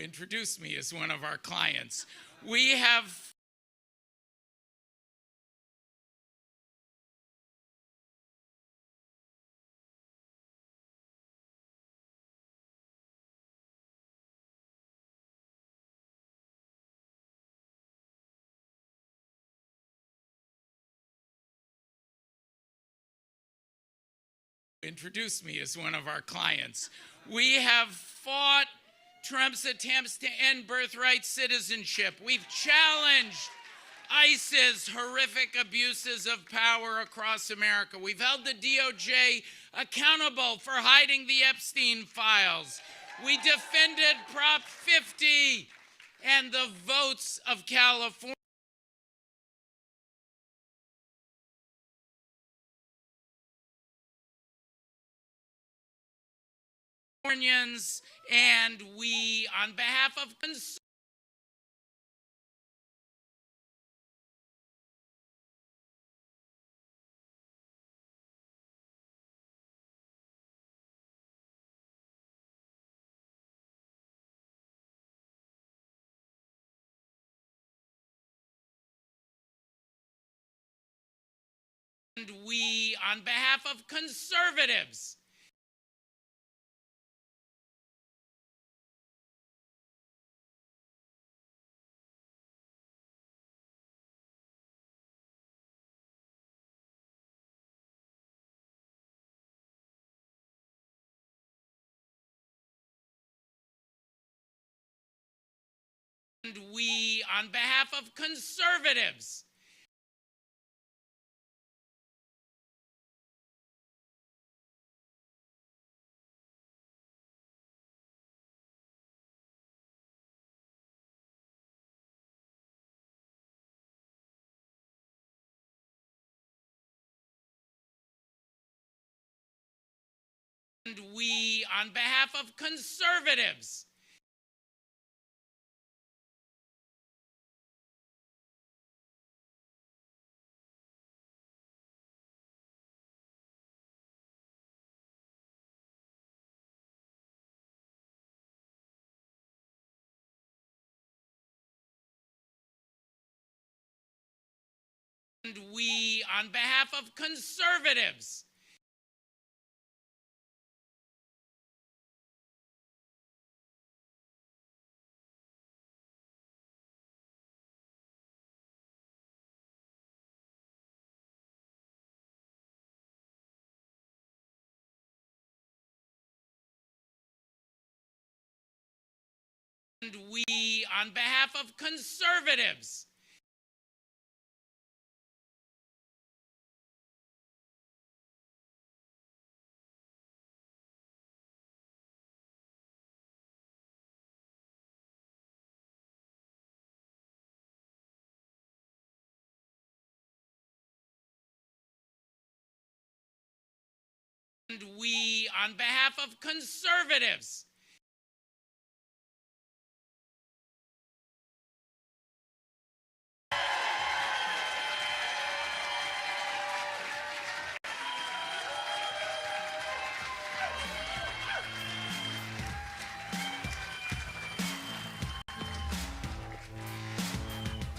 introduce me as one of our clients. We have introduce me as one of our clients. We have fought Trump's attempts to end birthright citizenship. We've challenged ICE's horrific abuses of power across America. We've held the DOJ accountable for hiding the Epstein files. We defended Prop 50 and the votes of California. And we, on behalf of conservatives,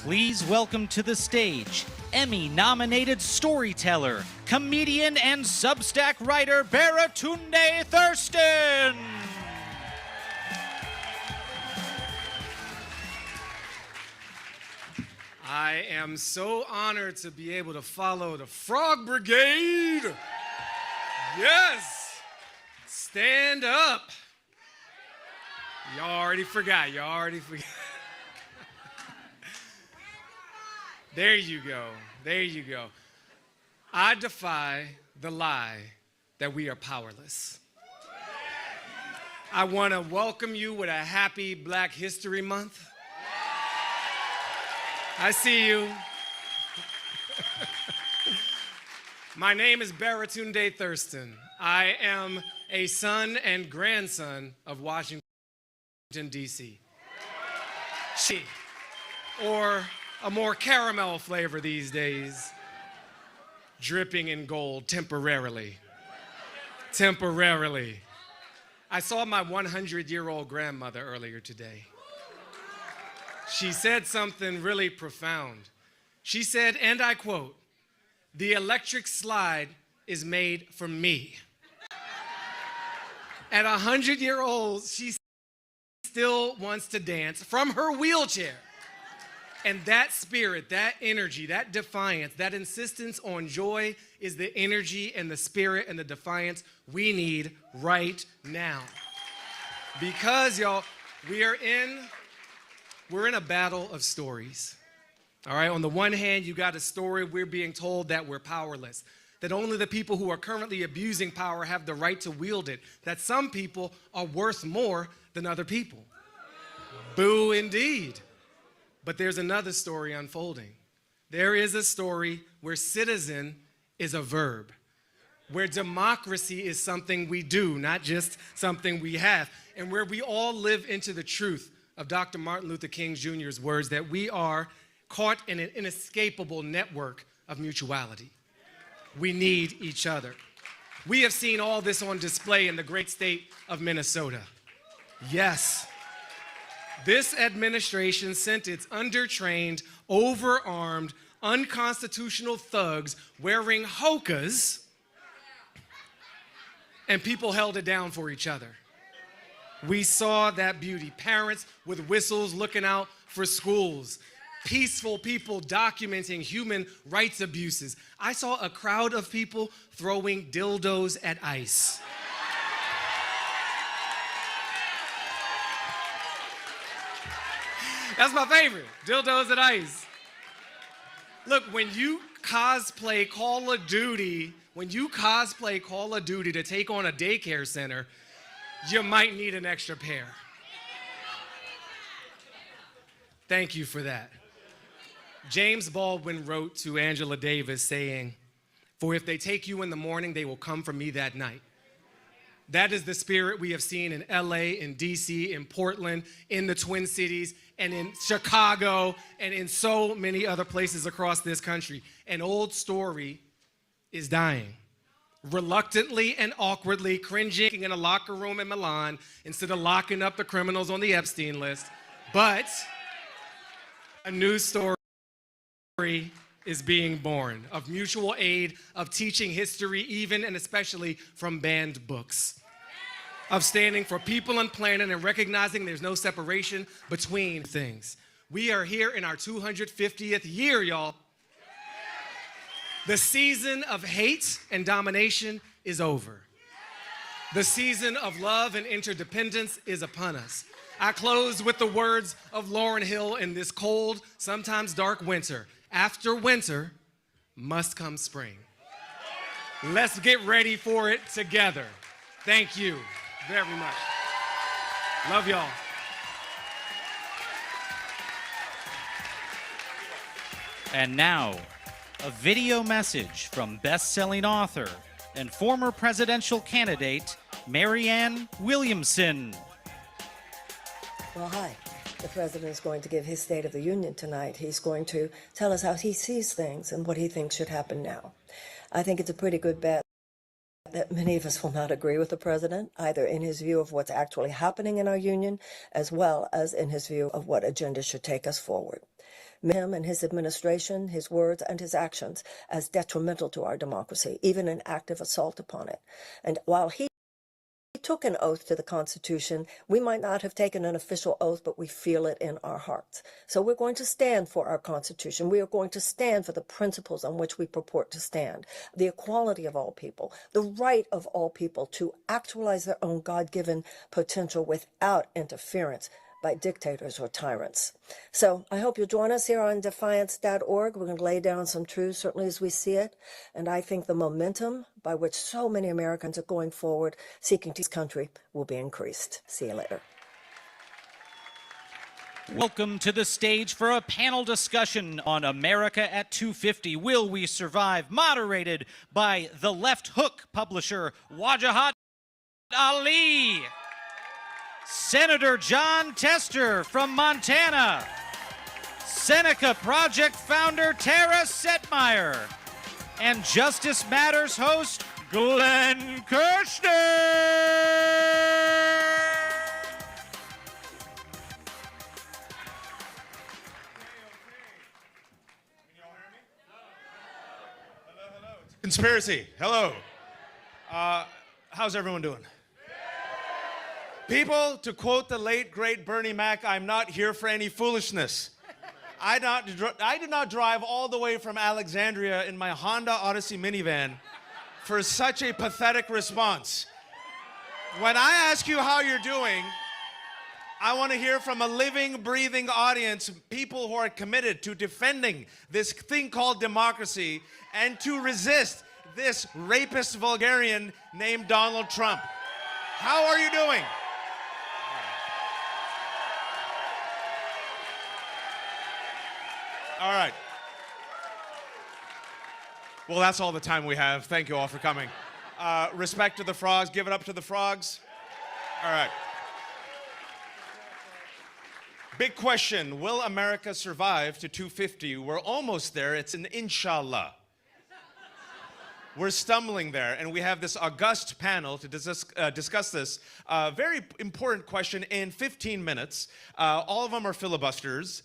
Please welcome to the stage Emmy-nominated storyteller, comedian, and Substack writer Baratunde Thurston. I am so honored to be able to follow the Frog Brigade. Yes, stand up. Y'all already forgot. There you go. I defy the lie that we are powerless. I want to welcome you with a happy Black History Month. I see you. My name is Baratunde Thurston. I am a son and grandson of Washington, D.C. Or a more caramel flavor these days, dripping in gold temporarily. I saw my 100-year-old grandmother earlier today. she said something really profound. She said, and I quote, "The electric slide is made for me." At 100-year-old, she still wants to dance from her wheelchair. And that spirit, that energy, that defiance, that insistence on joy is the energy and the spirit and the defiance we need right now. Because, y'all, we're in a battle of stories. All right, on the one hand, you got a story we're being told that we're powerless, that only the people who are currently abusing power have the right to wield it, that some people are worth more than other people. Boo indeed. But there's another story unfolding. There is a story where citizen is a verb, where democracy is something we do, not just something we have, and where we all live into the truth of Dr. Martin Luther King Jr.'s words that we are caught in an inescapable network of mutuality. We need each other. We have seen all this on display in the great state of Minnesota. Yes. This administration sent its undertrained, overarmed, unconstitutional thugs wearing hokas, and people held it down for each other. We saw that beauty. Parents with whistles looking out for schools. Peaceful people documenting human rights abuses. I saw a crowd of people throwing dildos at ICE. That's my favorite, dildos at ICE. Look, when you cosplay Call of Duty to take on a daycare center, you might need an extra pair. Thank you for that. James Baldwin wrote to Angela Davis saying, "For if they take you in the morning, they will come for me that night." That is the spirit we have seen in LA, in DC, in Portland, in the Twin Cities, and in Chicago, and in so many other places across this country. An old story is dying. Reluctantly and awkwardly cringing in a locker room in Milan instead of locking up the criminals on the Epstein list. But a new story is being born of mutual aid, of teaching history, even and especially from banned books, of standing for people and planet and recognizing there's no separation between things. We are here in our 250th year, y'all. The season of hate and domination is over. The season of love and interdependence is upon us. I close with the words of Lauryn Hill in this cold, sometimes dark winter. After winter must come spring. Let's get ready for it together. Thank you very much. Love y'all. And now, a video message from best-selling author and former presidential candidate Marianne Williamson. Well, hi. The president is going to give his State of the Union tonight. He's going to tell us how he sees things and what he thinks should happen now. I think it's a pretty good bet that many of us will not agree with the president, either in his view of what's actually happening in our union, as well as in his view of what agenda should take us forward. Him and his administration, his words and his actions as detrimental to our democracy, even an active assault upon it. And while he took an oath to the Constitution, we might not have taken an official oath, but we feel it in our hearts. So we're going to stand for our Constitution. We are going to stand for the principles on which we purport to stand. The equality of all people, the right of all people to actualize their own God-given potential without interference by dictators or tyrants. So I hope you'll join us here on defiance.org. We're going to lay down some truths, certainly as we see it. And I think the momentum by which so many Americans are going forward, seeking to this country, will be increased. See you later. Welcome to the stage for a panel discussion on America at 250. Will we survive? Moderated by the Left Hook publisher, Wajahat Ali. Senator John Tester from Montana. Seneca Project founder Tara Setmeyer. And Justice Matters host Glenn Kirshner. Conspiracy, hello. How's everyone doing? People, to quote the late, great Bernie Mac, I'm not here for any foolishness. I did not drive all the way from Alexandria in my Honda Odyssey minivan for such a pathetic response. When I ask you how you're doing, I want to hear from a living, breathing audience, people who are committed to defending this thing called democracy and to resist this rapist vulgarian named Donald Trump. How are you doing? All right. Well, that's all the time we have. Thank you all for coming. Respect to the frogs. Give it up to the frogs. All right. Big question. Will America survive to 250? We're almost there. It's an inshallah. We're stumbling there, and we have this august panel to discuss this very important question in 15 minutes. All of them are filibusterers.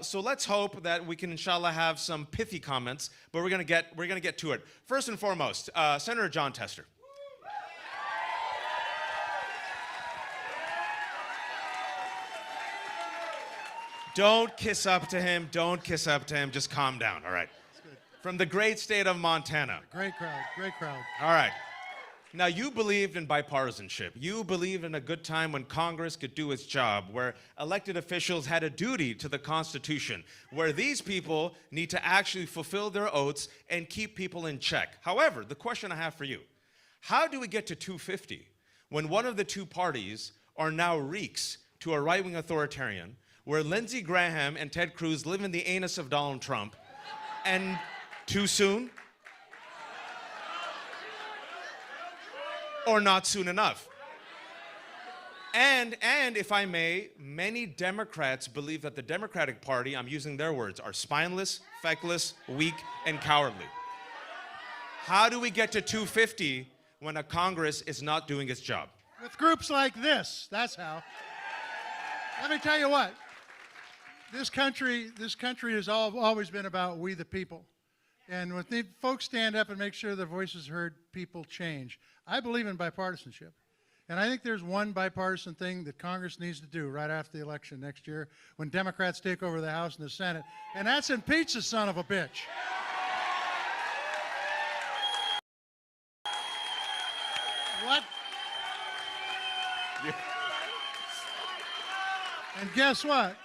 So let's hope that we can, inshallah, have some pithy comments, but we're gonna get to it. First and foremost, Senator Jon Tester. Don't kiss up to him. Don't kiss up to him. Just calm down. All right. From the great state of Montana. Great crowd. Great crowd. All right. Now, you believed in bipartisanship. You believed in a good time when Congress could do its job, where elected officials had a duty to the Constitution, where these people need to actually fulfill their oaths and keep people in check. However, the question I have for you, how do we get to 250 when one of the two parties are now reeks to a right-wing authoritarian, where Lindsey Graham and Ted Cruz live in the anus of Donald Trump, and too soon? Or not soon enough? And if I may, many Democrats believe that the Democratic Party, I'm using their words, are spineless, feckless, weak, and cowardly. How do we get to 250 when a Congress is not doing its job? With groups like this, that's how. Let me tell you what. This country has always been about we the people. And when folks stand up and make sure their voices heard, people change. I believe in bipartisanship. And I think there's one bipartisan thing that Congress needs to do right after the election next year when Democrats take over the House and the Senate, and that's impeach the son of a bitch. What? Yeah. And guess what?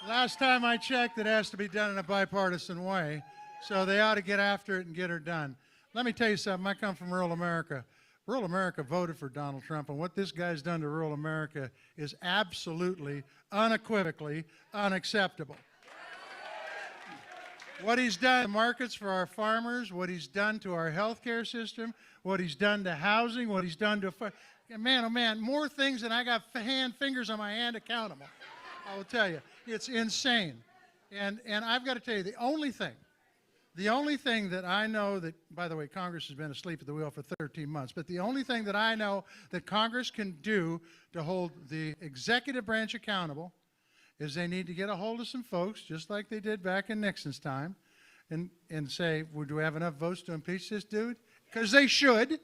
Last time I checked, it has to be done in a bipartisan way. So they ought to get after it and get her done. Let me tell you something. I come from rural America. Rural America voted for Donald Trump, and what this guy's done to rural America is absolutely, unequivocally unacceptable. What he's done to markets for our farmers, what he's done to our health care system, what he's done to housing, what he's done to... Man, oh man, more things than I got fingers on my hand to count them. I will tell you. It's insane. And I've got to tell you, the only thing that I know that, by the way, Congress has been asleep at the wheel for 13 months, but the only thing that I know that Congress can do to hold the executive branch accountable is they need to get a hold of some folks, just like they did back in Nixon's time, and say, well, do we have enough votes to impeach this dude? Because they should.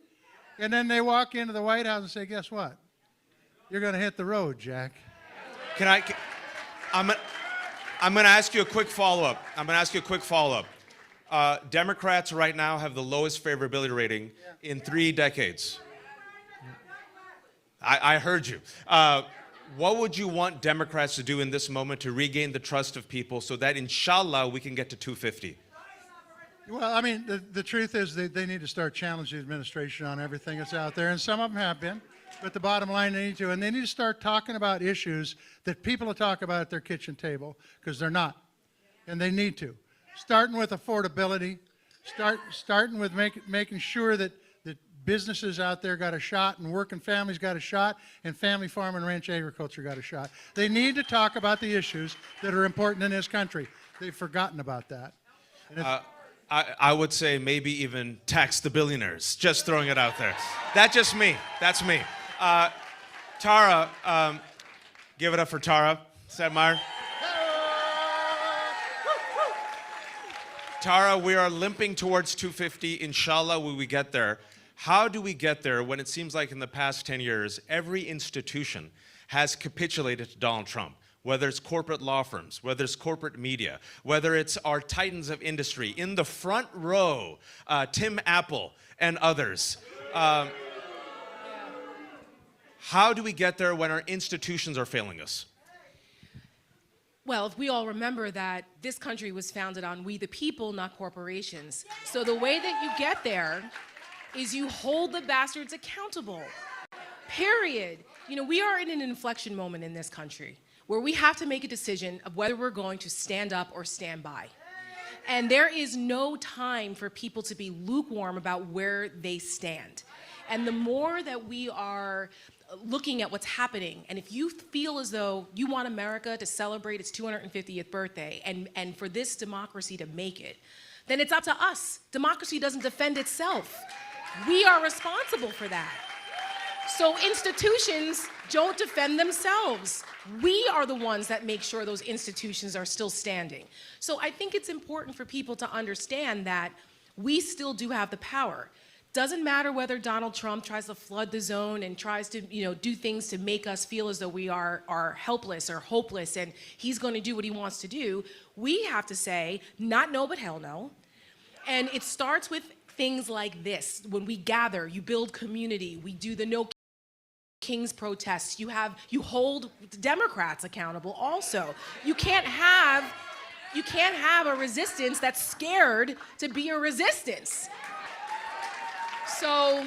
And then they walk into the White House and say, guess what? You're going to hit the road, Jack. I'm going to ask you a quick follow-up. Democrats right now have the lowest favorability rating in 3 decades. I heard you. What would you want Democrats to do in this moment to regain the trust of people so that, inshallah, we can get to 250? Well, I mean, the truth is they need to start challenging the administration on everything that's out there, and some of them have been. But the bottom line, they need to, and they need to start talking about issues that people will talk about at their kitchen table, because they're not, and they need to. Starting with affordability, starting with making sure that businesses out there got a shot, and working families got a shot, and family farm and ranch agriculture got a shot. They need to talk about the issues that are important in this country. They've forgotten about that. I would say maybe even tax the billionaires. Just throwing it out there. That's just me. That's me. Tara, give it up for Tara Setmeyer. Tara, we are limping towards 250. Inshallah, will we get there? How do we get there when it seems like in the past 10 years, every institution has capitulated to Donald Trump? Whether it's corporate law firms, whether it's corporate media, whether it's our titans of industry. In the front row, Tim Apple and others. How do we get there when our institutions are failing us? Well, if we all remember that this country was founded on we the people, not corporations. So the way that you get there is you hold the bastards accountable, period. You know, we are in an inflection moment in this country where we have to make a decision of whether we're going to stand up or stand by. And there is no time for people to be lukewarm about where they stand. And the more that we are looking at what's happening, and if you feel as though you want America to celebrate its 250th birthday and for this democracy to make it, then it's up to us. Democracy doesn't defend itself. We are responsible for that. So institutions don't defend themselves. We are the ones that make sure those institutions are still standing. So I think it's important for people to understand that we still do have the power. Doesn't matter whether Donald Trump tries to flood the zone and tries to, do things to make us feel as though we are helpless or hopeless and he's going to do what he wants to do. We have to say, not no, but hell no. And it starts with things like this. When we gather, you build community. We do the No Kings protests. You hold Democrats accountable also. You can't have a resistance that's scared to be a resistance. So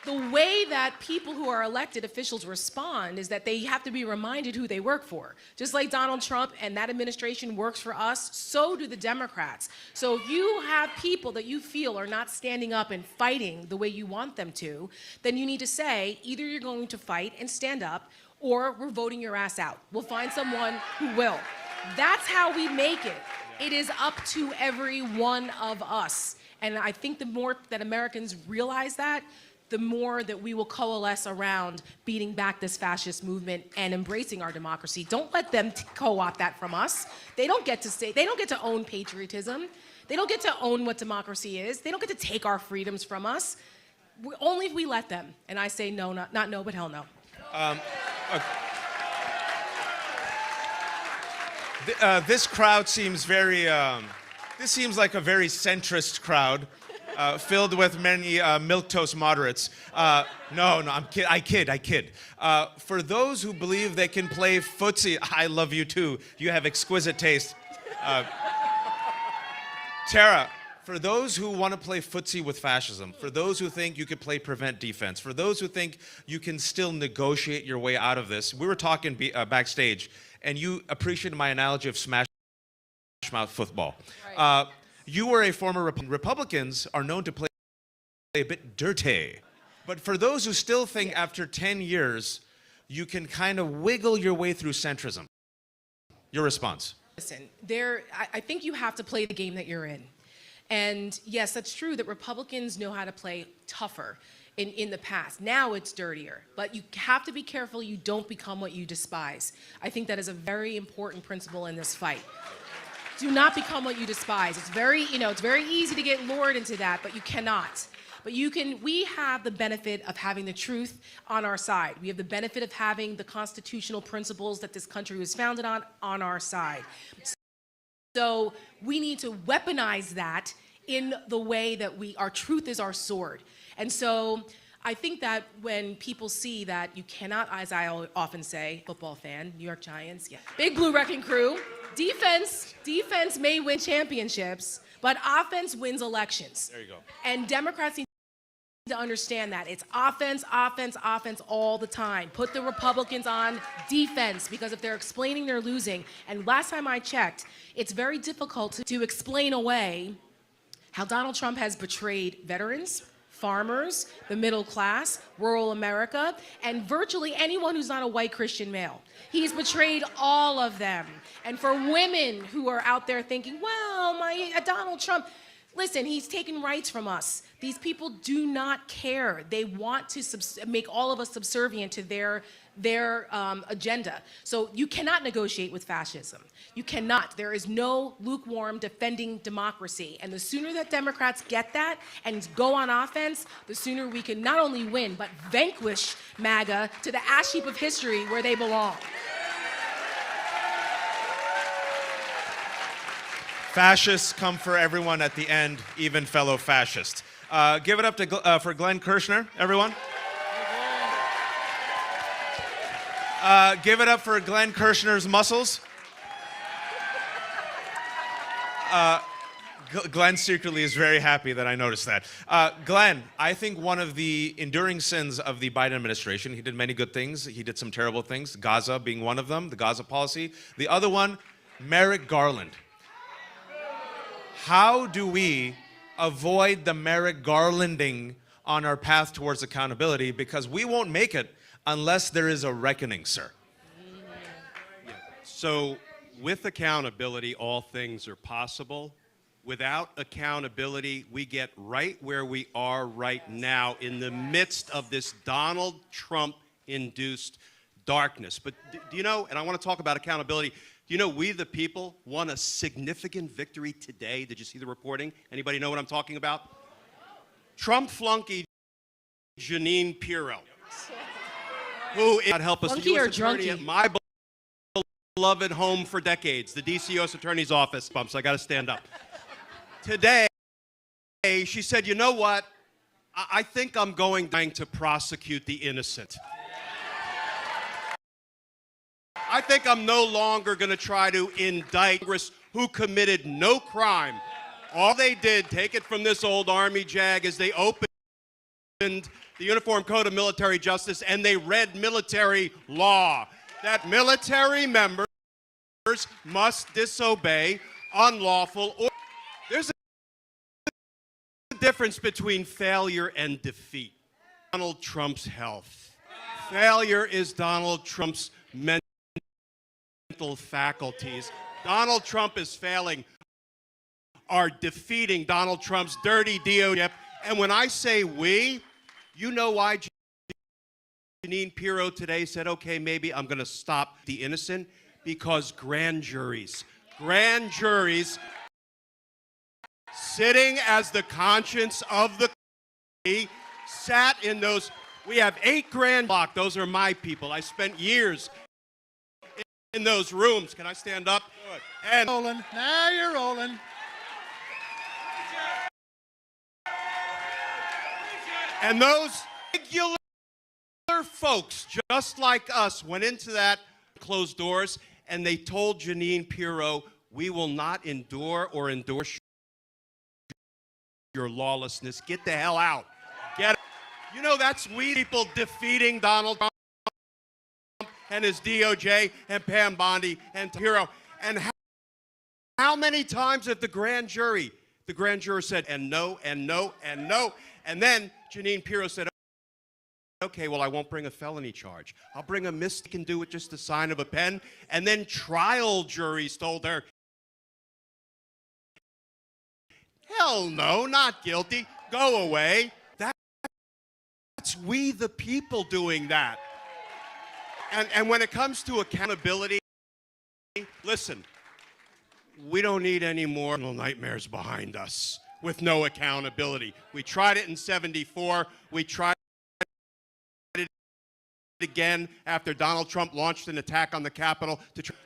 the way that people who are elected officials respond is that they have to be reminded who they work for. Just like Donald Trump and that administration works for us, so do the Democrats. So if you have people that you feel are not standing up and fighting the way you want them to, then you need to say, either you're going to fight and stand up, or we're voting your ass out. We'll find someone who will. That's how we make it. It is up to every one of us. And I think the more that Americans realize that, the more that we will coalesce around beating back this fascist movement and embracing our democracy. Don't let them co-opt that from us. They don't get to own patriotism. They don't get to own what democracy is. They don't get to take our freedoms from us. Only if we let them. And I say no, not no, but hell no. This crowd seems very, this seems like a very centrist crowd, filled with many milquetoast moderates. No, I kid. For those who believe they can play footsie, I love you too. You have exquisite taste. Tara, for those who want to play footsie with fascism, for those who think you could play prevent defense, for those who think you can still negotiate your way out of this, we were talking backstage, and you appreciated my analogy of Smash Mouth football. Right. You were a former Republicans are known to play a bit dirty. But for those who still think after 10 years, you can kind of wiggle your way through centrism. Your response? Listen, I think you have to play the game that you're in. And yes, that's true that Republicans know how to play tougher in the past. Now it's dirtier, but you have to be careful you don't become what you despise. I think that is a very important principle in this fight. Do not become what you despise. It's very easy to get lured into that, but you cannot. But we have the benefit of having the truth on our side. We have the benefit of having the constitutional principles that this country was founded on our side. So we need to weaponize that in the way that our truth is our sword. And so I think that when people see that you cannot, as I often say, football fan, New York Giants, yeah, Big Blue Wrecking Crew, defense may win championships, but offense wins elections. There you go. And Democrats need to understand that. It's offense all the time. Put the Republicans on defense, because if they're explaining they're losing, and last time I checked, it's very difficult to explain away how Donald Trump has betrayed veterans, farmers, the middle class, rural America, and virtually anyone who's not a white Christian male. He's betrayed all of them. And for women who are out there thinking, well, Donald Trump, Listen, he's taking rights from us. These people do not care. They want to make all of us subservient to their agenda. So you cannot negotiate with fascism. You cannot. There is no lukewarm defending democracy. And the sooner that Democrats get that and go on offense, the sooner we can not only win, but vanquish MAGA to the ash heap of history where they belong. Fascists come for everyone at the end, even fellow fascists. Give it up for Glenn Kirshner, everyone. Give it up for Glenn Kirshner's muscles. Glenn secretly is very happy that I noticed that. Glenn, I think one of the enduring sins of the Biden administration, he did many good things, he did some terrible things, Gaza being one of them, the Gaza policy. The other one, Merrick Garland. How do we avoid the Merrick Garlanding on our path towards accountability? Because we won't make it unless there is a reckoning, sir. So with accountability, all things are possible. Without accountability, we get right where we are right now in the midst of this Donald Trump-induced darkness. But do you know, and I want to talk about accountability, do you know we the people won a significant victory today? Did you see the reporting? Anybody know what I'm talking about? Trump flunky Jeanine Pirro, who is, God help us, Flunky U.S. or attorney drunky? at my beloved home for decades, the D.C. U.S. Attorney's Office. Bumps, I got to stand up. Today, she said, you know what? I think I'm going to prosecute the innocent. I think I'm no longer going to try to indict Congress who committed no crime. All they did, take it from this old Army jag, is they opened the Uniform Code of Military Justice and they read military law. That military members must disobey unlawful orders. There's a difference between failure and defeat. Donald Trump's health. Failure is Donald Trump's mental faculties. Donald Trump is failing, are defeating Donald Trump's dirty DOJ. And when I say we, you know why Jeanine Pirro today said, okay, maybe I'm going to stop the innocent? Because grand juries sitting as the conscience of the community sat in those, we have 8 grand block. Those are my people. I spent years in those rooms. Can I stand up? And Rolling. Now you're rolling. And those regular folks, just like us, went into that closed doors and they told Jeanine Pirro, we will not endure or endorse your lawlessness. Get the hell out. Get it. You know, that's we people defeating Donald Trump and his DOJ and Pam Bondi and Pirro. And how many times have the grand juror said, and no, and no, and no. And then Jeanine Pirro said, okay, well, I won't bring a felony charge. I'll bring a can do with just the sign of a pen. And then trial juries told her, hell no, not guilty. Go away. That's we the people doing that. And when it comes to accountability, listen, we don't need any more nightmares behind us with no accountability. We tried it in '74. We tried it again after Donald Trump launched an attack on the Capitol.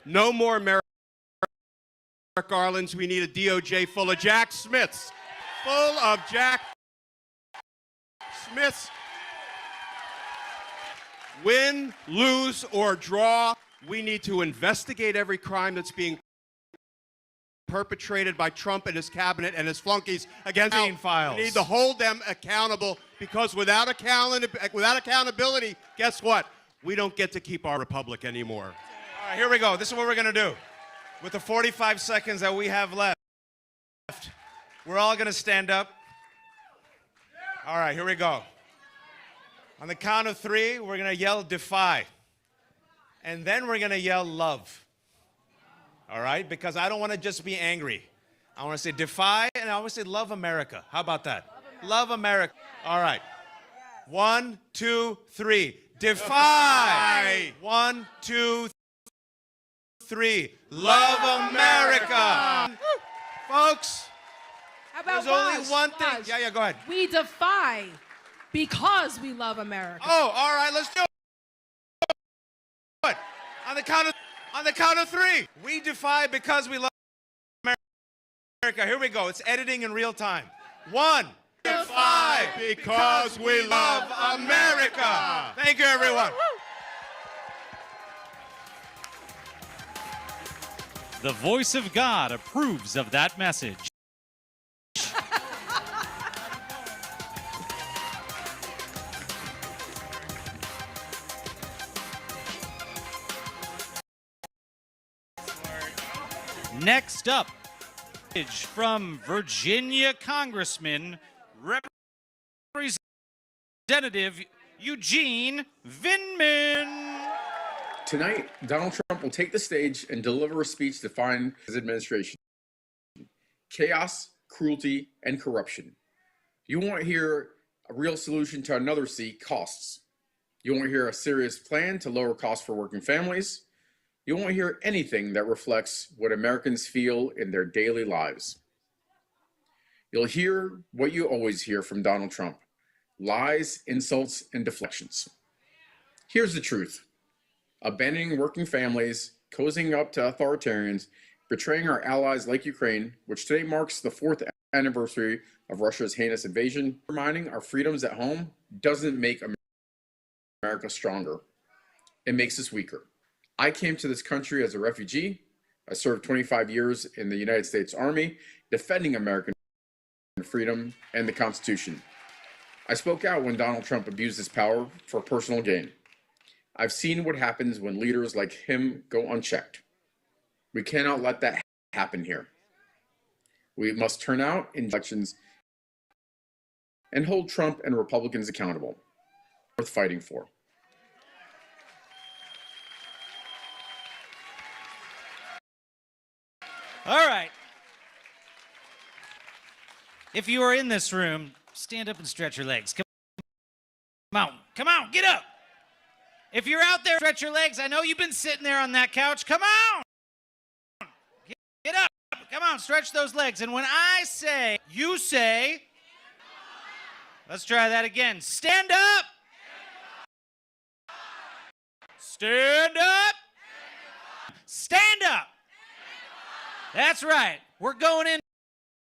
No more Merrick Garlands. We need a DOJ full of Jack Smiths. Full of Jack Smiths. Win, lose, or draw, we need to investigate every crime that's being perpetrated by Trump and his cabinet and his flunkies against files. We need to hold them accountable, because without accountability, guess what? We don't get to keep our republic anymore. All right, here we go. This is what we're going to do. With the 45 seconds that we have left, we're all going to stand up. All right, here we go. On the count of 3, we're going to yell defy. And then we're going to yell love. All right? Because I don't want to just be angry. I want to say defy, and I want to say love America. How about that? Love America. All right. 1, 2, 3. Defy. 1, 2, 3. Love America. Folks, How about there's only Raj? one thing. Raj, Yeah, go ahead. We defy because we love America. Oh, all right, let's do it. On the count of 3. We defy because we love America. Here we go. It's editing in real time. 1. Defy because we love America. Thank you, everyone. The voice of God approves of that message. Next up, from Virginia Congressman, Representative Eugene Vindman. Tonight, Donald Trump will take the stage and deliver a speech defining his administration: chaos, cruelty, and corruption. You won't hear a real solution to another C, costs. You won't hear a serious plan to lower costs for working families. You won't hear anything that reflects what Americans feel in their daily lives. You'll hear what you always hear from Donald Trump: lies, insults, and deflections. Here's the truth: abandoning working families, cozying up to authoritarians, betraying our allies like Ukraine, which today marks the 4th anniversary of Russia's heinous invasion, reminding our freedoms at home doesn't make America stronger. It makes us weaker. I came to this country as a refugee. I served 25 years in the United States Army, defending American freedom and the Constitution. I spoke out when Donald Trump abused his power for personal gain. I've seen what happens when leaders like him go unchecked. We cannot let that happen here. We must turn out in elections and hold Trump and Republicans accountable. Worth fighting for. All right. If you are in this room, stand up and stretch your legs. Come on, get up. If you're out there, stretch your legs. I know you've been sitting there on that couch. Come on. Get up. Come on, stretch those legs. And when I say, you say, let's try that again. Stand up. Stand up. Stand up. That's right. We're going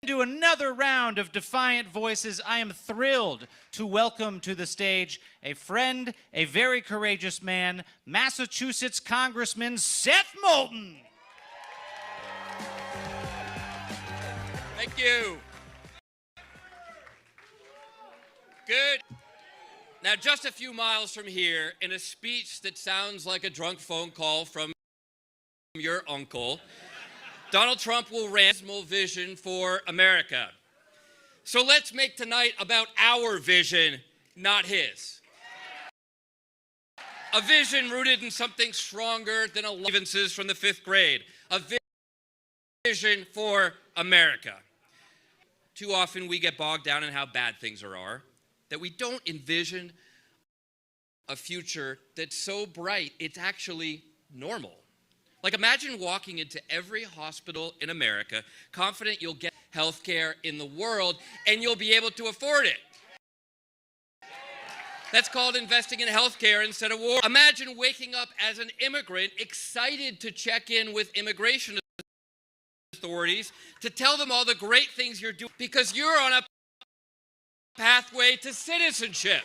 into another round of Defiant Voices. I am thrilled to welcome to the stage a friend, a very courageous man, Massachusetts Congressman Seth Moulton. Thank you. Good. Now, just a few miles from here, in a speech that sounds like a drunk phone call from your uncle, Donald Trump will rant his vision for America. So let's make tonight about our vision, not his. A vision rooted in something stronger than grievances from the 5th grade. A vision for America. Too often we get bogged down in how bad things are, that we don't envision a future that's so bright it's actually normal. Like, imagine walking into every hospital in America, confident you'll get health care in the world, and you'll be able to afford it. That's called investing in health care instead of war. Imagine waking up as an immigrant, excited to check in with immigration authorities to tell them all the great things you're doing because you're on a pathway to citizenship.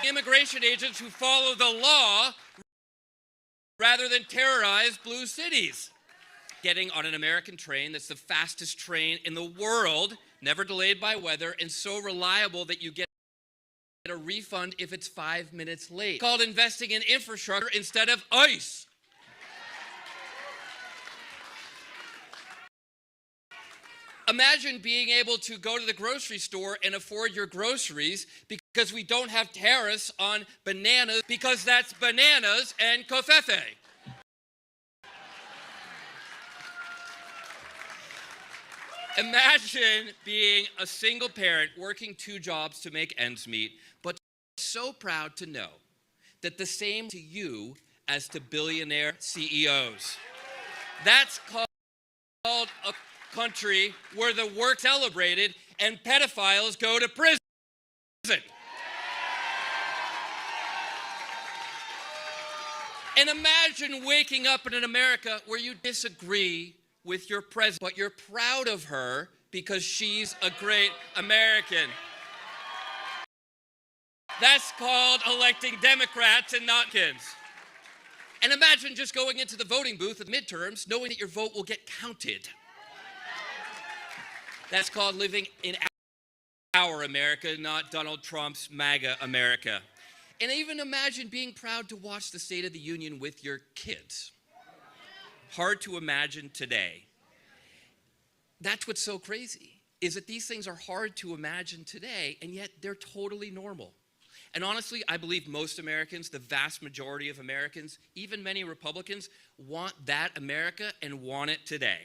Immigration agents who follow the law rather than terrorize blue cities. Getting on an American train that's the fastest train in the world, never delayed by weather, and so reliable that you get a refund if it's 5 minutes late. Called investing in infrastructure instead of ICE. Imagine being able to go to the grocery store and afford your groceries because we don't have tariffs on bananas, because that's bananas and covfefe. Imagine being a single parent working 2 jobs to make ends meet, but so proud to know that the same to you as to billionaire CEOs. That's called a country where the work celebrated and pedophiles go to prison. And imagine waking up in an America where you disagree with your president, but you're proud of her because she's a great American. That's called electing Democrats and not kids. And imagine just going into the voting booth at midterms knowing that your vote will get counted. That's called living in our America, not Donald Trump's MAGA America. And even imagine being proud to watch the State of the Union with your kids. Hard to imagine today. That's what's so crazy, is that these things are hard to imagine today, and yet they're totally normal. And honestly, I believe most Americans, the vast majority of Americans, even many Republicans, want that America and want it today.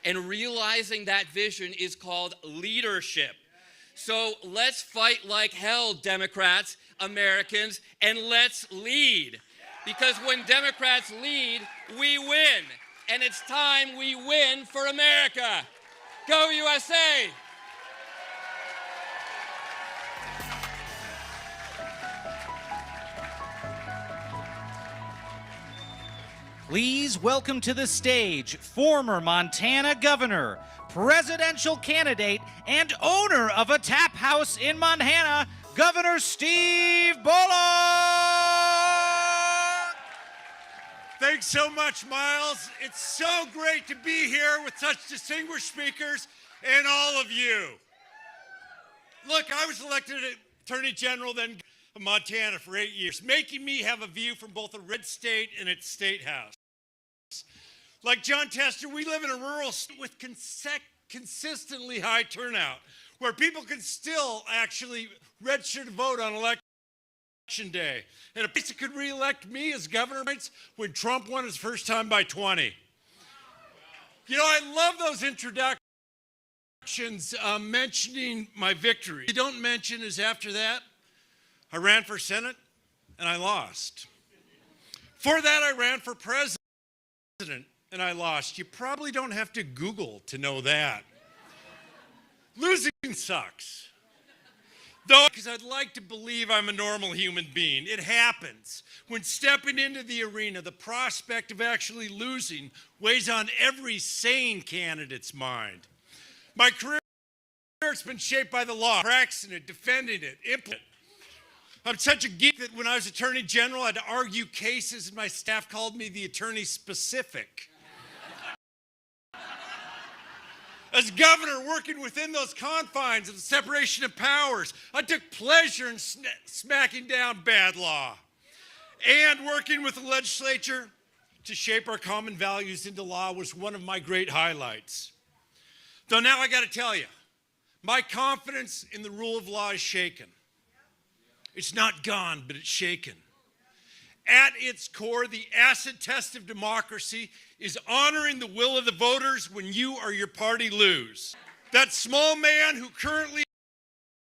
And realizing that vision is called leadership. So let's fight like hell, Democrats, Americans, and let's lead. Because when Democrats lead, we win. And it's time we win for America. Go USA! Please welcome to the stage former Montana governor, presidential candidate, and owner of a tap house in Montana, Governor Steve Bullock! Thanks so much, Miles. It's so great to be here with such distinguished speakers and all of you. Look, I was elected Attorney General then of Montana for 8 years, making me have a view from both a red state and its state house. Like John Tester, we live in a rural state with consistently high turnout, where people can still actually register to vote on election day. And a place that could re-elect me as governor when Trump won his first time by 20. You know, I love those introductions mentioning my victory. You don't mention is after that, I ran for Senate and I lost. For that, I ran for president and I lost. You probably don't have to Google to know that. Losing sucks. Though, because I'd like to believe I'm a normal human being. It happens. When stepping into the arena, the prospect of actually losing weighs on every sane candidate's mind. My career has been shaped by the law, practicing it, defending it, implementing it. I'm such a geek that when I was Attorney General, I had to argue cases, and my staff called me the Attorney Specific. As governor, working within those confines of the separation of powers, I took pleasure in smacking down bad law and working with the legislature to shape our common values into law was one of my great highlights. Though now I got to tell you, my confidence in the rule of law is shaken. It's not gone, but it's shaken. At its core, the acid test of democracy is honoring the will of the voters when you or your party lose. That small man who currently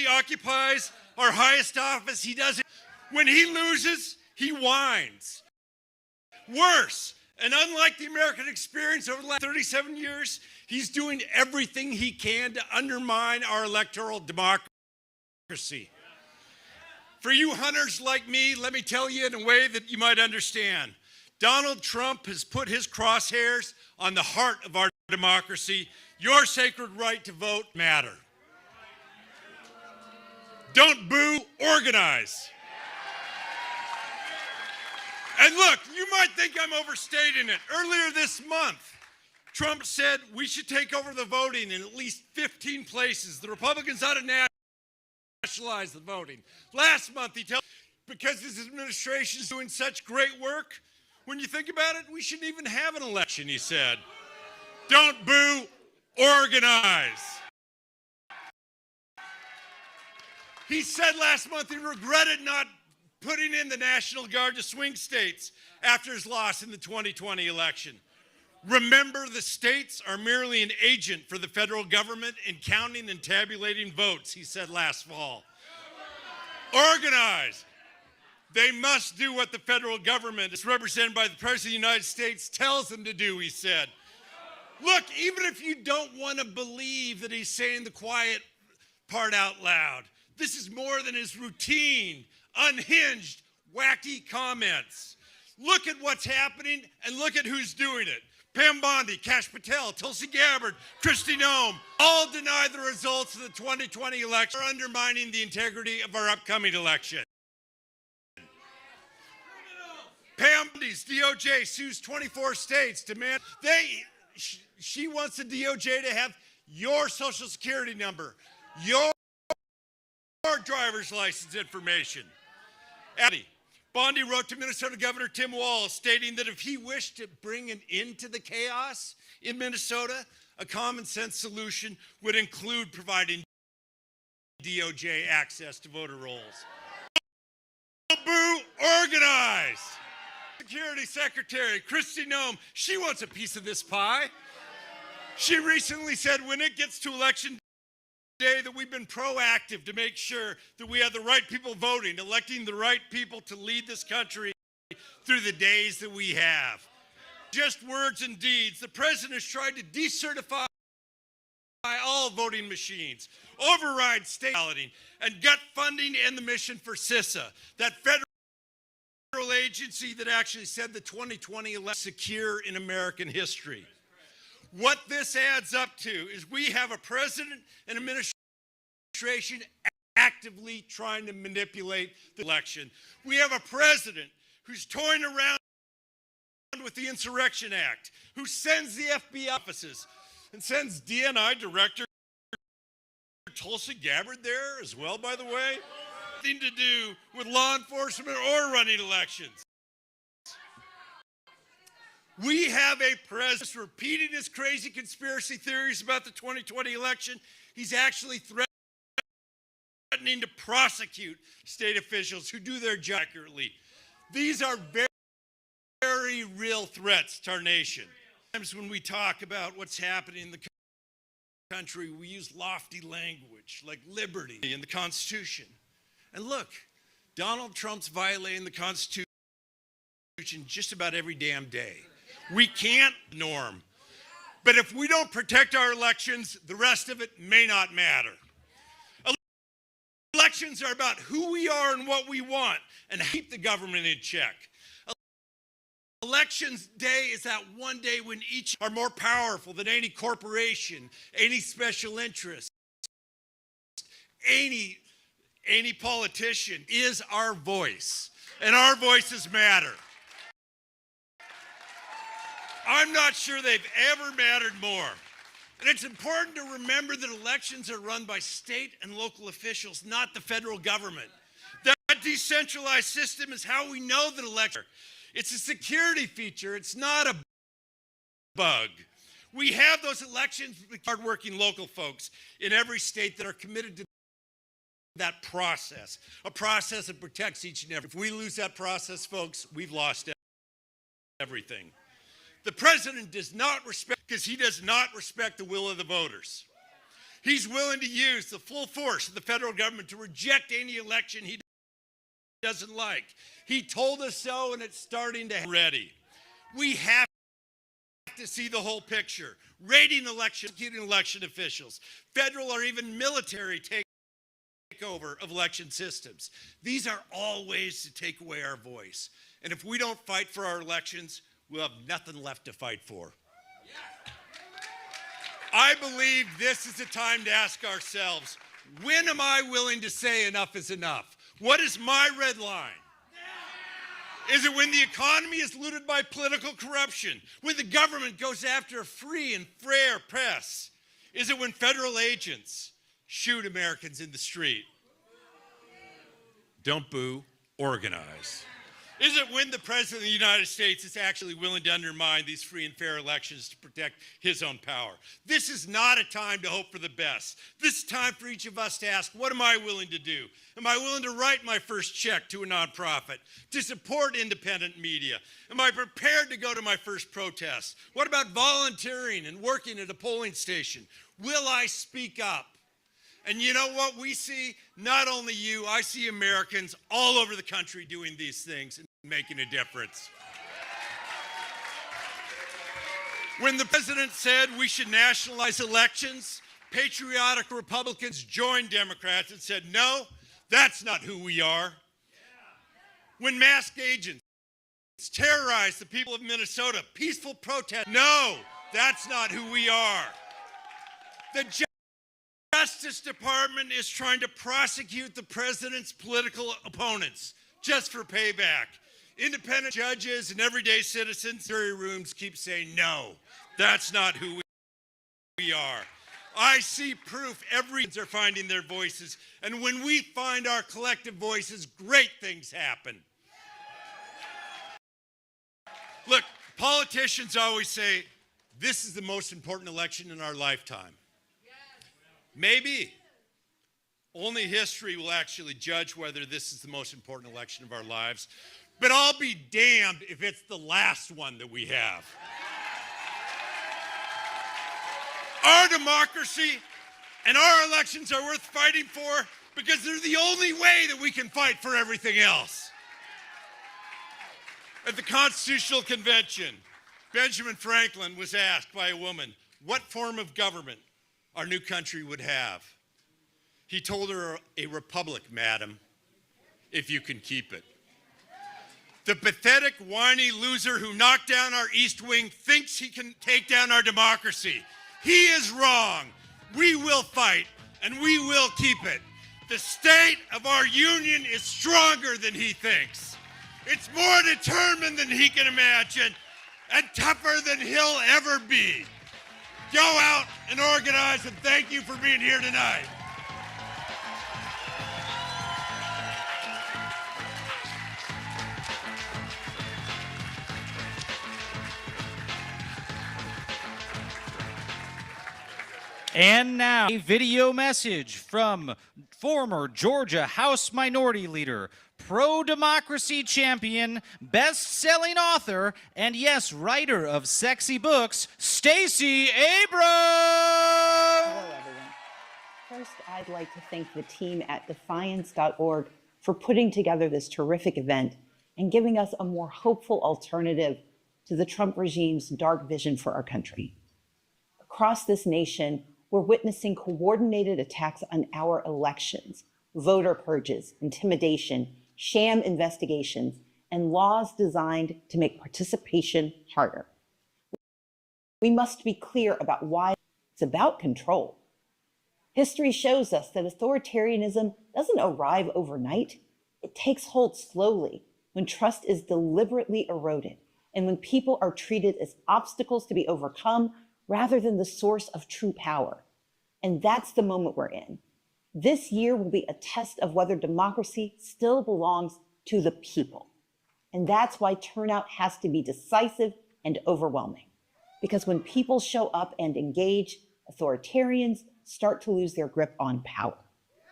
occupies our highest office, he does it. When he loses, he whines. Worse, and unlike the American experience over the last 37 years, he's doing everything he can to undermine our electoral democracy. For you hunters like me, let me tell you in a way that you might understand. Donald Trump has put his crosshairs on the heart of our democracy. Your sacred right to vote matter. Don't boo, organize. And look, you might think I'm overstating it. Earlier this month, Trump said we should take over the voting in at least 15 places. The Republicans ought to nationalize the voting. Last month, he told because his administration is doing such great work, when you think about it, we shouldn't even have an election, he said. Don't boo, organize. He said last month he regretted not putting in the National Guard to swing states after his loss in the 2020 election. Remember, the states are merely an agent for the federal government in counting and tabulating votes, he said last fall. Organize. They must do what the federal government, as represented by the President of the United States, tells them to do, he said. Look, even if you don't want to believe that he's saying the quiet part out loud, this is more than his routine, unhinged, wacky comments. Look at what's happening and look at who's doing it. Pam Bondi, Kash Patel, Tulsi Gabbard, Kristi Noem, all deny the results of the 2020 election, undermining the integrity of our upcoming election. Pam Bondi's DOJ sues 24 states, she wants the DOJ to have your social security number, your driver's license information. Bondi wrote to Minnesota Governor Tim Walz stating that if he wished to bring an end to the chaos in Minnesota, a common sense solution would include providing DOJ access to voter rolls. Boo, organize! Security Secretary Kristi Noem, she wants a piece of this pie. She recently said when it gets to election day that we've been proactive to make sure that we have the right people voting, electing the right people to lead this country through the days that we have. Just words and deeds. The president has tried to decertify all voting machines, override state balloting, and gut funding and the mission for CISA, that federal agency that actually said the 2020 election secure in American history. What this adds up to is we have a president and administration actively trying to manipulate the election. We have a president who's toying around with the Insurrection Act, who sends the FBI offices and sends DNI Director Tulsi Gabbard there as well, by the way. Nothing to do with law enforcement or running elections. We have a president repeating his crazy conspiracy theories about the 2020 election. He's actually threatening to prosecute state officials who do their job accurately. These are very, very real threats to our nation. Sometimes when we talk about what's happening in the country, we use lofty language like liberty in the Constitution. And look, Donald Trump's violating the Constitution just about every damn day. We can't norm. But if we don't protect our elections, the rest of it may not matter. Elections are about who we are and what we want and keep the government in check. Elections day is that one day when each are more powerful than any corporation, any special interest, any politician. Is our voice, and our voices matter. I'm not sure they've ever mattered more. And it's important to remember that elections are run by state and local officials, not the federal government. That decentralized system is how we know that elections. It's a security feature. It's not a bug. We have those elections with hardworking local folks in every state that are committed to that process, a process that protects each and every. If we lose that process, folks, we've lost everything. The president does not respect, because he does not respect the will of the voters. He's willing to use the full force of the federal government to reject any election he doesn't like. He told us so, and it's starting to happen already. We have to see the whole picture. Raiding elections, executing election officials, federal or even military takeover of election systems. These are all ways to take away our voice. And if we don't fight for our elections, we'll have nothing left to fight for. I believe this is the time to ask ourselves, when am I willing to say enough is enough? What is my red line? Is it when the economy is looted by political corruption? When the government goes after a free and fair press? Is it when federal agents shoot Americans in the street? Don't boo, organize. is it when the President of the United States is actually willing to undermine these free and fair elections to protect his own power. This is not a time to hope for the best. This is time for each of us to ask, what am I willing to do? Am I willing to write my first check to a nonprofit, to support independent media? Am I prepared to go to my first protest? What about volunteering and working at a polling station? Will I speak up? And you know what we see? Not only you, I see Americans all over the country doing these things and making a difference. When the president said we should nationalize elections, patriotic Republicans joined Democrats and said, no, that's not who we are. When masked agents terrorized the people of Minnesota, peaceful protest, no, that's not who we are. The Justice Department is trying to prosecute the president's political opponents just for payback. Independent judges and everyday citizens in jury rooms keep saying, no, that's not who we are. I see proof everyone's are finding their voices, and when we find our collective voices, great things happen. Look, politicians always say, this is the most important election in our lifetime. Maybe. Only history will actually judge whether this is the most important election of our lives. But I'll be damned if it's the last one that we have. Our democracy and our elections are worth fighting for because they're the only way that we can fight for everything else. At the Constitutional Convention, Benjamin Franklin was asked by a woman what form of government our new country would have. He told her, a republic, madam, if you can keep it. The pathetic, whiny loser who knocked down our East Wing thinks he can take down our democracy. He is wrong. We will fight, and we will keep it. The state of our union is stronger than he thinks. It's more determined than he can imagine, and tougher than he'll ever be. Go out and organize, and thank you for being here tonight. And now, a video message from former Georgia House Minority Leader, pro-democracy champion, best-selling author, and yes, writer of sexy books, Stacey Abrams! Hello, everyone. First, I'd like to thank the team at Defiance.org for putting together this terrific event and giving us a more hopeful alternative to the Trump regime's dark vision for our country. Across this nation, we're witnessing coordinated attacks on our elections, voter purges, intimidation, sham investigations, and laws designed to make participation harder. We must be clear about why it's about control. History shows us that authoritarianism doesn't arrive overnight. It takes hold slowly when trust is deliberately eroded and when people are treated as obstacles to be overcome rather than the source of true power. And that's the moment we're in. This year will be a test of whether democracy still belongs to the people. And that's why turnout has to be decisive and overwhelming. Because when people show up and engage, authoritarians start to lose their grip on power.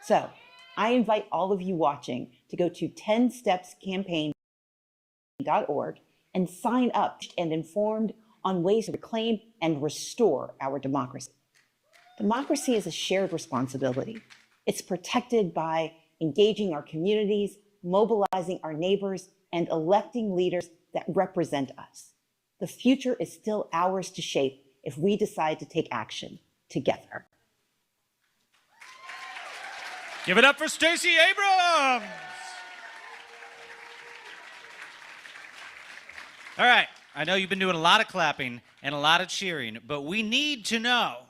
So I invite all of you watching to go to 10stepscampaign.org and sign up and informed on ways to reclaim and restore our democracy. Democracy is a shared responsibility. It's protected by engaging our communities, mobilizing our neighbors, and electing leaders that represent us. The future is still ours to shape if we decide to take action together. Give it up for Stacey Abrams! All right, I know you've been doing a lot of clapping and a lot of cheering, but we need to know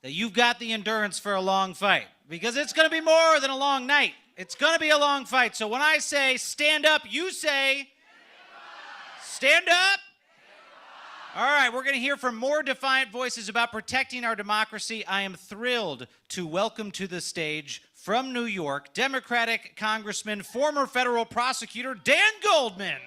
that you've got the endurance for a long fight, because it's going to be more than a long night. It's going to be a long fight. So when I say stand up, you say stand up. All right, we're going to hear from more defiant voices about protecting our democracy. I am thrilled to welcome to the stage from New York, Democratic Congressman, former federal prosecutor Dan Goldman.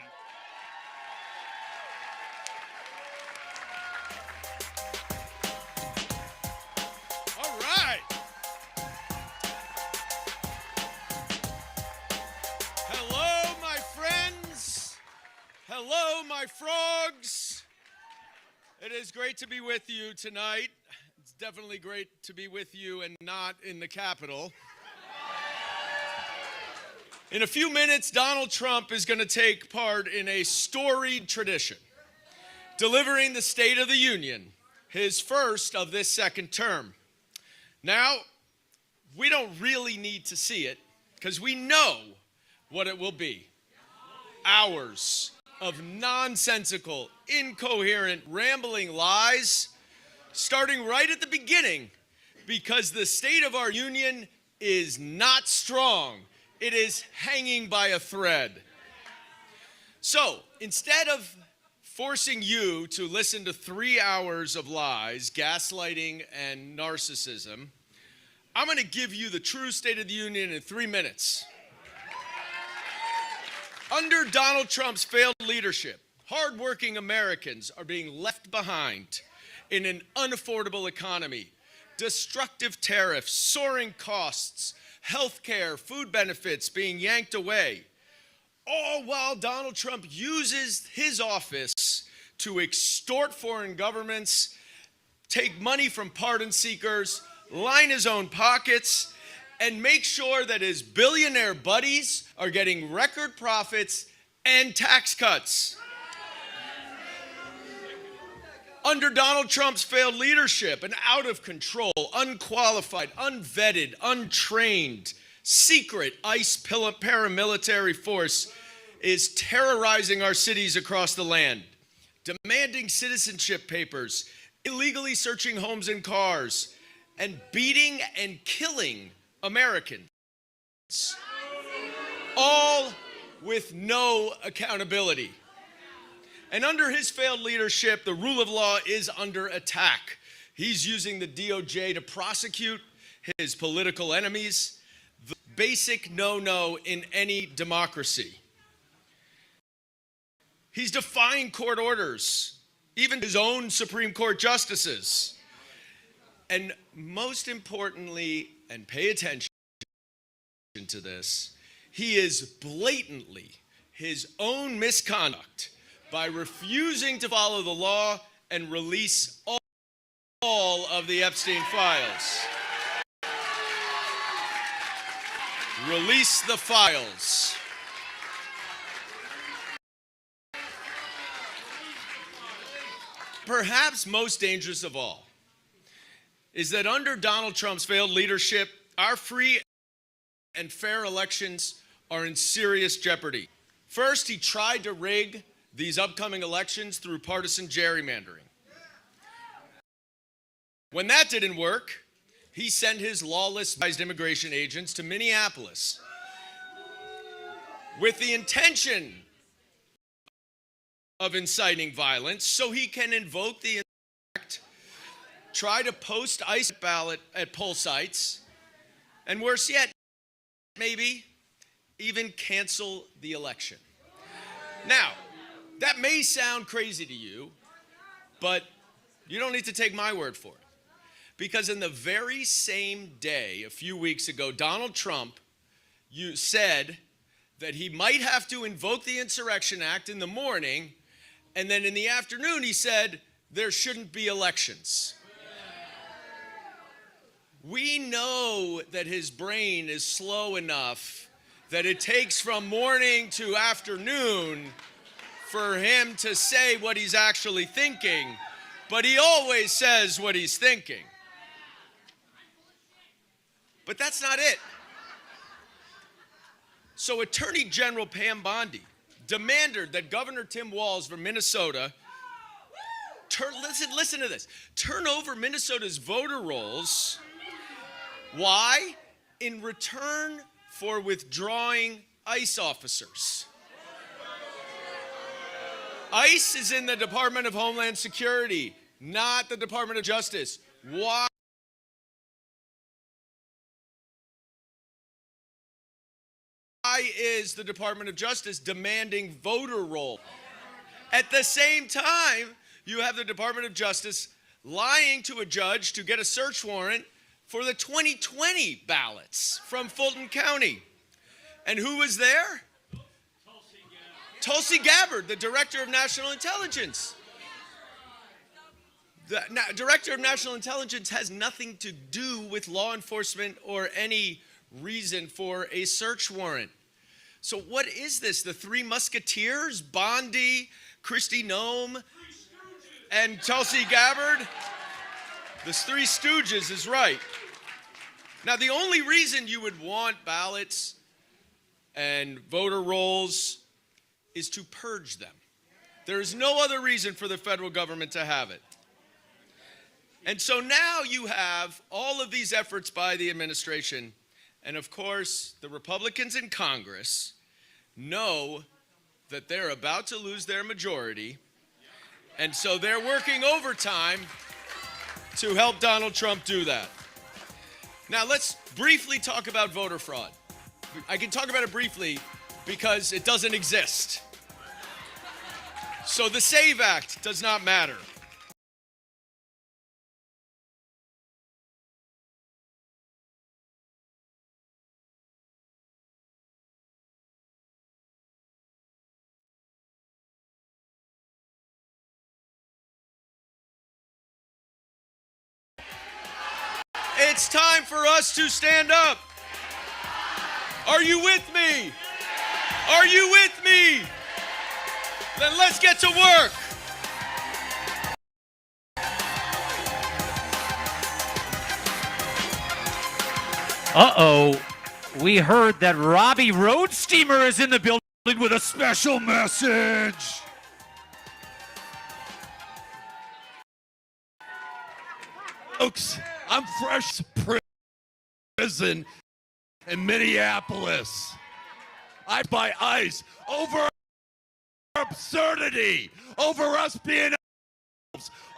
All right. Hello, my friends. Hello, my frogs. It is great to be with you tonight. It's definitely great to be with you and not in the Capitol. In a few minutes, Donald Trump is going to take part in a storied tradition, delivering the State of the Union, his first of this second term. Now, we don't really need to see it because we know what it will be. Hours of nonsensical, incoherent, rambling lies, starting right at the beginning, because the state of our union is not strong. It is hanging by a thread. So, instead of forcing you to listen to 3 hours of lies, gaslighting, and narcissism, I'm going to give you the true State of the Union in 3 minutes. Under Donald Trump's failed leadership, hardworking Americans are being left behind in an unaffordable economy, destructive tariffs, soaring costs, health care, food benefits being yanked away, all while Donald Trump uses his office to extort foreign governments, take money from pardon seekers, line his own pockets, and make sure that his billionaire buddies are getting record profits and tax cuts. Under Donald Trump's failed leadership, an out-of-control, unqualified, unvetted, untrained, secret ICE paramilitary force is terrorizing our cities across the land, demanding citizenship papers, illegally searching homes and cars, and beating and killing Americans. All with no accountability. And under his failed leadership, the rule of law is under attack. He's using the DOJ to prosecute his political enemies, the basic no-no in any democracy. He's defying court orders, even his own Supreme Court justices. And most importantly, and pay attention to this, he is blatantly his own misconduct by refusing to follow the law and release all of the Epstein files. Release the files. Perhaps most dangerous of all is that under Donald Trump's failed leadership, our free and fair elections are in serious jeopardy. First, he tried to rig these upcoming elections through partisan gerrymandering. When that didn't work, he sent his lawless immigration agents to Minneapolis with the intention of inciting violence so he can invoke the act, try to post ICE ballot at poll sites, and worse yet, maybe even cancel the election. Now, that may sound crazy to you, but you don't need to take my word for it. Because in the very same day, a few weeks ago, Donald Trump said that he might have to invoke the Insurrection Act in the morning, and then in the afternoon he said there shouldn't be elections. We know that his brain is slow enough that it takes from morning to afternoon for him to say what he's actually thinking, but he always says what he's thinking. But that's not it. So Attorney General Pam Bondi demanded that Governor Tim Walz from Minnesota listen to this, turn over Minnesota's voter rolls. Why? In return for withdrawing ICE officers. ICE is in the Department of Homeland Security, not the Department of Justice. Why? is the Department of Justice demanding voter roll? At the same time, you have the Department of Justice lying to a judge to get a search warrant for the 2020 ballots from Fulton County. And who was there? Tulsi Gabbard, the Director of National Intelligence. The Director of National Intelligence has nothing to do with law enforcement or any reason for a search warrant. So what is this? The Three Musketeers? Bondi, Kristi Noem, and Tulsi Gabbard? The Three Stooges is right. Now, the only reason you would want ballots and voter rolls is to purge them. There is no other reason for the federal government to have it. And so now you have all of these efforts by the administration, and of course, the Republicans in Congress know that they're about to lose their majority, and so they're working overtime to help Donald Trump do that. Now let's briefly talk about voter fraud. I can talk about it briefly because it doesn't exist. So the SAVE Act does not matter. It's time for us to stand up. Are you with me? Are you with me? Then let's get to work. Uh-oh. We heard that Robbie Road Steamer is in the building with a special message. Folks, I'm fresh from prison in Minneapolis. I buy ICE over absurdity, over us being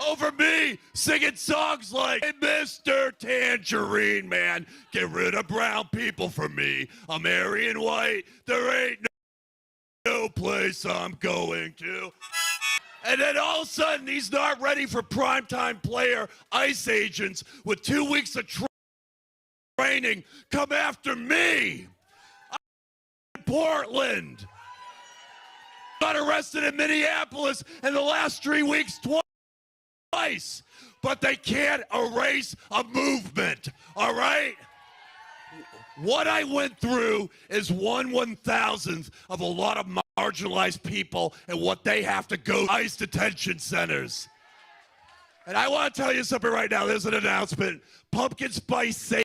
over me singing songs like, hey, Mr. Tangerine Man, get rid of brown people for me. I'm Aryan white. There ain't no place I'm going to. And then all of a sudden, he's not ready for primetime player ICE agents with 2 weeks of training come after me. I'm in Portland. Got arrested in Minneapolis in the last 3 weeks twice. But they can't erase a movement, all right? What I went through is 1/1000th of a lot of marginalized people and what they have to go to ICE detention centers. And I want to tell you something right now. There's an announcement. Pumpkin Spice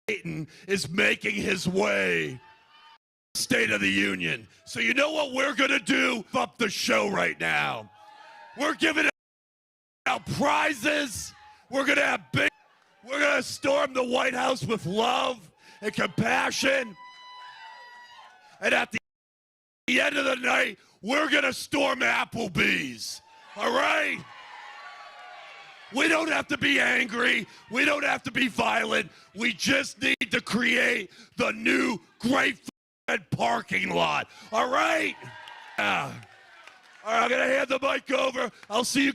Satan is making his way to the State of the Union. So you know what we're going to do? Up the show right now. We're giving out prizes. We're going to have we're going to storm the White House with love and compassion. And at the end of the night, we're going to storm Applebee's. All right? We don't have to be angry. We don't have to be violent. We just need to create the new Great parking lot. All right? Yeah. All right, I'm going to hand the mic over. I'll see you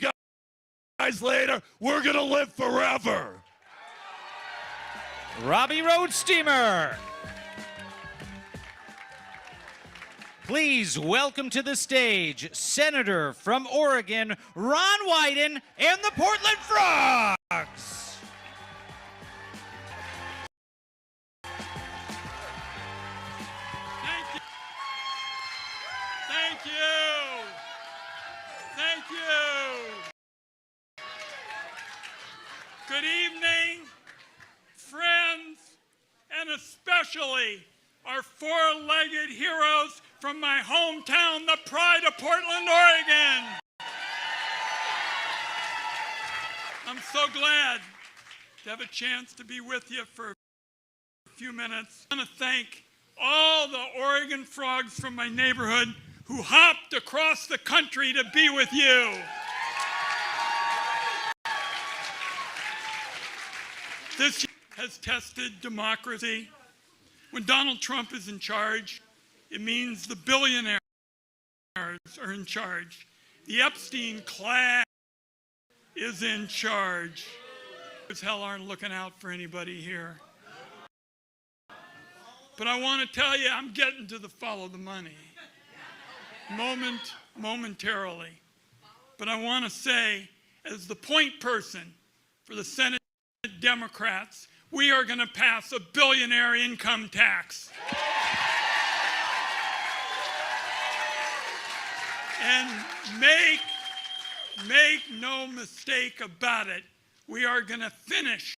guys later. We're going to live forever. Robbie Road Steamer. Please welcome to the stage Senator from Oregon, Ron Wyden, and the Portland Frogs. Thank you. Thank you. Thank you. Good evening, friends, and especially our four-legged heroes from my hometown, the pride of Portland, Oregon. I'm so glad to have a chance to be with you for a few minutes. I want to thank all the Oregon Frogs from my neighborhood who hopped across the country to be with you. This has tested democracy. When Donald Trump is in charge, It means the billionaires are in charge. The Epstein class is in charge. As hell aren't looking out for anybody here. But I want to tell you, I'm getting to the follow the money. Momentarily. But I want to say, as the point person for the Senate Democrats, we are going to pass a billionaire income tax. And make no mistake about it, we are going to finish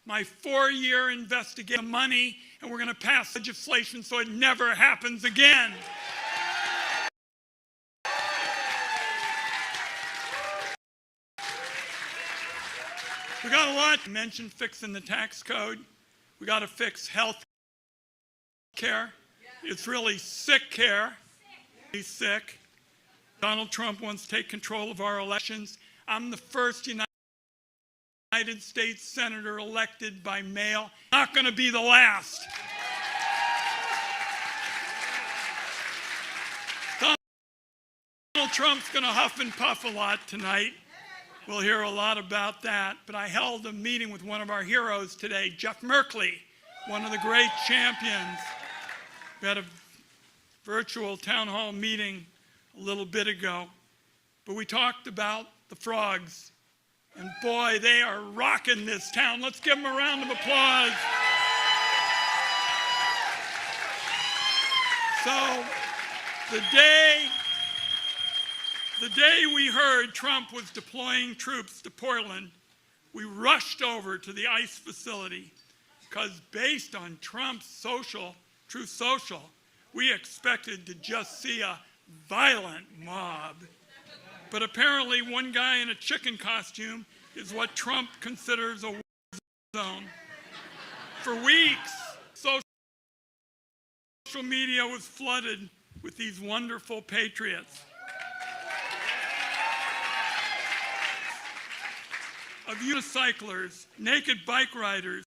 my 4-year investigation of money, and we're going to pass legislation so it never happens again. We got a lot to mention. Fixing the tax code. We got to fix health care. It's really sick care. He's sick. Donald Trump wants to take control of our elections. I'm the first United States senator elected by mail. Not going to be the last. Donald Trump's going to huff and puff a lot tonight. We'll hear a lot about that. But I held a meeting with one of our heroes today, Jeff Merkley, one of the great champions. We had a virtual town hall meeting a little bit ago. But we talked about the frogs. And boy, they are rocking this town. Let's give them a round of applause. So the day we heard Trump was deploying troops to Portland, we rushed over to the ICE facility because based on Trump's Truth Social, we expected to just see a violent mob. But apparently one guy in a chicken costume is what Trump considers a war zone. For weeks, social media was flooded with these wonderful patriots. Of unicyclers, naked bike riders,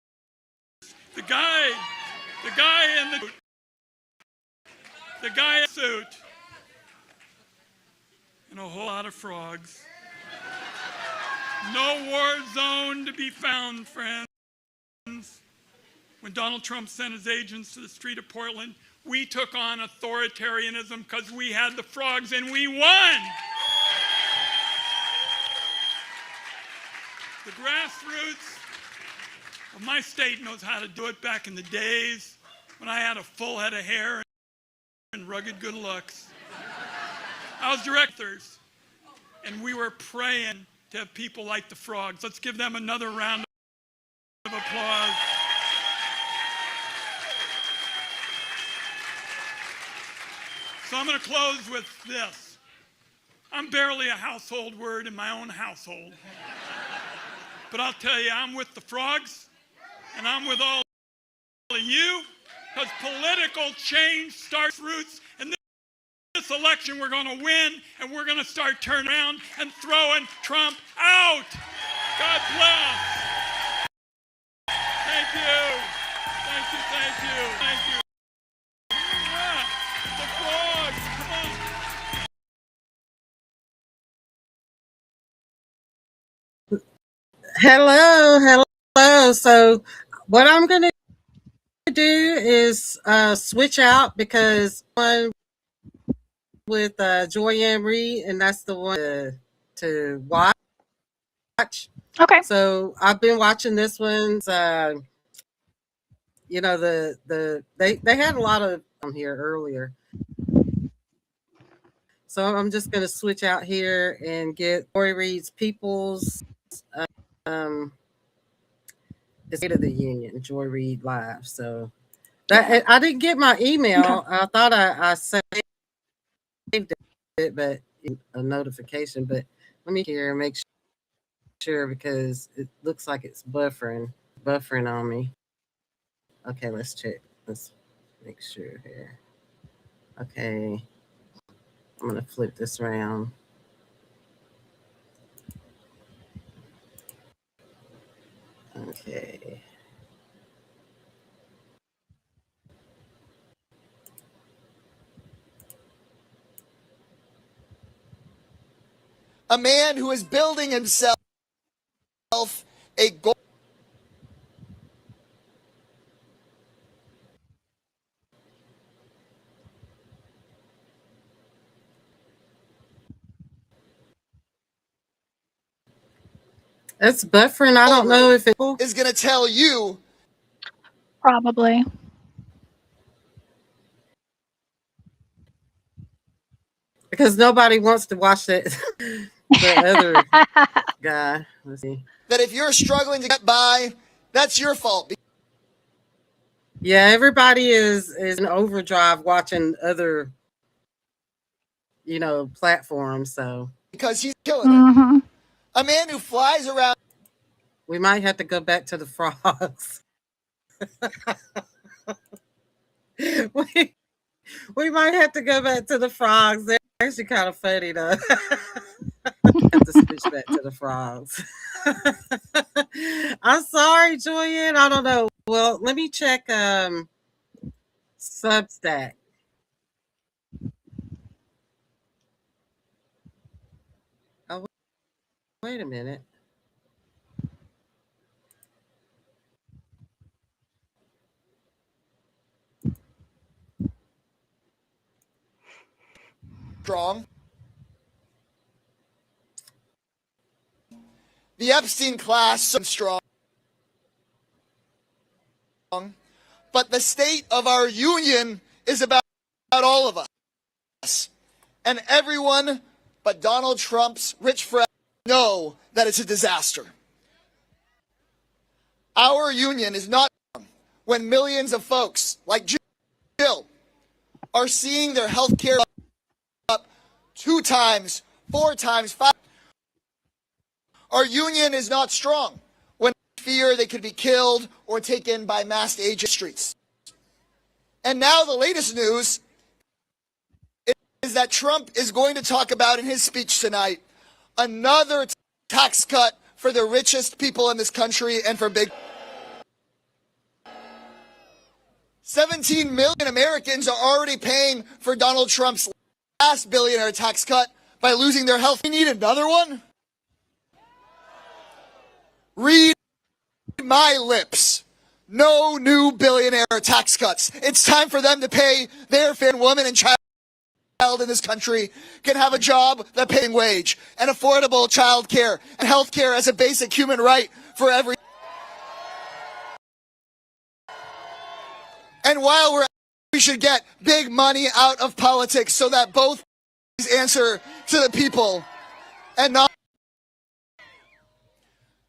the guy in the suit, and a whole lot of frogs. No war zone to be found, friends. When Donald Trump sent his agents to the street of Portland, we took on authoritarianism because we had the frogs and we won. The grassroots of my state knows how to do it back in the days when I had a full head of hair and rugged good looks. I was directors, and we were praying to have people like the frogs. Let's give them another round of applause. So I'm going to close with this. I'm barely a household word in my own household. But I'll tell you, I'm with the frogs, and I'm with all of you, because political change starts roots, and this election we're going to win, and we're going to start turning around and throwing Trump out. God bless. Thank you. Thank you, thank you, thank you. Yeah, the frogs, come on. Hello. So what I'm going to do is switch out because one with Joy Ann Reid, and that's the one to watch. Okay. So I've been watching this one. You know, they had a lot of here earlier. So I'm just going to switch out here and get Joy Reid's People's State of the Union, Joy Reid Live. So that I didn't get my email. I thought I saved it, but a notification. But let me here and make sure because it looks like it's buffering on me. Okay, let's check. Let's make sure here. Okay, I'm gonna flip this around. Okay. a man who is building himself a goal. It's buffering. I don't know if it is going to tell you. Probably. Because nobody wants to watch that. The other guy. Let's see. That if you're struggling to get by, that's your fault. Yeah, everybody is in overdrive watching other, platforms. So because he's killing it. A man who flies around. We might have to go back to the frogs. we might have to go back to the frogs. They're actually kind of funny though. Have to switch back to the frogs. I'm sorry, Julian. I don't know. Well, let me check Substack. Oh, wait a minute. Strong. The Epstein class so strong. But the state of our union is about all of us. And everyone but Donald Trump's rich friends know that it's a disaster. Our union is not when millions of folks like Jill are seeing their health care up 2 times, 4 times, 5. Our union is not strong when they fear they could be killed or taken by masked agent streets. And now the latest news is that Trump is going to talk about in his speech tonight another tax cut for the richest people in this country and for big. 17 million Americans are already paying for Donald Trump's last billionaire tax cut by losing their health. We need another one? Read my lips. No new billionaire tax cuts. It's time for them to pay their fair woman and child in this country can have a job that paying wage and affordable child care and health care as a basic human right for every. And while we should get big money out of politics so that both answer to the people and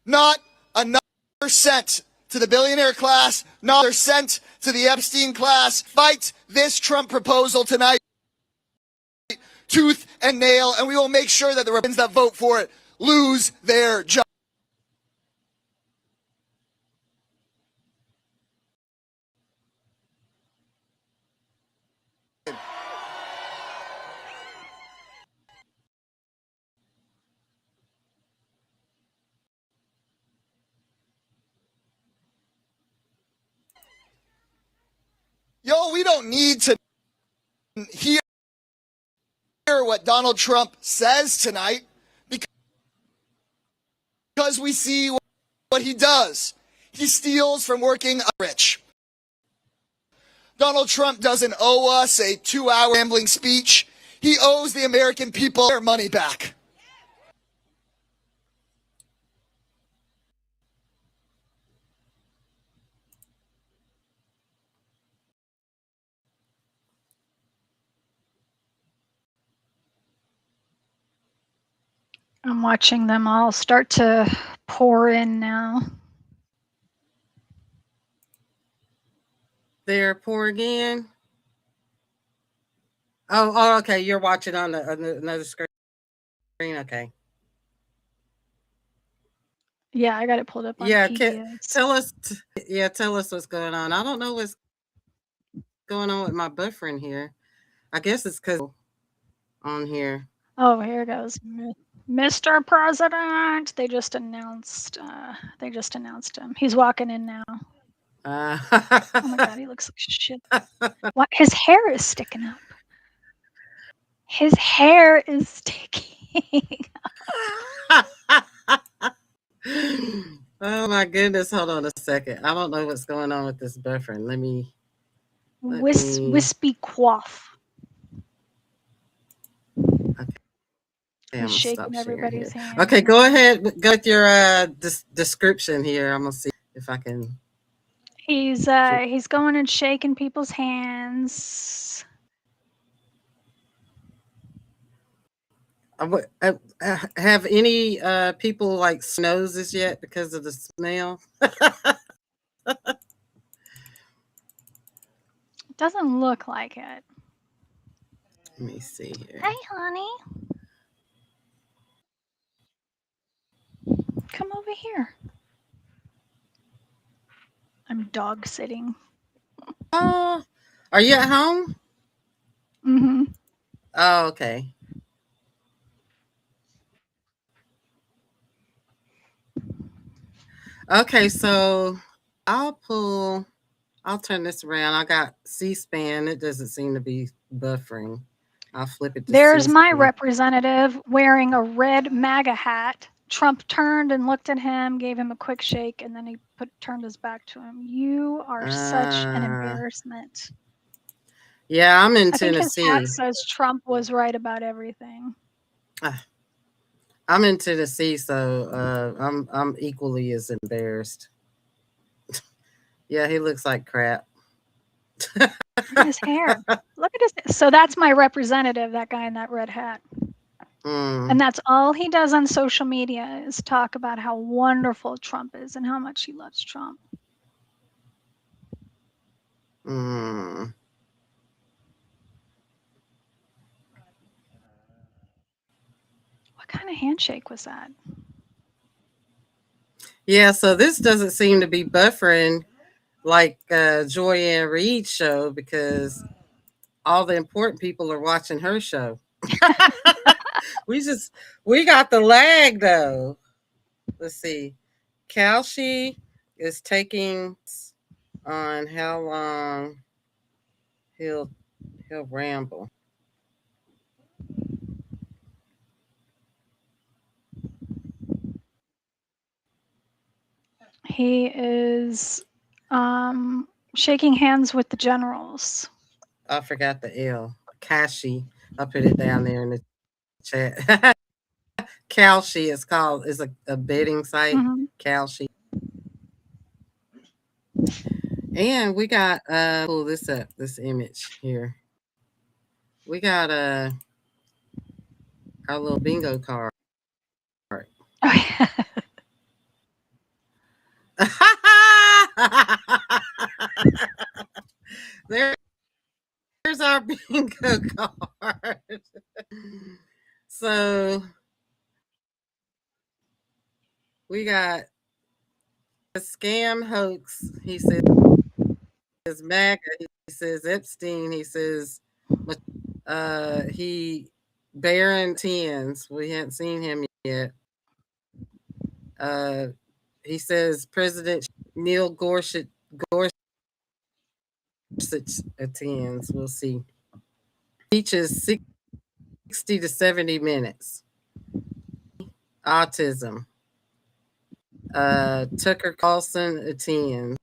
not another cent to the billionaire class, not another cent to the Epstein class. Fight this Trump proposal tonight, tooth and nail, and we will make sure that the Republicans that vote for it lose their job. Yo, we don't need to hear what Donald Trump says tonight because we see what he does. He steals from working rich. Donald Trump doesn't owe us a 2-hour rambling speech. He owes the American people their money back. I'm watching them all start to pour in now. They're pouring in. Oh, okay. You're watching on another screen. Okay. Yeah, I got it pulled up on Yeah, PBS. tell us what's going on. I don't know what's going on with my buffering here. I guess it's because on here. Oh, here goes. Mr. President. They just announced him. He's walking in now. Oh my God, he looks like shit. What? His hair is sticking up. His hair is sticking up. Oh my goodness. Hold on a second. I don't know what's going on with this buffering. Let me. Wispy quaff. Okay, I'm He's gonna stop shaking sharing everybody's here. hand. Okay, go ahead. Go with your description here. I'm gonna see if I can. He's going and shaking people's hands. Have any people like noses yet because of the smell? Doesn't look like it. Let me see here. Hey, honey. Come over here. I'm dog sitting. Oh, are you at home? Mm-hmm. Oh, okay. Okay, so I'll turn this around. I got C-SPAN. It doesn't seem to be buffering. I'll flip it to There's my C-SPAN. representative wearing a red MAGA hat. Trump turned and looked at him, gave him a quick shake, and then he turned his back to him. You are such an embarrassment. Yeah, I'm in I think Tennessee. his hat says Trump was right about everything. I'm in Tennessee, so I'm equally as embarrassed. Yeah, he looks like crap. Look at his hair. Look at his. So that's my representative, that guy in that red hat. And that's all he does on social media is talk about how wonderful Trump is and how much he loves Trump. What kind of handshake was that? Yeah, so this doesn't seem to be buffering like Joy-Ann Reid's show because all the important people are watching her show. we got the lag though. Let's see. Kalshi is taking on how long he'll ramble. He is shaking hands with the generals. I forgot the L. Kashi. I put it down there in the chat. Kalshi is a betting site. Kalshi. And we got pull this up, this image here. We got our little bingo card. There's our bingo card. So we got a scam hoax. He says MAGA. He says Epstein. He says he Barron Tens. We haven't seen him yet. He says President Neil Gorsuch attends. We'll see. Teaches 60 to 70 minutes. Autism. Tucker Carlson attends.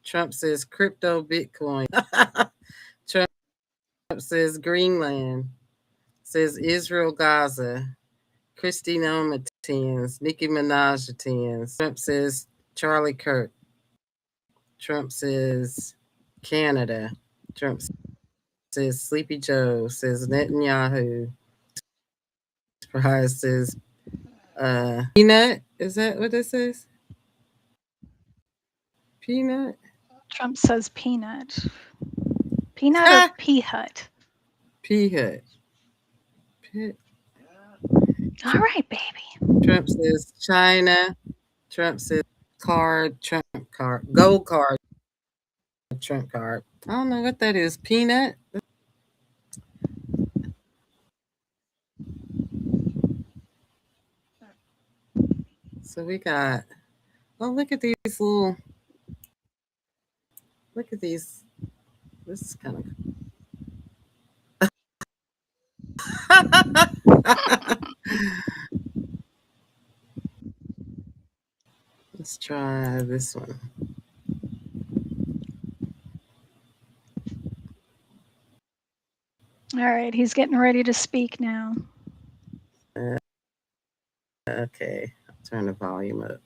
Trump says crypto Bitcoin. Trump says Greenland. Says Israel Gaza. Kristi Noem attends. Nicki Minaj attends. Trump says Charlie Kirk. Trump says Canada. Trump says Sleepy Joe. Says Netanyahu. Surprise says Peanut. Is that what this says? Peanut? Trump says peanut. Peanut or P-Hut? P-Hut. All right, baby. Trump says China. Trump says card. Trump card. Gold card. Trump card. I don't know what that is. Peanut? So we got, oh, look at these little, look at these. This is kind of This one. All right, he's getting ready to speak now. Okay, I'll turn the volume up.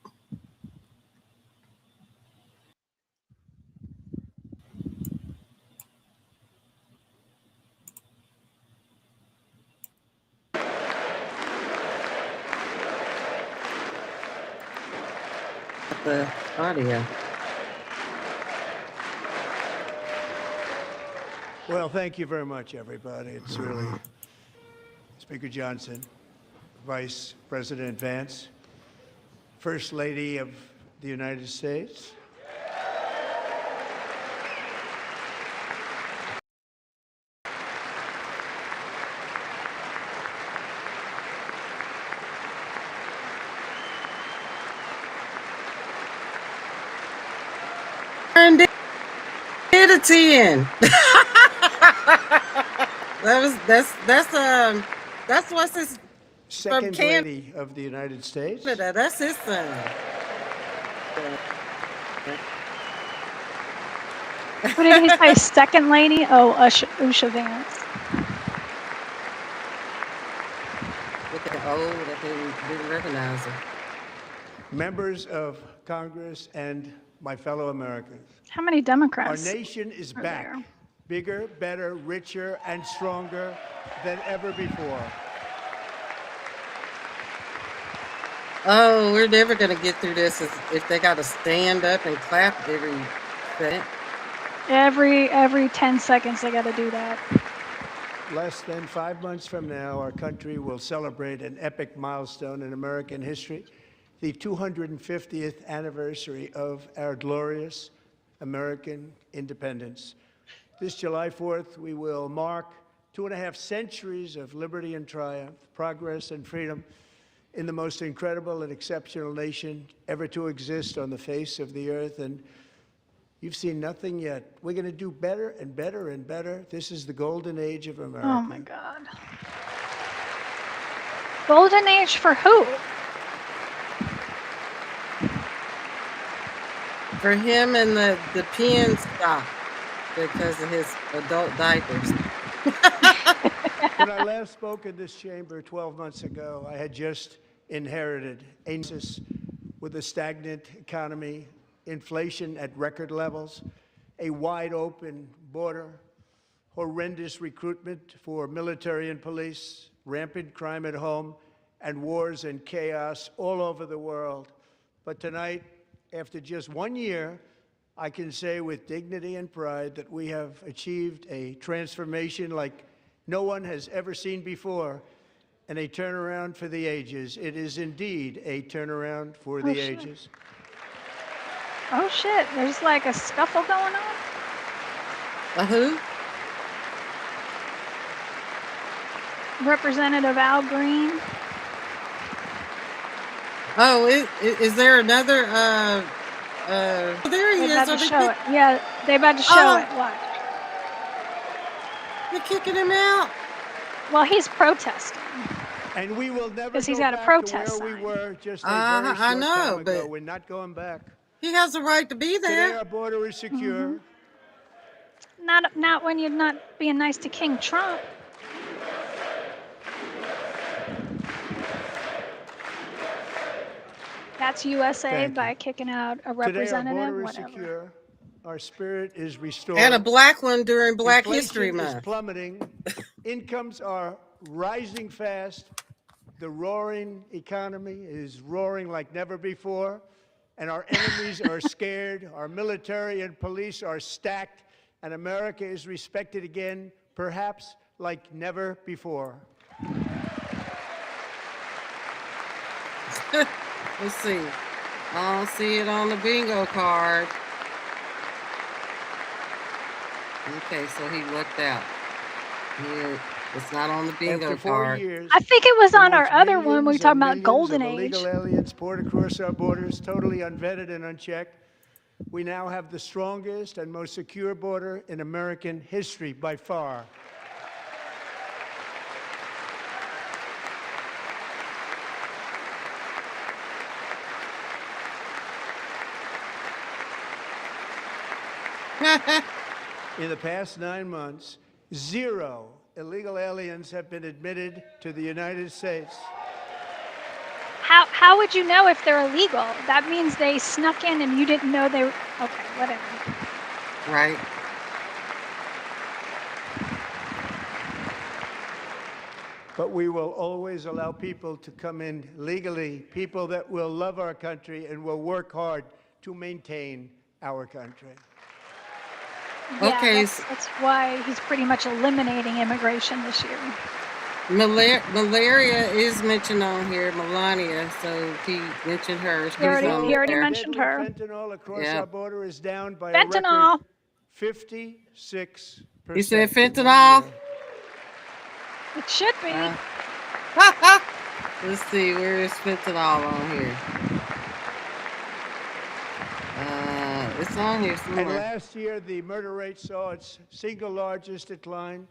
The audio. Well, thank you very much, everybody. It's really Speaker Johnson, Vice President Vance, First Lady of the United States. And did a 10. That's what's his Second from Lady of the United States. Canada. That's his son. What did he say? Second lady? Oh, Usha Vance. Looking old, I didn't recognize her. Members of Congress and my fellow Americans. How many Our Democrats? nation is are back, there? bigger, better, richer, and stronger than ever before. Oh, we're never going to get through this if they got to stand up and clap every second. Every 10 seconds they got to do that. Less than 5 months from now, our country will celebrate an epic milestone in American history, the 250th anniversary of our glorious American independence. This July 4th, we will mark 2.5 centuries of liberty and triumph, progress and freedom in the most incredible and exceptional nation ever to exist on the face of the earth. And you've seen nothing yet. We're going to do better and better and better. This is the golden age of America. Oh my God. Golden age for who? For him and the pen stopped because of his adult diapers. When I last spoke in this chamber 12 months ago, I had just inherited a crisis with a stagnant economy, inflation at record levels, a wide open border, horrendous recruitment for military and police, rampant crime at home, and wars and chaos all over the world. But tonight, after just 1 year, I can say with dignity and pride that we have achieved a transformation like no one has ever seen before, and a turnaround for the ages. It is indeed a turnaround for the shit. ages. Oh shit, there's like a scuffle going on? A who? Representative Al Green. Oh, is there another? There he They is. about Are to they show it. Yeah, they about to show Oh. it. Watch. They're kicking him out. Well, he's protesting. And we will never 'Cause he's go got a back protest to where we sign. were just a I very short know, time ago. but- We're not going back. He has a right to be Today there. our border is secure. Not when you're not being nice to King Trump. That's USA Thank you. by kicking out a Today our representative, border is whatever. secure. Our spirit is restored. And a black one during Black Inflation History is Month. plummeting. Incomes are rising fast. The roaring economy is roaring like never before. And our enemies are scared. Our military and police are stacked. And America is respected again, perhaps like never before. Let's see. I don't see it on the bingo card. Okay, so he lucked out. Here, it's not on the bingo After 4 card. years, I think it was on our amongst other one. We were millions talking and about millions Golden of Age. illegal aliens poured across our borders, totally unvetted and unchecked. We now have the strongest and most secure border in American history by far. In the past 9 months, 0 illegal aliens have been admitted to the United States. How would you know if they're illegal? That means they snuck in and you didn't know they were. Okay, whatever. Right. But we will always allow people to come in legally, people that will love our country and will work hard to maintain our country. Yeah, Okay, that's why he's pretty much eliminating immigration this year. Malaria is mentioned on here, Melania, so he mentioned her. He already Deadly mentioned her. Fentanyl across Yep. our border is down by Fentanyl. a record 56%. You said in 1 fentanyl? year. It should be. Let's see, where is fentanyl on here? It's on here And somewhere. last year, the murder rate saw its single largest decline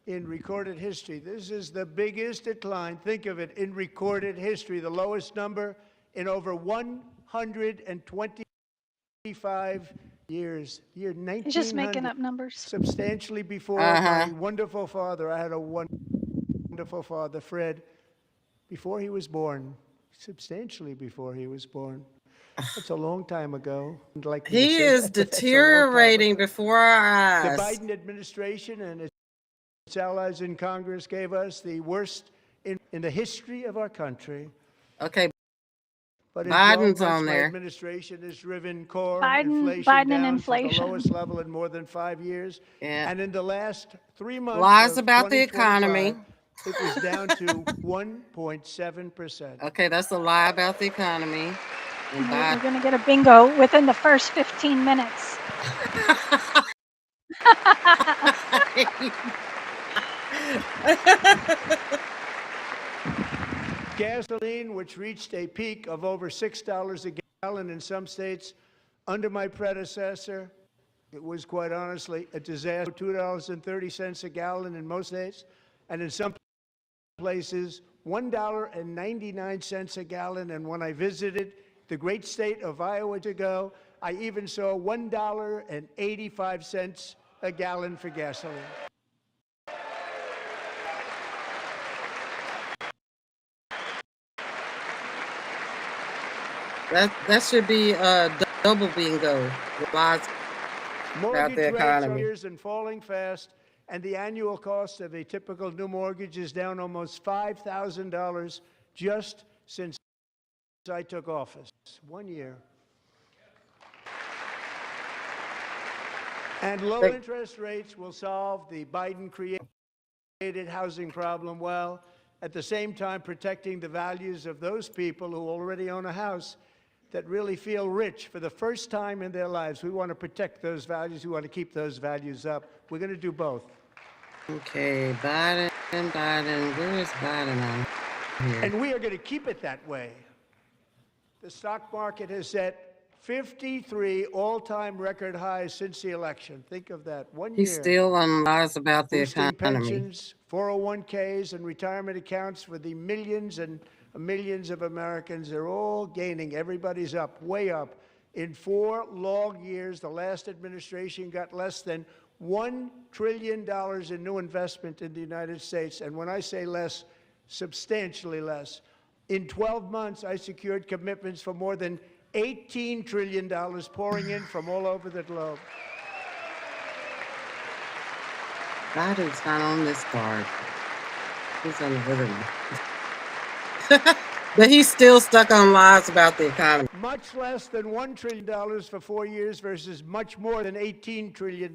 in recorded history. This is the biggest decline, think of it, in recorded history, the lowest number in over 125 years. Year 1900. He's just making up numbers. Substantially before my wonderful father. I had a wonderful father, Fred, before he was born, substantially before he was born. That's a long time ago. I'd like to He say is that, but that's a long time deteriorating ago. before our The eyes. Biden administration and its allies in Congress gave us the worst in the history of our country. Okay, But in 12 Biden's months, on my there. administration has driven core Biden inflation and down to inflation. the lowest level in more than 5 years. Yeah. And in the last 3 months Lies of about the economy. 2025, it was down to 1.7%. Okay, that's a lie about the economy. And We're Biden. going to get a bingo within the first 15 minutes. Gasoline, which reached a peak of over $6 a gallon in some states under my predecessor, it was quite honestly a disaster. $2.30 a gallon in most states, and in some places, $1.99 a gallon. And when I visited the great state of Iowa ago, I even saw $1.85 a gallon for gasoline. That should be a double bingo. Lies about Mortgage the rates economy. are and falling fast, and the annual cost of a typical new mortgage is down almost $5,000 just since I took office. 1 year. And low interest rates will solve the Biden created housing problem well, at the same time protecting the values of those people who already own a house that really feel rich for the first time in their lives. We want to protect those values. We want to keep those values up. We're going to do both. Okay, Biden. Where is Biden on here? And we are going to keep it that way. The stock market has set 53 all-time record highs since the election. Think of that. 1 year. He's still on lies about the Boosting economy. pensions, 401ks, and retirement accounts for the millions and millions of Americans. They're all gaining. Everybody's up, way up. In 4 long years, the last administration got less than $1 trillion in new investment in the United States. And when I say less, substantially less. In 12 months, I secured commitments for more than $18 trillion pouring in from all over the globe. Biden's not on this card. He's on the other one. But he's still stuck on lies about the economy. Much less than $1 trillion for 4 years versus much more than $18 trillion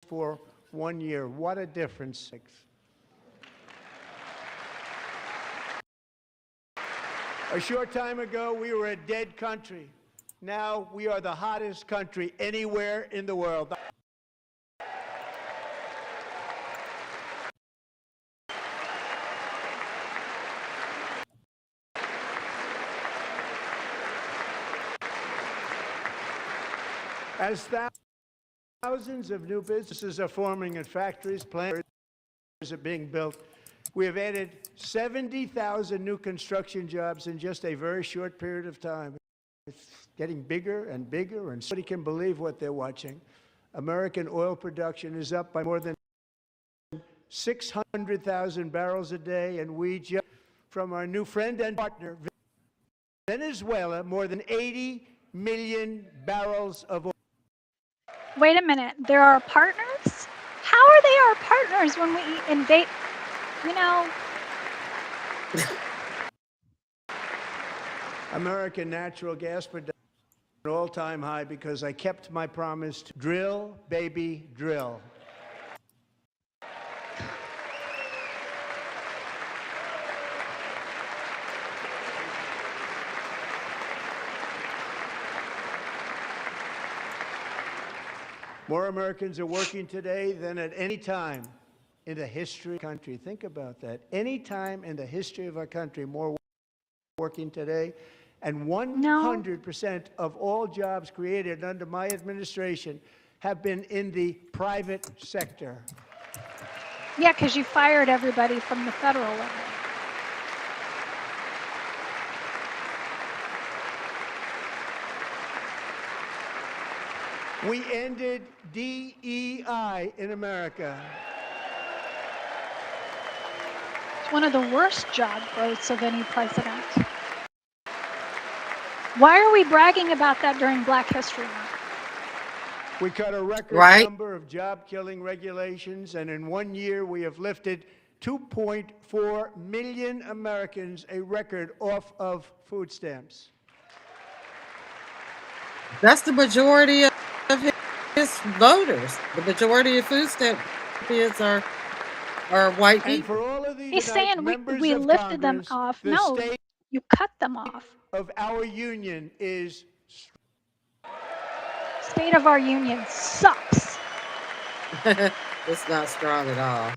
for 1 year. What a difference. A short time ago, we were a dead country. Now we are the hottest country anywhere in the world. As thousands of new businesses are forming in factories, plants are being built, we have added 70,000 new construction jobs in just a very short period of time. It's getting bigger and bigger, and nobody can believe what they're watching. American oil production is up by more than 600,000 barrels a day, and we just, from our new friend and partner, Venezuela, more than 80 million barrels of oil. Wait a minute. There are partners? How are they our partners when we invade? You know. American natural gas production at an all-time high because I kept my promise to drill, baby, drill. More Americans are working today than at any time in the history of our country. Think about that. Any time in the history of our country, more working today. And 100% of all jobs created under my administration have been in the private sector. Yeah, because you fired everybody from the federal level. We ended DEI in America. It's one of the worst job growths of any president. Why are we bragging about that during Black History Month? We cut a record number of job-killing regulations, and in 1 year we have lifted 2.4 million Americans, a record, off of food stamps. That's the majority of his voters. The majority of food stamp recipients are white people. For all of these He's saying we lifted them off. No, you cut them off. Of our union is state of our union sucks. It's not strong at all.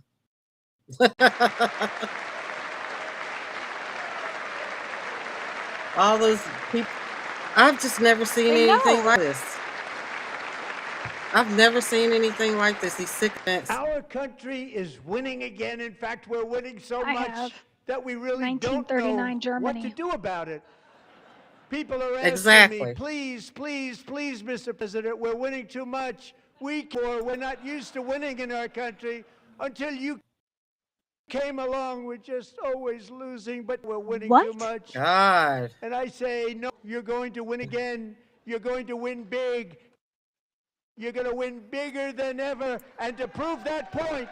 All those people, I've just never seen anything like this. I've never seen anything like this. These sick events. Our country is winning again. In fact, we're winning so much that we really don't know Germany. what to do about it. People are asking me, please, please, please, Mr. President, we're winning too much. We're not used to winning in our country. Until you came along, we're just always losing, but we're winning too much. God. And I say, no, you're going to win again. You're going to win big. You're going to win bigger than ever. And to prove that point,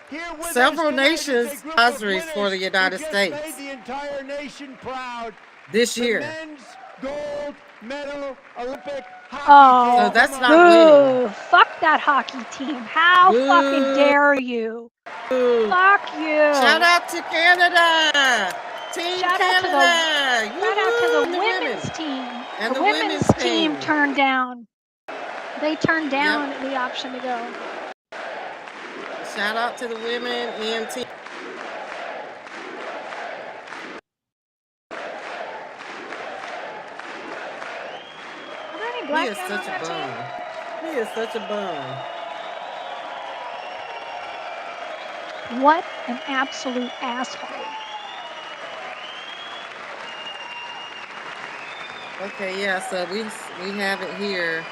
here with several us tonight nations is a group of sponsoring for the winners United who just States made the entire nation proud. this year. The men's gold medal Olympic hockey Oh, team. So that's not boo. winning. Fuck that hockey team. How fucking dare you? Fuck you. Shout out to Canada. Team Shout Canada. out to the women's team. And the the women's women's team team. turned down. They turned down the option to go. Shout out to the women and team. Are there any He black is men such on a that bum. He is such a bum. team? What an absolute asshole. Okay, yeah, so we have it here.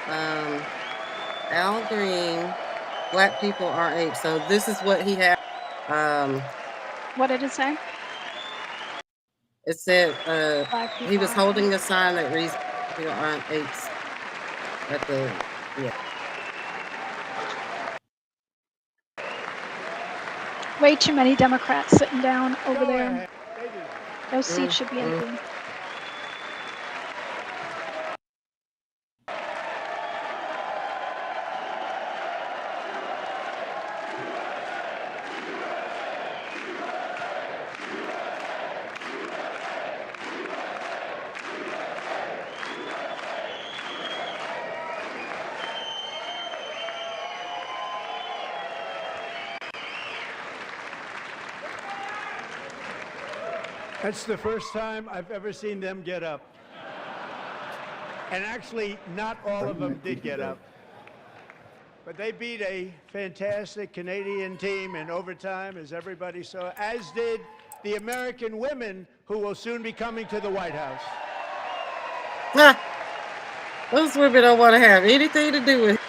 Al Green, black people are apes. So this is what he had. What did it say? It said Black he people was are holding a sign that reads people aren't apes. At the Way too many Democrats sitting down over there. Those seats should be empty. That's the first time I've ever seen them get up. And actually, not all of them did get up. But they beat a fantastic Canadian team in overtime, as everybody saw, as did the American women who will soon be coming to the White House. Those women don't want to have anything to do with it.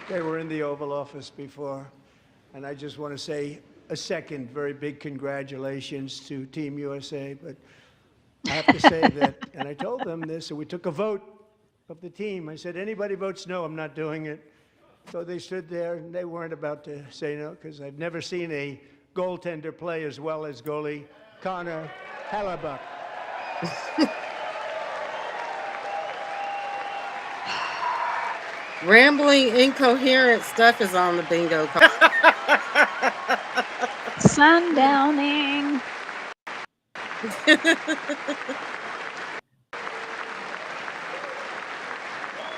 They were in the Oval Office before, and I just want to say a second very big congratulations to Team USA. But I have to say that, and I told them this, and we took a vote of the team. I said, anybody votes no, I'm not doing it. So they stood there, and they weren't about to say no, because I've never seen a goaltender play as well as goalie Connor Hellebuyck. Rambling, incoherent stuff is on the bingo card. Sundowning.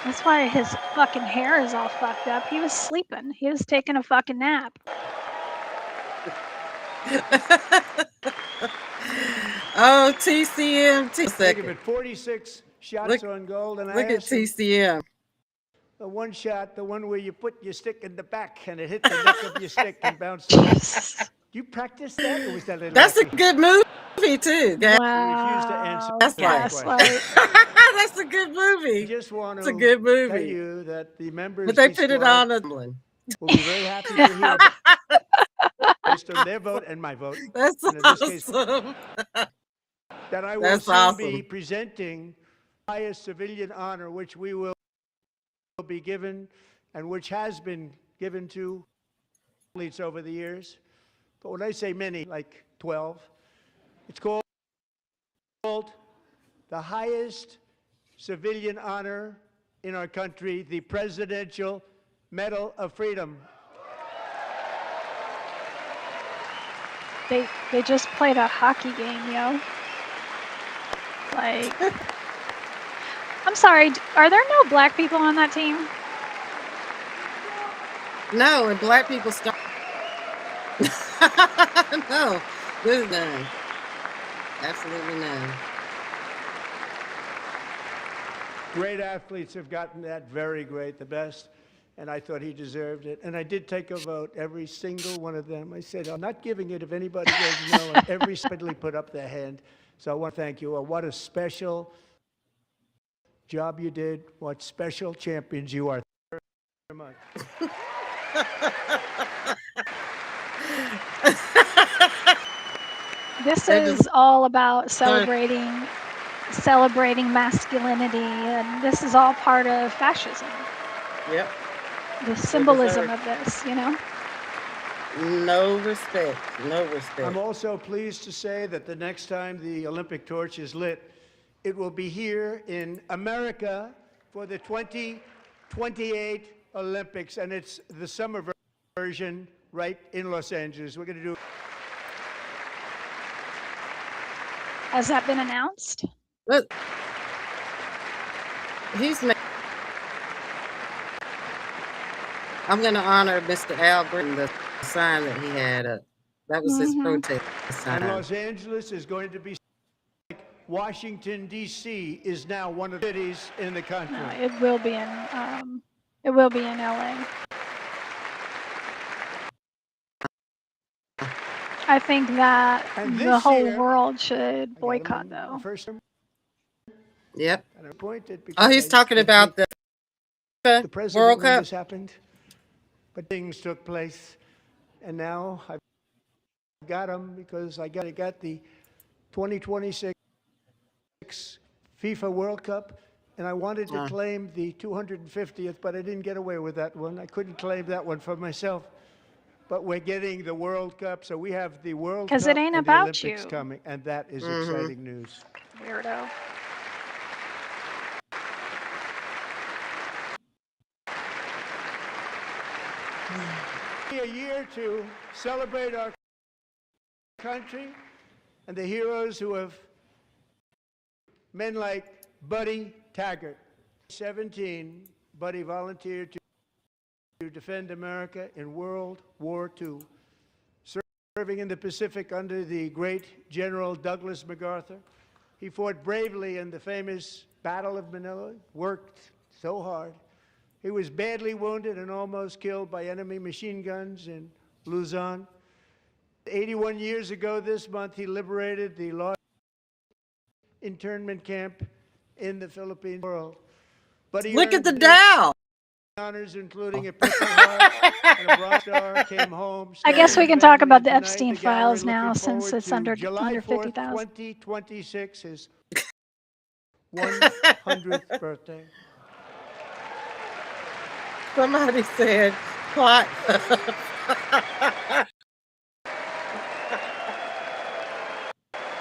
That's why his fucking hair is all fucked up. He was sleeping. He was taking a fucking nap. Oh, TCM. Think of it, 46 shots on goal, and Look at TCM. The one shot, the one where you put your stick in the back and it hit the neck of your stick and bounced off. You practice that, or was that a That's a good movie too. Guys. Refused to answer That's that like question. that's a good movie. I just want It's to a good movie. tell you that the members But they of put it squad on a. will be very happy to hear that based on their vote and my vote. That's and in this case, awesome. that I will That's soon awesome. be presenting the highest civilian honor, which we will be given, and which has been given to athletes over the years. But when I say many, like 12, it's called the highest civilian honor in our country, the Presidential Medal of Freedom. They just played a hockey game, yo. Like, I'm sorry, are there no black people on that team? No, and black people start. No, there's none. Absolutely none. Great athletes have gotten that, very great, the best, and I thought he deserved it. And I did take a vote, every single one of them. I said, I'm not giving it if anybody goes no, and every spindly put up their hand. So I want to thank you all. What a special job you did. What special champions you are. Thank you very much. This is all about celebrating masculinity, and this is all part of fascism. Yep. The symbolism of this, you know? No respect. No respect. I'm also pleased to say that the next time the Olympic torch is lit, it will be here in America for the 2028 Olympics, and it's the summer version right in Los Angeles. We're going to do. Has that been announced? Look, I'm going to honor Mr. Albert, the sign that he had up. That was his protest sign. And Los Angeles is going to be like Washington, D.C. is now one of the cities in the country. No, it will be in LA. I think that And the this whole year- world should boycott, though. First, Yep. and I'm appointed because Oh, he's I talking did about think the the president World when Cup. this happened, but things took place, and now I've got them because I got the 2026 FIFA World Cup, and I wanted to claim the 250th, but I didn't get away with that one. I couldn't claim that one for myself. But we're getting the World Cup, so we have the World Cup 'Cause it ain't and about the Olympics you. coming, and that is exciting news. Weirdo. A year to celebrate our country and the heroes who have men like Buddy Taggart. 17, Buddy volunteered to defend America in World War II, serving in the Pacific under the great General Douglas MacArthur. He fought bravely in the famous Battle of Manila, worked so hard. He was badly wounded and almost killed by enemy machine guns in Luzon. 81 years ago this month, he liberated the largest internment camp in the Philippine world. But he Look at earned the many Dow. honors, including a Purple Heart and a Bronze Star. Came home. I guess we can talk about the Tonight, Epstein the gallery files now, looking since forward it's to under July 4th, 50,000. 2026, his 100th birthday. Somebody said plot.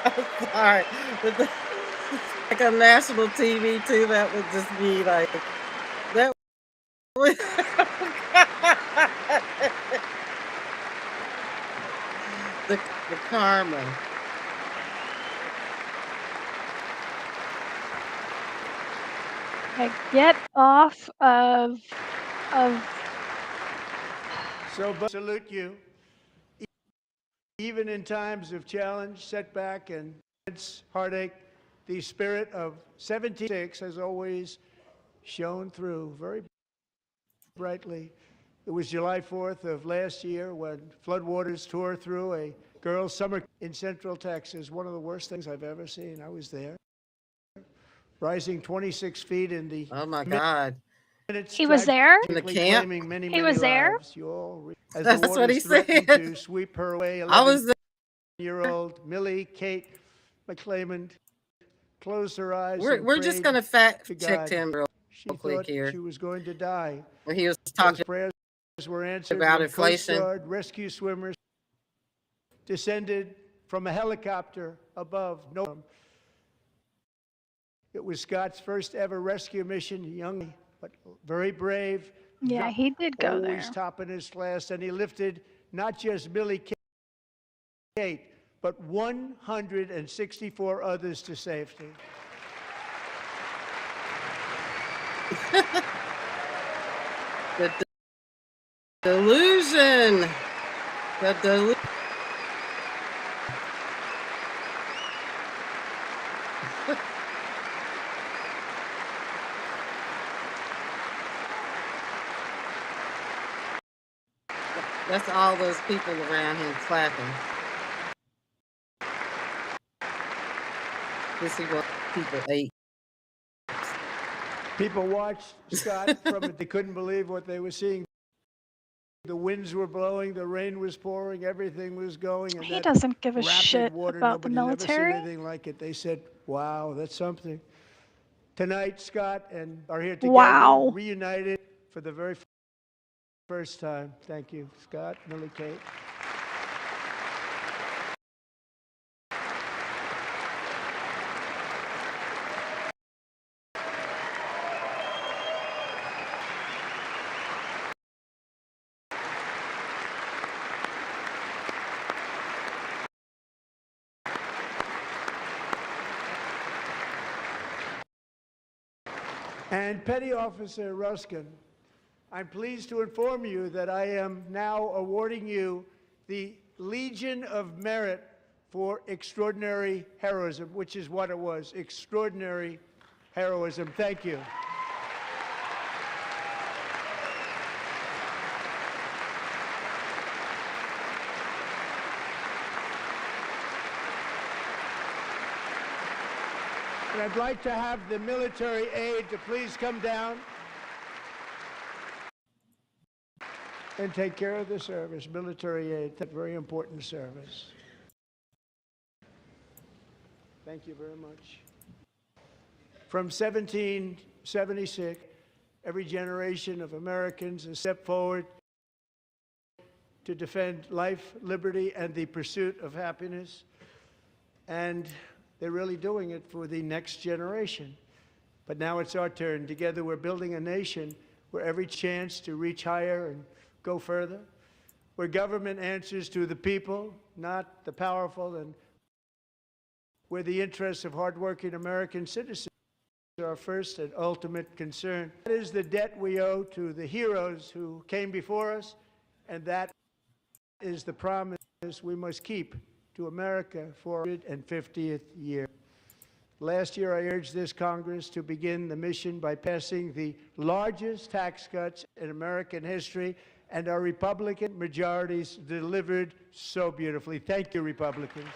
I'm sorry. But like on national TV too, that would just be like that. the karma. Like, get off of So, salute you. Even in times of challenge, setback, and heartache, the spirit of 76 has always shone through very brightly. It was July 4th of last year when floodwaters tore through a girls' summer in Central Texas. One of the worst things I've ever seen. I was there. Rising 26 feet in the Oh my God. he was there? In the camp? He was there? That's what he said. To sweep her away. I was there. 11-year-old Millie Kate McClelland closed her eyes. We're just going to fact check God. him real She quick thought here. she was going to die. Where he was Those talking prayers were answered about when inflation. Coast Guard rescue swimmers descended from a helicopter above. It was Scott's first ever rescue mission, young but very brave. Yeah, he did go there. Always top in his class, and he lifted not just Millie Kate, but 164 others to safety. The delusion. The delusion. That's all those people around him clapping. This is what people ate. People watched Scott from it. They couldn't believe what they were seeing. The winds were blowing, the rain was pouring, everything was going. And He that doesn't give a rapid shit water, about the nobody's ever military. seen anything like it. They said, wow, that's something. Tonight, Scott and are here together, Wow. reunited for the very first time. Thank you, Scott, Millie Kate. And Petty Officer Ruskin, I'm pleased to inform you that I am now awarding you the Legion of Merit for extraordinary heroism, which is what it was, extraordinary heroism. Thank you. And I'd like to have the military aide to please come down and take care of the service. Military aid, that very important service. Thank you very much. From 1776, every generation of Americans has stepped forward to defend life, liberty, and the pursuit of happiness. And they're really doing it for the next generation. But now it's our turn. Together we're building a nation where every chance to reach higher and go further, where government answers to the people, not the powerful, and where the interests of hardworking American citizens are our first and ultimate concern. That is the debt we owe to the heroes who came before us, and that is the promise we must keep to America for our 150th year. Last year, I urged this Congress to begin the mission by passing the largest tax cuts in American history, and our Republican majorities delivered so beautifully. Thank you, Republicans.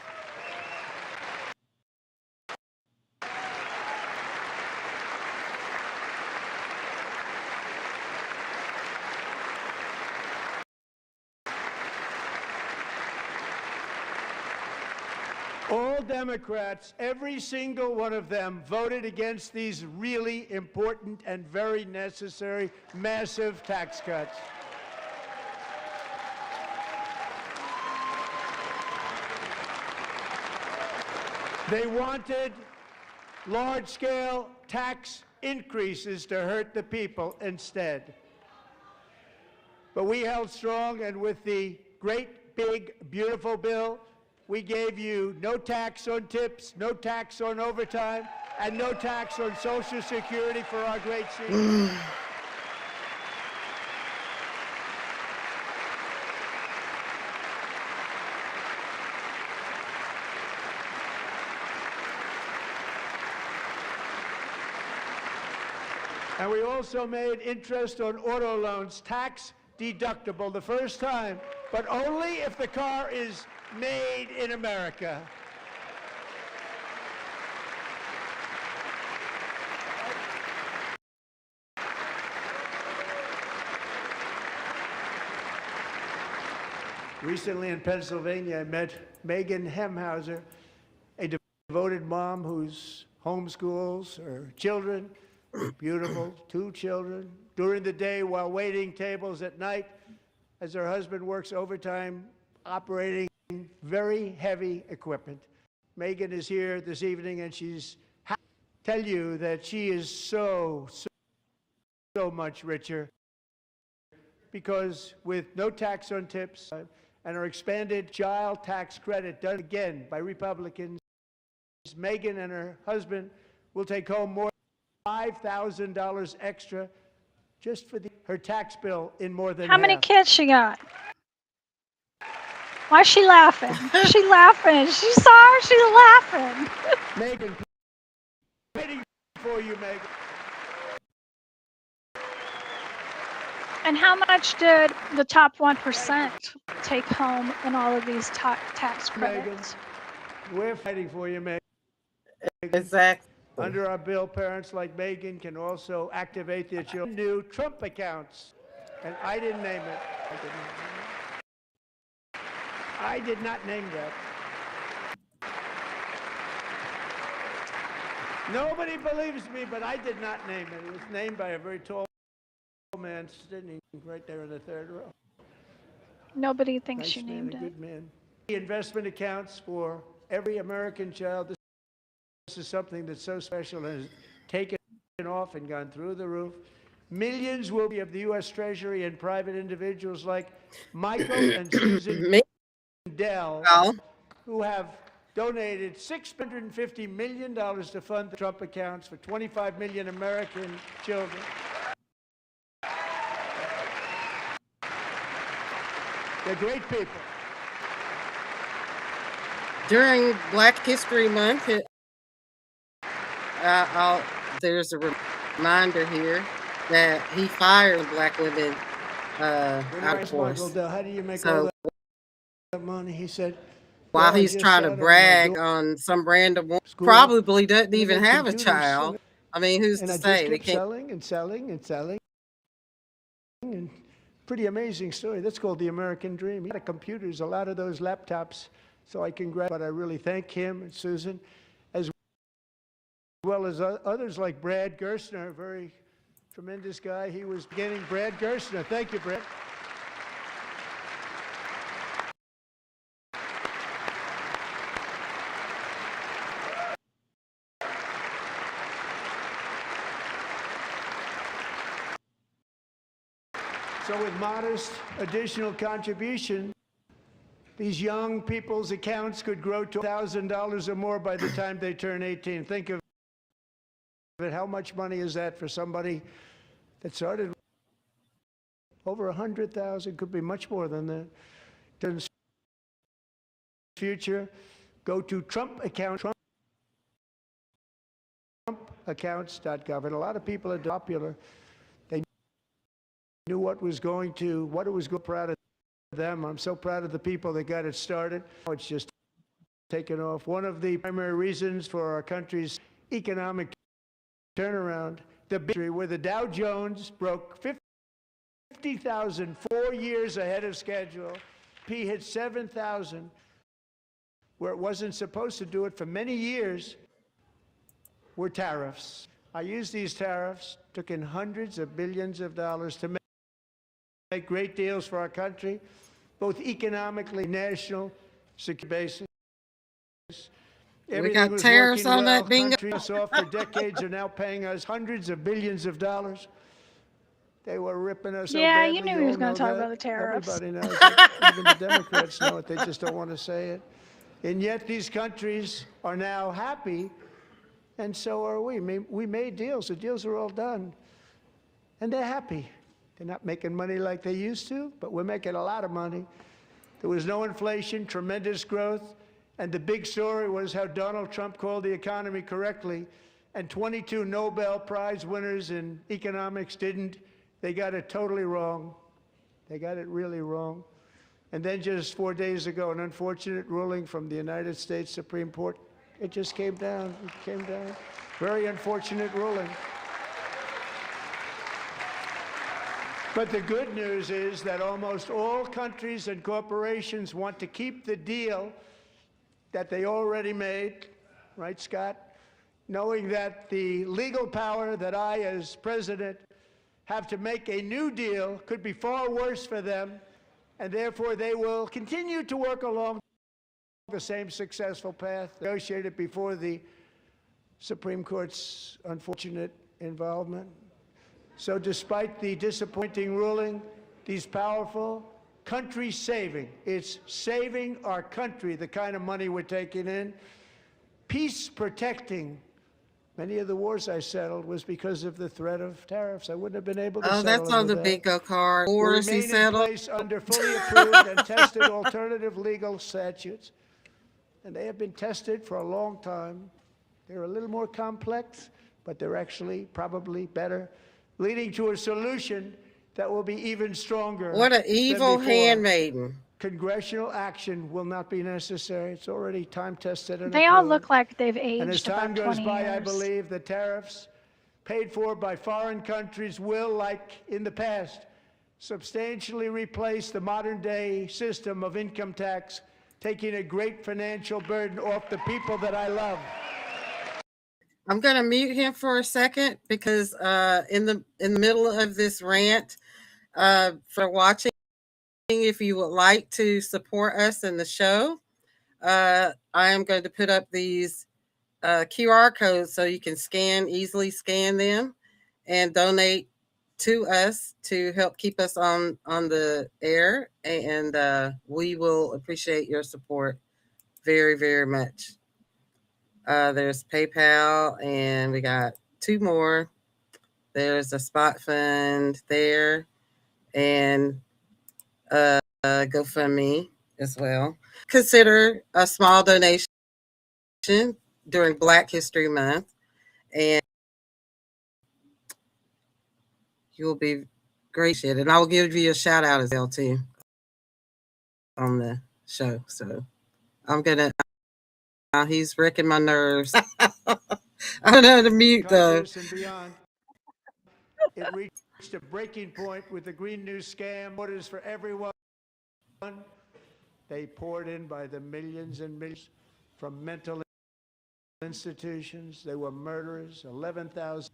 All Democrats, every single one of them, voted against these really important and very necessary massive tax cuts. They wanted large-scale tax increases to hurt the people instead. But we held strong, and with the great, big, beautiful bill, we gave you no tax on tips, no tax on overtime, and no tax on Social Security for our great seniors. And we also made interest on auto loans tax deductible the first time, but only if the car is made in America. Recently in Pennsylvania, I met Megan Hemhauser, a devoted mom who's homeschools her children, beautiful, 2 children, during the day while waiting tables at night as her husband works overtime operating very heavy equipment. Megan is here this evening, and she's happy to tell you that she is so much richer because with no tax on tips and our expanded child tax credit done again by Republicans, Megan and her husband will take home more than $5,000 extra just for her tax bill in more than How many half. kids she got? Why is she laughing? She's laughing. She saw her. She's laughing. Megan, waiting for you, Megan. And how much did the top 1% take home in all of these tax credits? We're fighting for you, Megan. Exactly. Under our bill, parents like Megan can also activate their children's new Trump accounts. And I didn't name it. I did not name that. Nobody believes me, but I did not name it. It was named by a very tall man sitting right there in the third row. Nobody thinks Nice you man, named a it. good man. The investment accounts for every American child. This is something that's so special and has taken off and gone through the roof. Millions will be of the U.S. Treasury and private individuals like Michael and Susan Dell, who have donated $650 million to fund the Trump accounts for 25 million American children. They're great people. During Black History Month, there's a reminder here that he fired black women out of force. Michael Dell, how do you make all that money? He said, while "Well, I he's just trying sat to on my brag door on some random woman, school, probably doesn't even and have a computers, child. I mean, who's and to I just say? They kept can't. selling and selling and selling. And pretty amazing story. That's called the American dream. He had computers, a lot of those laptops. So I congratulate, but I really thank him and Susan, as well as others like Brad Gerstner, a very tremendous guy. He was beginning. Brad Gerstner. Thank you, Brad. So with modest additional contribution, These young people's accounts could grow to $1,000 or more by the time they turn 18. Think of it. How much money is that for somebody that started over 100,000? Could be much more than that. In the future, go to Trump account, TrumpAccounts.gov, and a lot of people are popular. They knew what it was going to proud of them. I'm so proud of the people that got it started. It's just taken off. One of the primary reasons for our country's economic turnaround, the victory where the Dow Jones broke 50,000 4 years ahead of schedule. P hit 7,000, where it wasn't supposed to do it for many years, were tariffs. I used these tariffs, took in hundreds of billions of dollars to make great deals for our country, both economically, national security basis. We got tariffs on that bingo. Countries off for decades are now paying us hundreds of billions of dollars. They were ripping us. Yeah, so you knew he was going to talk about the tariffs. Everybody knows it. Even the Democrats know it. They just don't want to say it. And yet these countries are now happy, and so are we. We made deals. The deals are all done, and they're happy. They're not making money like they used to, but we're making a lot of money. There was no inflation, tremendous growth, and the big story was how Donald Trump called the economy correctly, and 22 Nobel Prize winners in economics didn't. They got it totally wrong. They got it really wrong. And then just 4 days ago, an unfortunate ruling from the United States Supreme Court. It just came down. It came down. Very unfortunate ruling. But the good news is that almost all countries and corporations want to keep the deal that they already made, right, Scott? Knowing that the legal power that I, as president, have to make a new deal could be far worse for them, and therefore they will continue to work along the same successful path negotiated before the Supreme Court's unfortunate involvement. So despite the disappointing ruling, these powerful, country-saving, it's saving our country, the kind of money we're taking in, peace-protecting. Many of the wars I settled was because of the threat of tariffs. I wouldn't have been able to settle that's on the without. bingo card. Will Wars he remain in settled. place under fully approved and tested alternative legal statutes. And they have been tested for a long time. They're a little more complex, but they're actually probably better, leading to a solution that will be even stronger. What an than evil before. handmaiden. Congressional action will not be necessary. It's already time tested and They all approved. look like they've And as aged time about goes 20 by, years. I believe the tariffs paid for by foreign countries will, like in the past, substantially replace the modern-day system of income tax, taking a great financial burden off the people that I love. I'm going to mute him for a second because in the middle of this rant, for watching, if you would like to support us in the show, I am going to put up these QR codes so you can easily scan them and donate to us to help keep us on the air. And we will appreciate your support very, very much. There's PayPal, and we got 2 more. There's a spot fund there, and GoFundMe as well. Consider a small donation during Black History Month, and you will be great. And I will give you a shout out as well too on the show. So I'm gonna. He's wrecking my nerves. I don't know how to mute though. Congress and beyond. It reached a breaking point with the Green New scam. Orders for everyone. They poured in by the millions and millions from mental institutions. They were murderers. 11,000.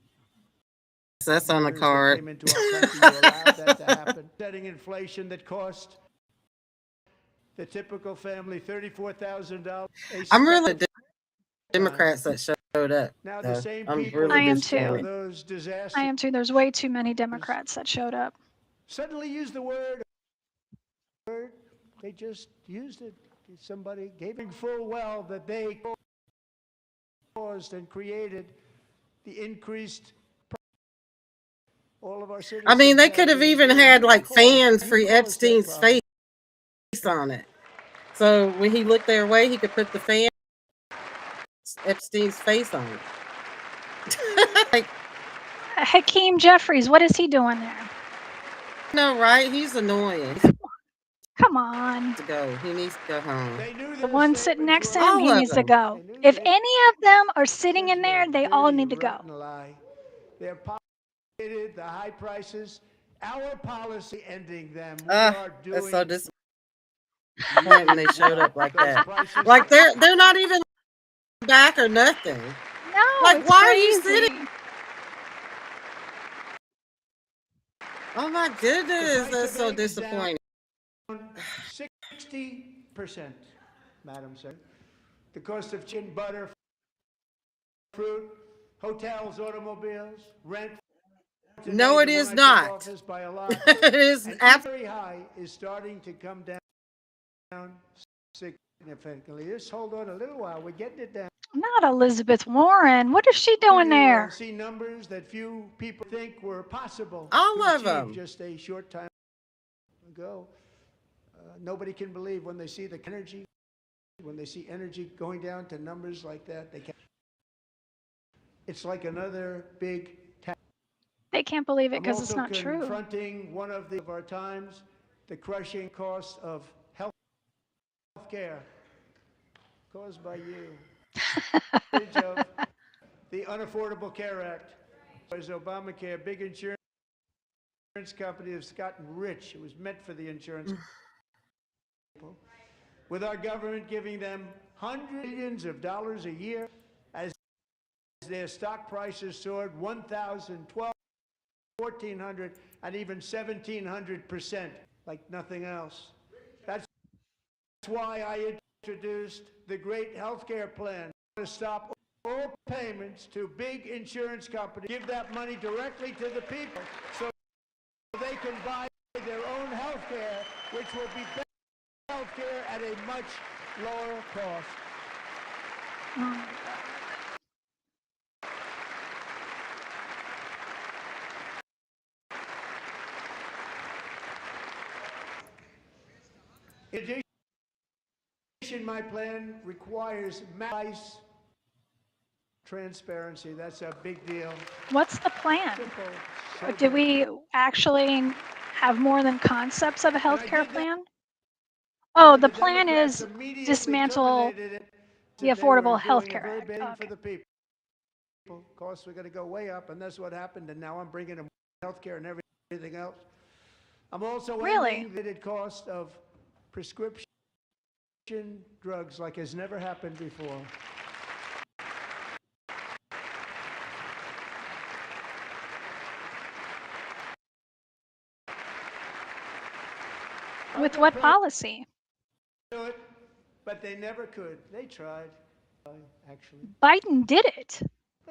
That's on the card. Came into our country to allow that to happen. Setting inflation that cost the typical family $34,000. I'm really Democrats that showed up. Now though. the same I'm people really I am disappointed. too. those disasters I am too. There's way too many Democrats that showed up. suddenly use the word They just used it. Somebody gave it full well that they caused and created the increased. All of our citizens. I mean, they could have even had like fans for caused Epstein's that face on it. So when he looked their way, he could put the fan Epstein's face on it. Like, Hakeem Jeffries, what is he doing there? no, right? He's annoying. Come on. To go. He needs to go home. The one sitting next to him, All he of needs to them. go. If any of them are sitting in there, they all need to go. They're populated, the high prices. Our policy ending them. We are doing That's so disappointing when they showed up like that. Like they're not even back or nothing. No, Like, it's why crazy. are you sitting? Oh my goodness, that's so disappointing. 60%, Madam Secretary. The cost of chicken, butter, fruit, hotels, automobiles, rent. No, it is not. It is Very high is starting to come down significantly. Just hold on a little while. We're getting it down. Not Elizabeth Warren. What is she doing there? See numbers that few people think were possible. All to of achieve them. Just a short time ago. Nobody can believe when they see the energy, when they see energy going down to numbers like that. They can't. It's like another big tax. They can't believe it I'm because it's also not true. confronting one of our times, the crushing cost of health care caused by you. Of the Unaffordable Care Act. As Obamacare, big insurance company has gotten rich. It was meant for the insurance people. With our government giving them hundreds of millions of dollars a year as their stock prices soared 1,000, 12, 1,400, and even 1,700%, like nothing else. That's why I introduced the great health care plan to stop all payments to big insurance companies, give that money directly to the people so they can buy their own health care, which will be better health care at a much lower cost. In addition, my plan requires mass transparency. That's a big deal. What's the plan? Simple. Do we actually have more than concepts of a healthcare plan? Oh, the plan is dismantle the Affordable Health Care Act. Okay. For the people. Of course, we're going to go way up, and that's what happened. And now I'm bringing in healthcare and everything else. I'm also ending the cost of prescription drugs like has never happened before. With what policy? Do it, but they never could. They tried, actually. Biden did it.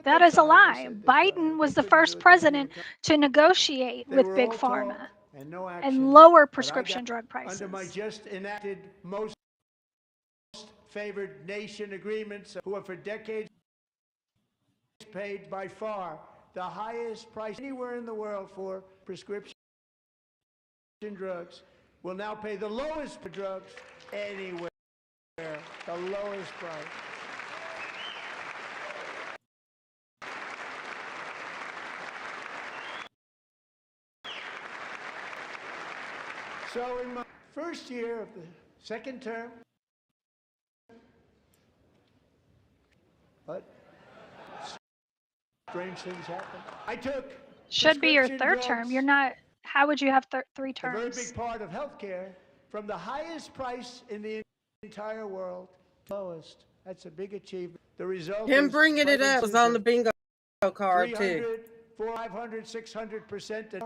That is a lie. Biden was the first president to negotiate with Big Pharma and lower prescription drug prices. Under my just enacted most favored nation agreements, who have for decades paid by far the highest price anywhere in the world for prescription drugs, will now pay the lowest for drugs anywhere. The lowest price. So in my first year of the second term, what? Strange things happen. I took Should be your prescription third term. drugs, You're not. How would you have 3 a very terms? big part of healthcare, from the highest price in the entire world to the lowest. That's a big achievement. The result Him is bringing it up was on the bingo card too. 300, 400, 600%. And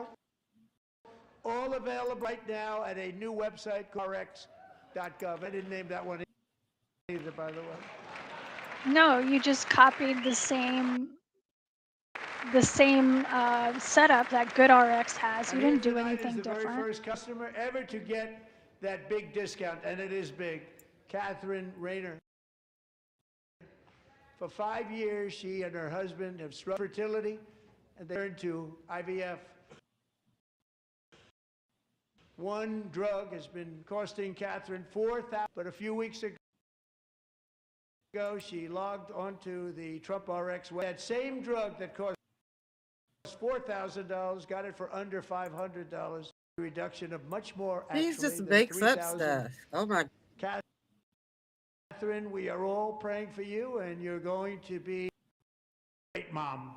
all available right now at a new website, rx.gov. I didn't name that one either, by the way. No, you just copied the same setup that GoodRx has. You didn't do anything The very different. first customer ever to get that big discount, and it is big, Catherine Rayner. For 5 years, she and her husband have struggled with fertility, and they turned to IVF. One drug has been costing Catherine $4,000, but a few weeks ago, she logged onto the Trump RX. That same drug that cost $4,000 got it for under $500. A reduction of much more. He just than makes up 3,000. stuff. Oh my. Catherine, we are all praying for you, and you're going to be a great mom.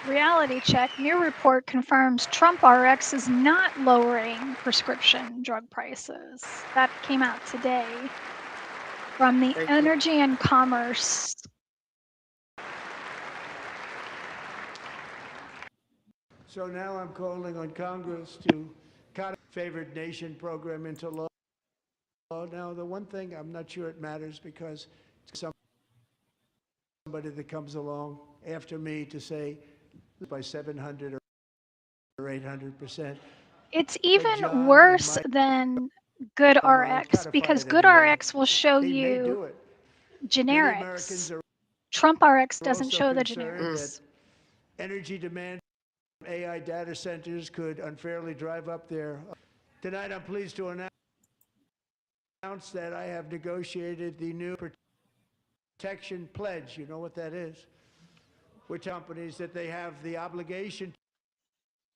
Reality check. New report confirms Trump RX is not lowering prescription drug prices. That came out today from the Energy and Commerce. So now I'm calling on Congress to codify the favored nation program into law. Now, the one thing I'm not sure it matters, because somebody that comes along after me to say by 700 or 800%. It's even worse than Good RX, because Good RX will show you generics. Trump RX doesn't show the generics. Energy demand from AI data centers could unfairly drive up there. Tonight, I'm pleased to announce that I have negotiated the new protection pledge. You know what that is? Which companies that they have the obligation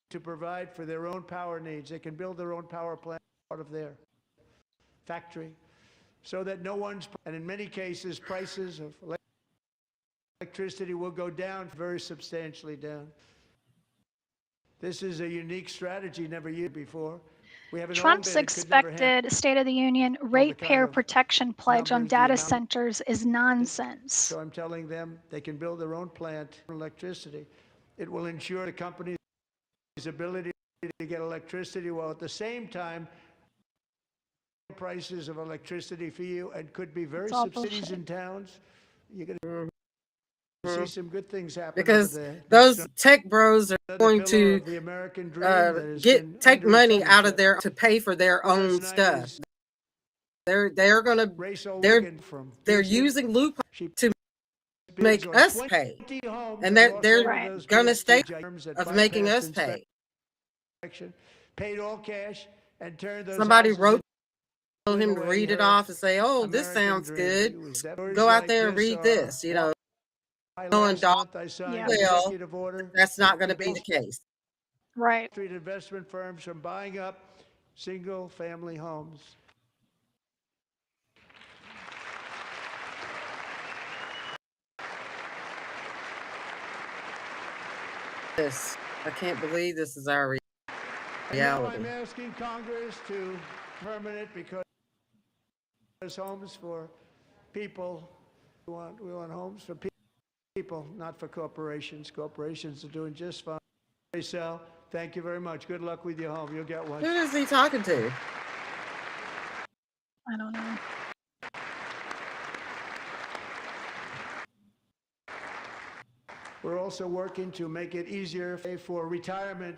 to provide for their own power needs. They can build their own power plant out of their factory, so that no one's, and in many cases, prices of electricity will go down very substantially down. This is a unique strategy never used before. We have Trump's expected State of the Union ratepayer protection pledge on data centers is nonsense. So I'm telling them they can build their own plant for electricity. It will ensure the company's ability to get electricity while at the same time prices of electricity for you, and could be very cities and towns. You're going to see some good things happen Because over there. those tech bros are going to the American dream that has been take money under out of their to pay for their own stuff. They're gonna they're using loopholes to make us pay, and they're gonna stay of making us pay. Paid all cash and turned those Somebody houses wrote him to read it off and say, "Oh, this sounds good. Go out there and read this." You know, knowing well, that's not going to be the case. Right. Street investment firms from buying up single-family homes. This, I can't believe this is our reality. I'm asking Congress to permanent, because homes for people. We want homes for people, not for corporations. Corporations are doing just fine. Hey, Sal, thank you very much. Good luck with your home. You'll get one. Who is he talking to? I don't know. We're also working to make it easier for retirement.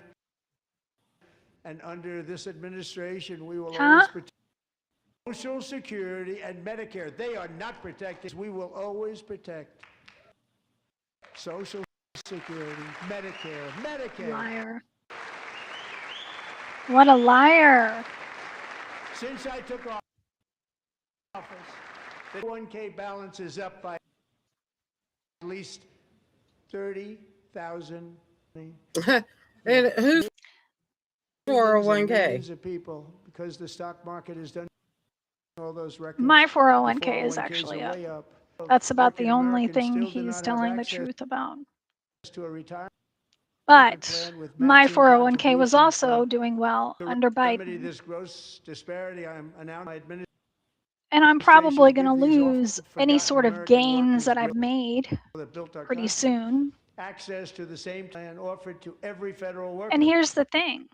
And under this administration, we will always protect Social Security and Medicare. They are not protected. We will always protect Social Security, Medicare. Liar. What a liar. Since I took office, the 1K balance is up by at least 30,000. And who's 401k? Millions of people, because the stock market has done all those records. My 401k is actually up. That's about the only thing he's telling the truth about. To a retirement But my 401k was also doing well under Biden. This gross disparity, And I'm probably going to lose any sort of gains that I've made pretty soon. Access to the same plan offered to every federal worker. And here's the thing.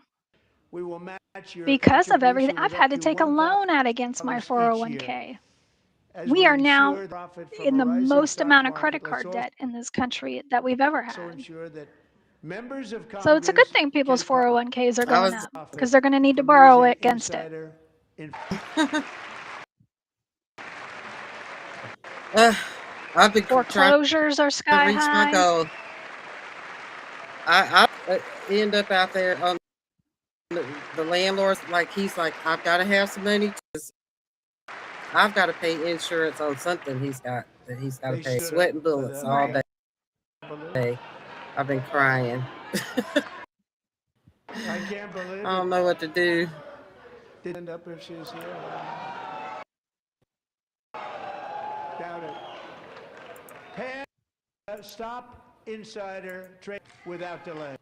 We will match your because of everything, I've had to take a loan out against my 401k. We are now in the most amount of credit card debt in this country that we've ever had. Members of Congress So it's a good thing people's can 401ks are I going was- up because they're going to need to from borrow using it against it. insider inf- I've been trying Foreclosures are to sky reach my high. goal. I end up out there on the landlord's like he's like I've got to have some money. I've got to pay insurance on something he's got to They pay. should Sweating have, bullets but, all Believe- day. I've been crying. I can't believe I don't it. know what to do. Didn't end up if she was here. Doubt it. Stop insider trade without delay.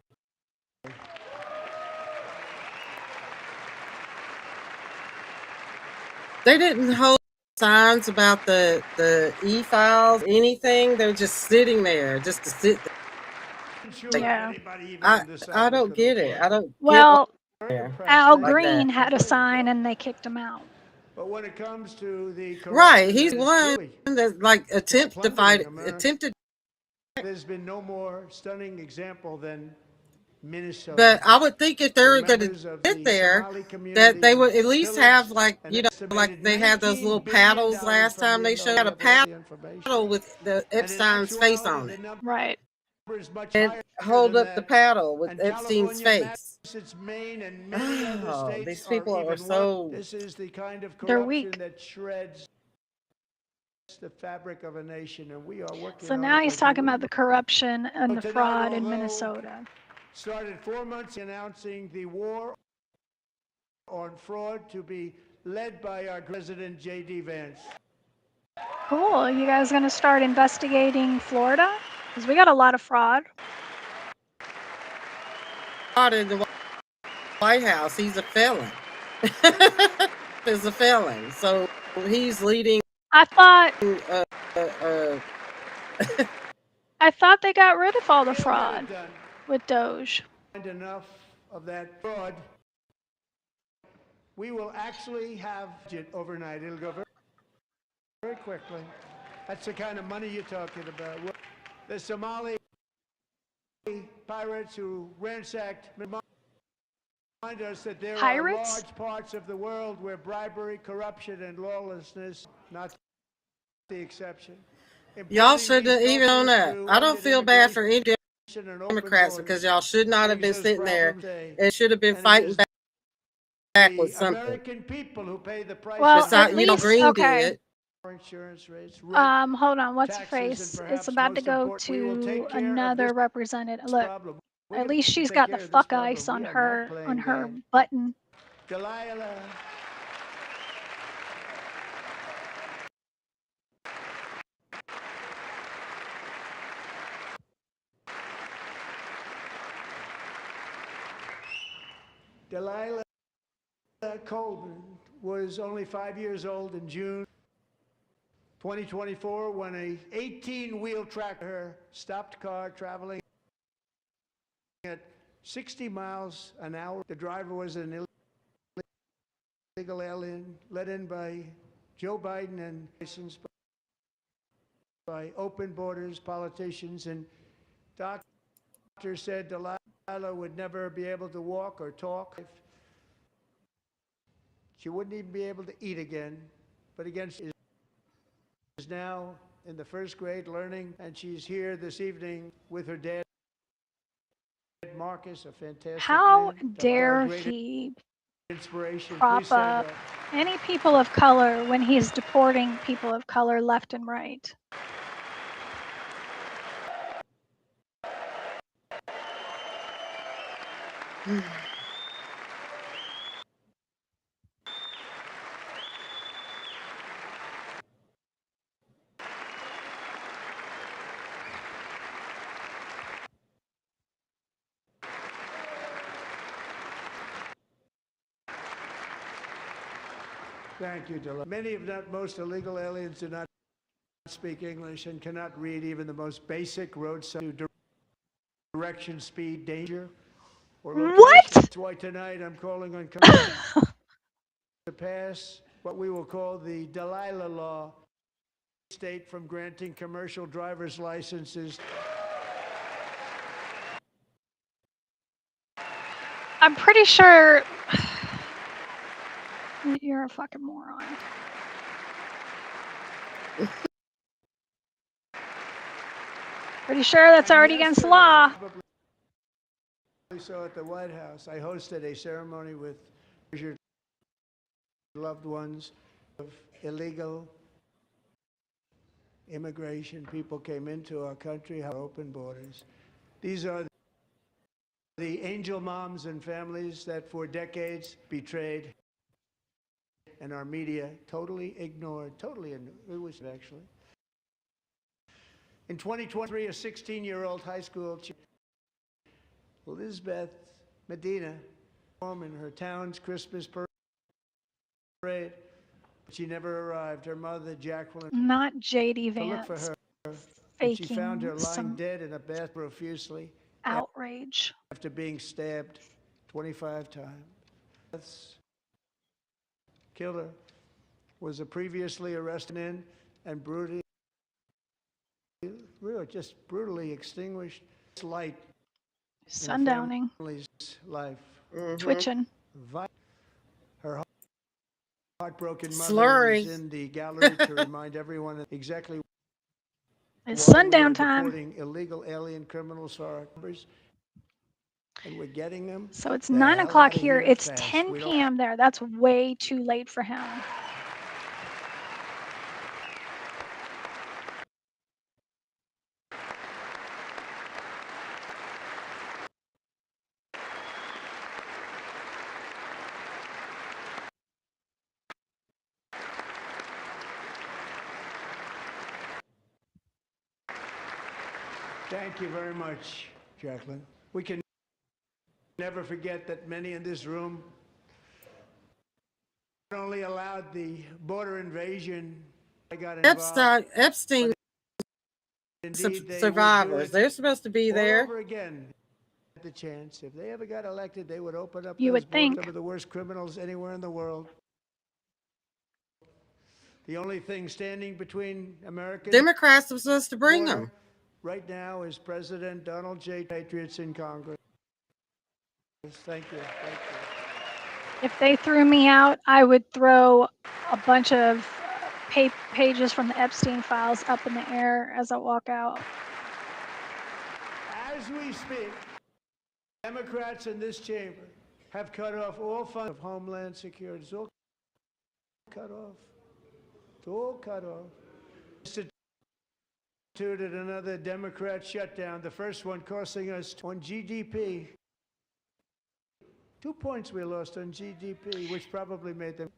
They didn't hold signs about the e-files, anything. They're just sitting there, just to sit there. Yeah. I don't get it. I don't Well, get there. Al like Green that. had a sign and they kicked him out. But when it comes to the Right, corruption he's that is one brewing, that like attempted to fight, America. attempted. there's been no more stunning example than Minnesota. But I would think if they were going Members to of get the there, Somali that they would at community least pillaged have like an you know like estimated they had those little $19 billion paddles last from time the they showed. Had a available information. paddle with the And in Epstein's face actuality, on the it, number Right. is much and higher hold than up the that. paddle with And Epstein's California, face. Massachusetts, Maine, and many other Oh, states these people are even so- worse. This is the kind of They're corruption weak. that shreds the fabric of a nation, and we are working So on now it he's as talking we about the corruption and the tonight, fraud in although- Minnesota. started 4 months announcing the war on fraud to be led by our President J.D. Vance. Cool. You guys going to start investigating Florida? Because we got a lot of fraud. Not in the White House. He's a felon. He's a felon. So he's leading. I thought Uh, I thought they got rid of all the We'll get it fraud done. with Doge. And enough of that fraud. We will actually have it overnight. It'll go very, very quickly. That's the kind of money you're talking about. The Somali pirates who ransacked remind us that there Pirates? are large parts of the world where bribery, corruption, and lawlessness not the exception. y'all shouldn't even on that. I don't feel bad for any Democrats because y'all should not have been sitting there and should have been fighting back with something. American people who pay the price. Well, of at Besides, you know, least- Green okay. did. insurance rates, rent, Hold on. What's her taxes, and face? perhaps It's about to most go important, we will to take care of another this representative. Look, problem. We're at gonna least she's take got care the of this fuck problem. ice on We are not her playing button. Delilah. Delilah Colvin was only 5 years old in June 2024 when a 18-wheel tractor stopped a car traveling at 60 miles an hour. The driver was an illegal alien let in by Joe Biden and licensed by open borders politicians, and doctors said Delilah would never be able to walk or talk. She wouldn't even be able to eat again. But again, she is now in the first grade learning, and she's here this evening with her dad, Marcus, a fantastic How man, dare a great he inspiration. prop Please stand up up. any people of color when he's deporting people of color left and right? Thank you, Delilah. Many, if not most, illegal aliens do not speak English and cannot read even the most basic roadside direction, speed, danger, or location. What? That's why tonight I'm calling on Congress to pass what we will call the Delilah Law, state from granting commercial driver's licenses I'm pretty sure you're a fucking moron. Pretty sure that's already against the law. So at the White House, I hosted a ceremony with loved ones of illegal immigration. People came into our country, have open borders. These are the angel moms and families that for decades betrayed and our media totally ignored, it was actually. In 2023, a 16-year-old high school Elizabeth Medina in her town's Christmas parade. She never arrived. Her mother, Jacqueline, Not JD to look for Vance her. And she faking found her lying some dead in a bath profusely outrage. after being stabbed 25 times. Killer was a previously arrested in and just brutally extinguished light Sundowning. Life. Twitching. Her heartbroken mother Slurring. is in the gallery to remind everyone exactly It's why we are sundown time. deporting illegal alien criminals for our numbers, and we're getting them. So it's the 9 hell o'clock outta here. here It's fast. 10 We don't- p.m. there. That's way too late for him. Thank you very much, Jacqueline. We can never forget that many in this room not only allowed the border invasion, I got involved. Epstein Indeed, they survivors. would do it They're supposed to be all there. over again. The chance, if they ever got elected, they would open up You those would think. borders. Some of the worst criminals anywhere in the world. The only thing standing between Americans Democrats were supposed to bring border them. right now is President Donald J. Patriots in Congress. Thank you. Thank you. If they threw me out, I would throw a bunch of pages from the Epstein files up in the air as I walk out. As we speak, Democrats in this chamber have cut off all funds of Homeland Security. It's all cut off. It's all cut off. Instituted another Democrat shutdown, the first one costing us on GDP. 2 points we lost on GDP, which probably made them.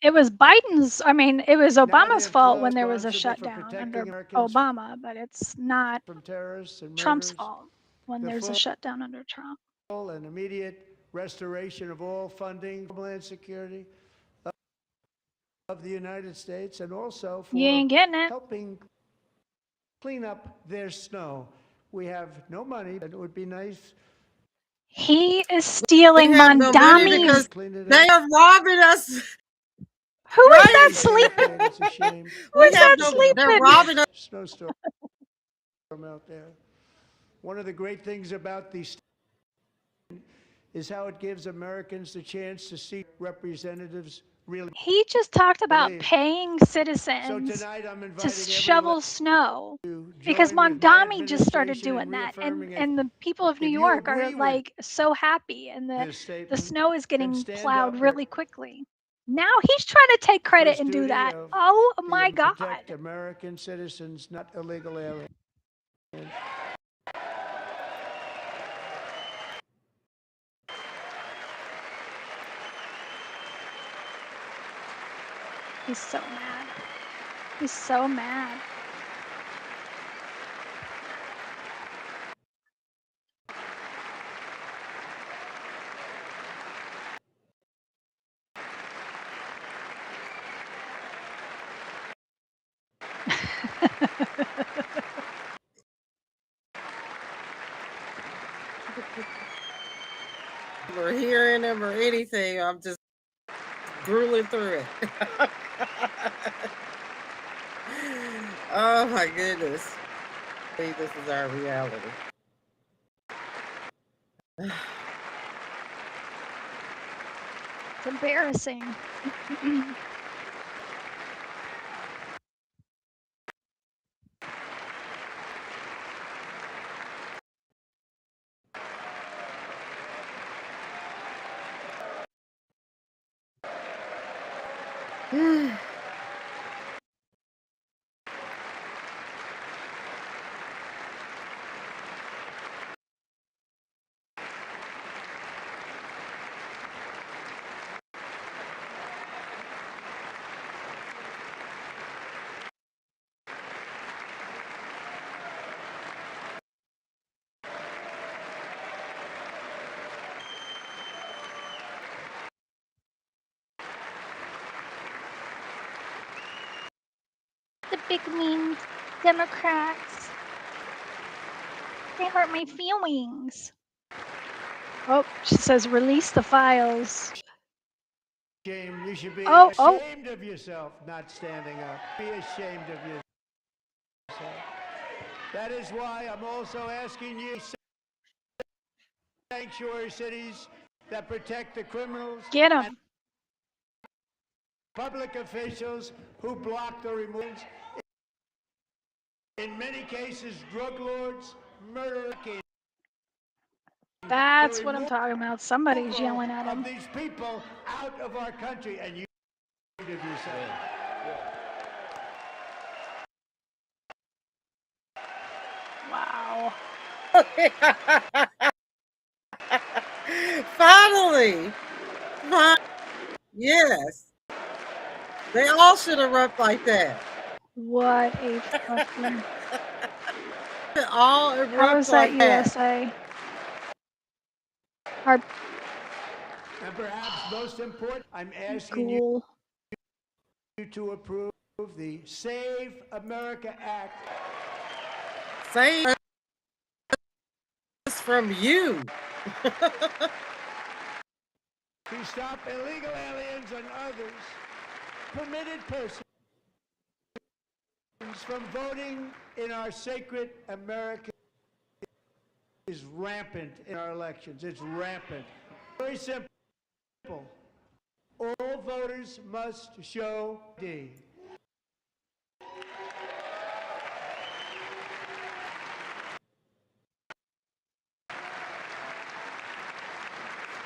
It was Biden's, I mean, it was Obama's they're fault when there was a responsible for shutdown protecting under Americans Obama, but it's not from terrorists and Trump's murders. fault when The there's a full- shutdown under Trump. And immediate restoration of all funding for Homeland Security of the United States, and also for You ain't getting it. helping clean up their snow. We have no money, and it would be nice. He is stealing We have no money Mondami's. because Clean it they up. are robbing us. Who is that Right. sleeping? It's a shame. Who's We have that no- sleeping? They're robbing us. Snowstorm out there. One of the great things about these is how it gives Americans the chance to see representatives really. He just talked about Believe. paying So citizens tonight I'm to inviting shovel snow everyone because to join with my Mondami just started administration in doing that, reaffirming it. and the people of New If you York are agree with like so happy, and this the statement, snow is getting then stand plowed up really quickly. Now he's trying to take credit First and do duty that. of Oh the my God! Protect American citizens, not illegal aliens. He's so mad. He's so mad. Or hearing them or anything. I'm just grueling through it. Oh my goodness. See, this is our reality. It's embarrassing. The big mean Democrats. They hurt my feelings. Oh, she says release the files. Shame. You should be Oh. ashamed of yourself not standing up. Be ashamed of yourself. That is why I'm also asking you, sanctuary cities that protect the criminals. Get 'em. Public officials who block the removal. In many cases, drug lords, murder kings. That's what I'm talking about. Somebody's yelling at him. These people out of our country, and you of yourself. Wow. Finally. Yes. They all should erupt like that. What a fucking. They all How erupt is that like that. USA? Our And perhaps most important, I'm asking you to approve the Save America Act. Save us from you. To stop illegal aliens and others, permitted persons from voting in our sacred America is rampant in our elections. It's rampant. Very simple. All voters must show ID.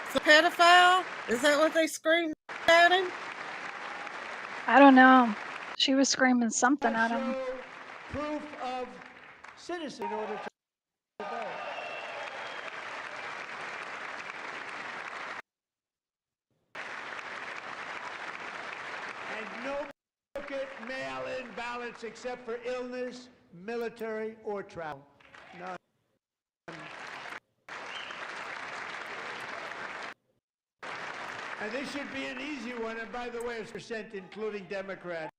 It's a pedophile? Is that what they screamed at him? I don't know. She was screaming something at him. Proof of citizen in order to vote. And no duplicate mail-in ballots except for illness, military, or travel. None. And this should be an easy one. And by the way, it's percent including Democrats.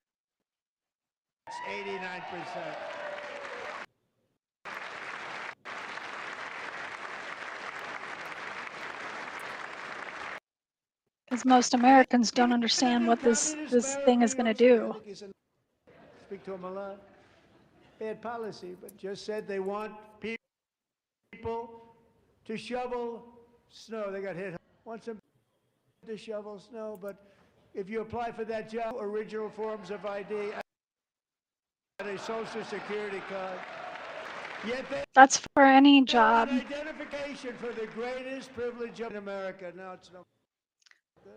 89%. Because most Americans don't understand what this thing is going to do. Speak to them a lot. Bad policy, but just said they want people to shovel snow. They got hit. Want them to shovel snow, but if you apply for that job, original forms of ID and a social security card. Yet That's for any job. identification for the greatest privilege in America. Now it's no good.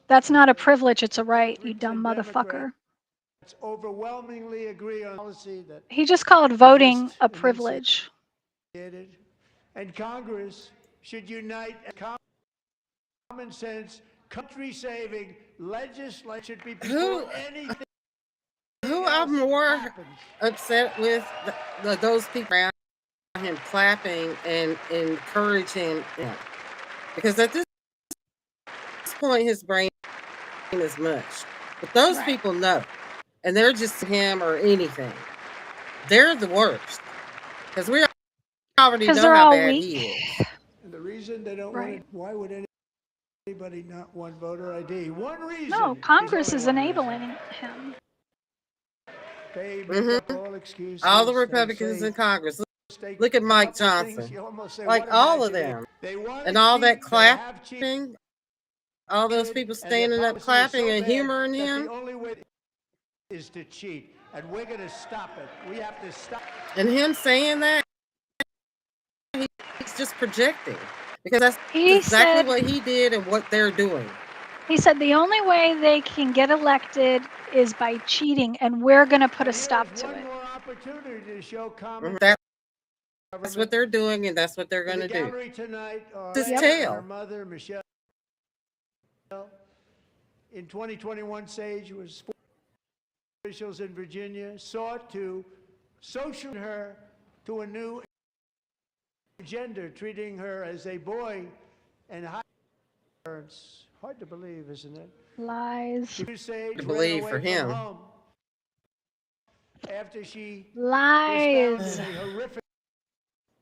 That's not a privilege, it's a right, you dumb motherfucker. Democrats overwhelmingly agree on policy that He just called voting a privilege. and Congress should unite and common sense, country-saving legislation should be before anything. Who I'm more upset with those people around him clapping and encouraging him. Because at this point, his brain is mush. But those people know. And they're just him or anything. They're the worst. Because we already know how bad he is. And the reason they don't want it, why would anybody not want voter ID? One reason. No, Congress is enabling him. They make up all excuses. All the They Republicans say in Congress. Look at Mike things, Johnson. you almost say, Like what all of imagine them. they want And to all that keep the have clapping. All those people and their standing up, policy is clapping so and bad humoring that him. The only way is to cheat, and we're going to stop it. We have to stop. And him saying that, he's just projecting. Because that's He exactly said, what he did and what they're doing. he said the only way they can get elected is by cheating, and we're going to put a stop to One it. more opportunity to show common That's what they're doing, and that's what they're going to do. gallery tonight are Just Anna tell. and her mother, Michelle. In 2021, Sage was officials in Virginia sought to social her to a new gender, treating her as a boy and high parents. Hard to believe, isn't it? Lies. Sage To believe ran for away him. from home after she Lies. was found in a horrific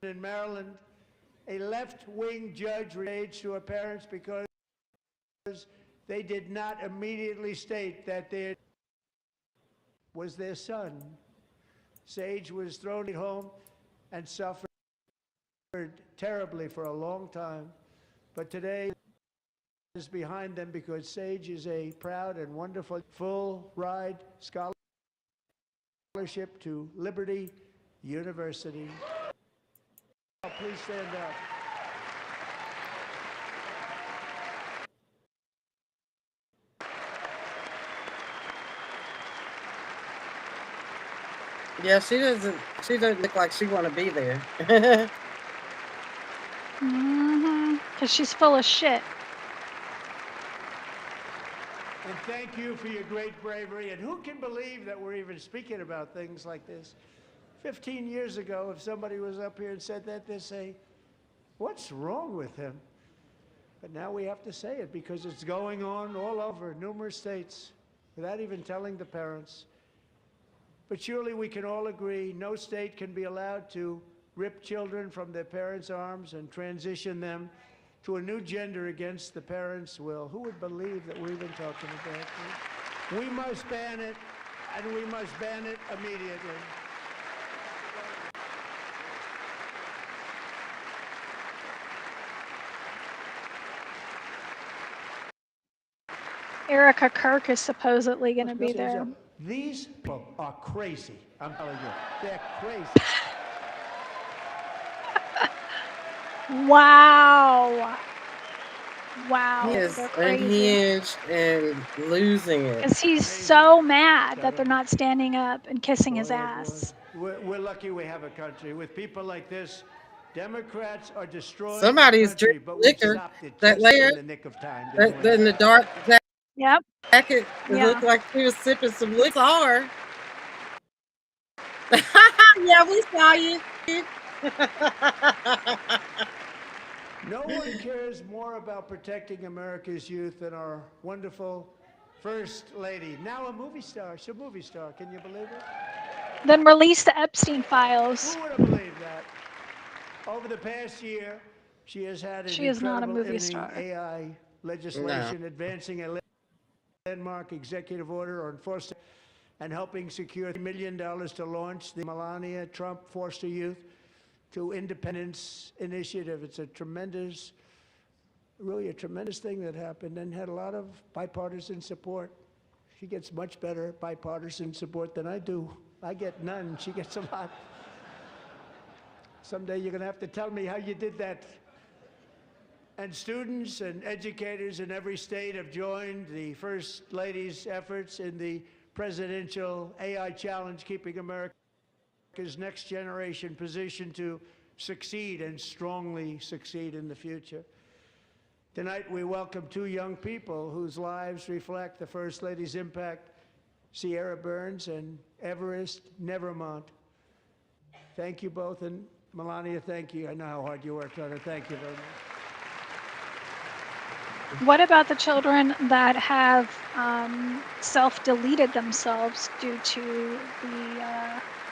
in Maryland. A left-wing judge raged to her parents because they did not immediately state that there was their son. Sage was thrown at home and suffered terribly for a long time. But today is behind them because Sage is a proud and wonderful full-ride scholarship to Liberty University. Please stand up. Yeah, she doesn't look like she want to be there. Because she's full of shit. And thank you for your great bravery. And who can believe that we're even speaking about things like this? 15 years ago, if somebody was up here and said that, they'd say, what's wrong with him? But now we have to say it because it's going on all over numerous states without even telling the parents. But surely we can all agree no state can be allowed to rip children from their parents' arms and transition them to a new gender against the parents' will. Who would believe that we're even talking about this? We must ban it, and we must ban it immediately. Erica Kirk is supposedly going to be there. These people are crazy. I'm telling you, they're crazy. Wow. Wow. He is They're crazy. unhinged and losing it. Because he's so mad that they're not standing up and kissing his ass. We're lucky we have a country with people like this. Democrats are destroying Somebody's the country, drinking but we liquor. stopped it That just layer, in the nick of time. that in the dark Yep. jacket, it Yeah. looked like she was sipping some liquor. Hard. Yeah, we saw you. No one cares more about protecting America's youth than our wonderful First Lady, now a movie star. She's a movie star. Can you believe it? Then release the Epstein files. Who would have believed that? Over the past year, she has had an She is not a incredible movie ending star. AI legislation, advancing a landmark executive order on foster and helping secure $3 million to launch the Melania Trump Foster Youth to Independence Initiative. It's a tremendous, really a tremendous thing that happened and had a lot of bipartisan support. She gets much better bipartisan support than I do. I get none. She gets a lot. Someday you're going to have to tell me how you did that. And students and educators in every state have joined the First Lady's efforts in the presidential AI challenge, keeping America's next generation positioned to succeed and strongly succeed in the future. Tonight, we welcome two young people whose lives reflect the First Lady's impact, Sierra Burns and Everest Nevermont. Thank you both, and Melania, thank you. I know how hard you worked on it. Thank you very much. What about the children that have self-deleted themselves due to the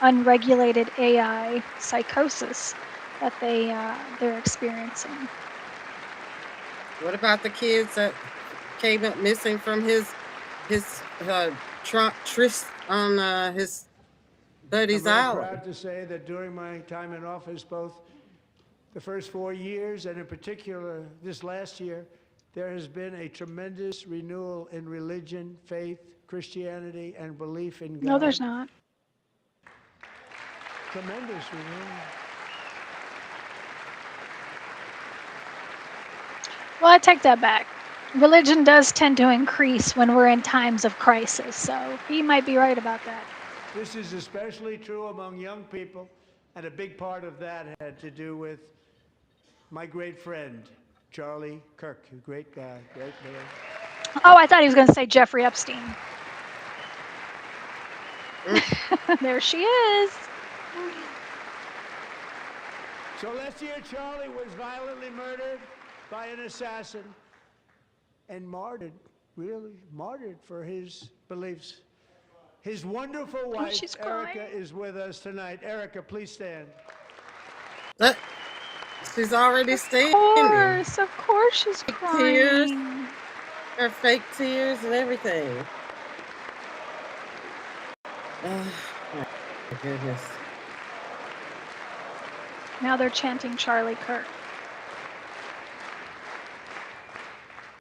unregulated AI psychosis that they're experiencing? What about the kids that came up missing from his tryst on his buddy's I'm island? very proud to say that during my time in office, both the first 4 years and in particular this last year, there has been a tremendous renewal in religion, faith, Christianity, and belief in God. No, there's not. Tremendous renewal. Well, I take that back. Religion does tend to increase when we're in times of crisis, so he might be right about that. This is especially true among young people, and a big part of that had to do with my great friend, Charlie Kirk, a great guy, great man. Oh, I thought he was going to say Jeffrey Epstein. There she is. So last year, Charlie was violently murdered by an assassin and martyred, really martyred for his beliefs. His wonderful wife, she's crying. Erica, is with us tonight. Erica, please stand. She's already standing. Of course she's crying. Tears, her fake tears and everything. Oh, my goodness. Now they're chanting Charlie Kirk.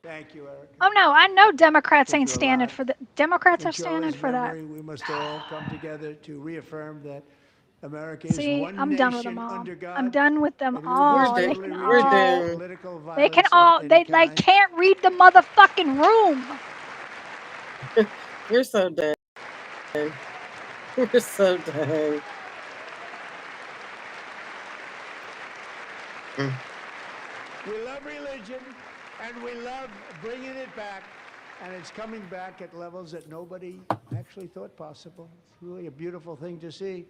Thank you, Erica. Oh no, I know Democrats ain't you're standing alive. for the Democrats In are standing Charlie's for that. memory, we must all come together to reaffirm that America is See, one I'm nation done with them all. under God. I'm done with them and we all. must They totally can reject all. political They can violence of all. any They like kind. can't read the motherfucking room. You're so dang. You're so dang. We love religion, and we love bringing it back, and it's coming back at levels that nobody actually thought possible. It's really a beautiful thing to see.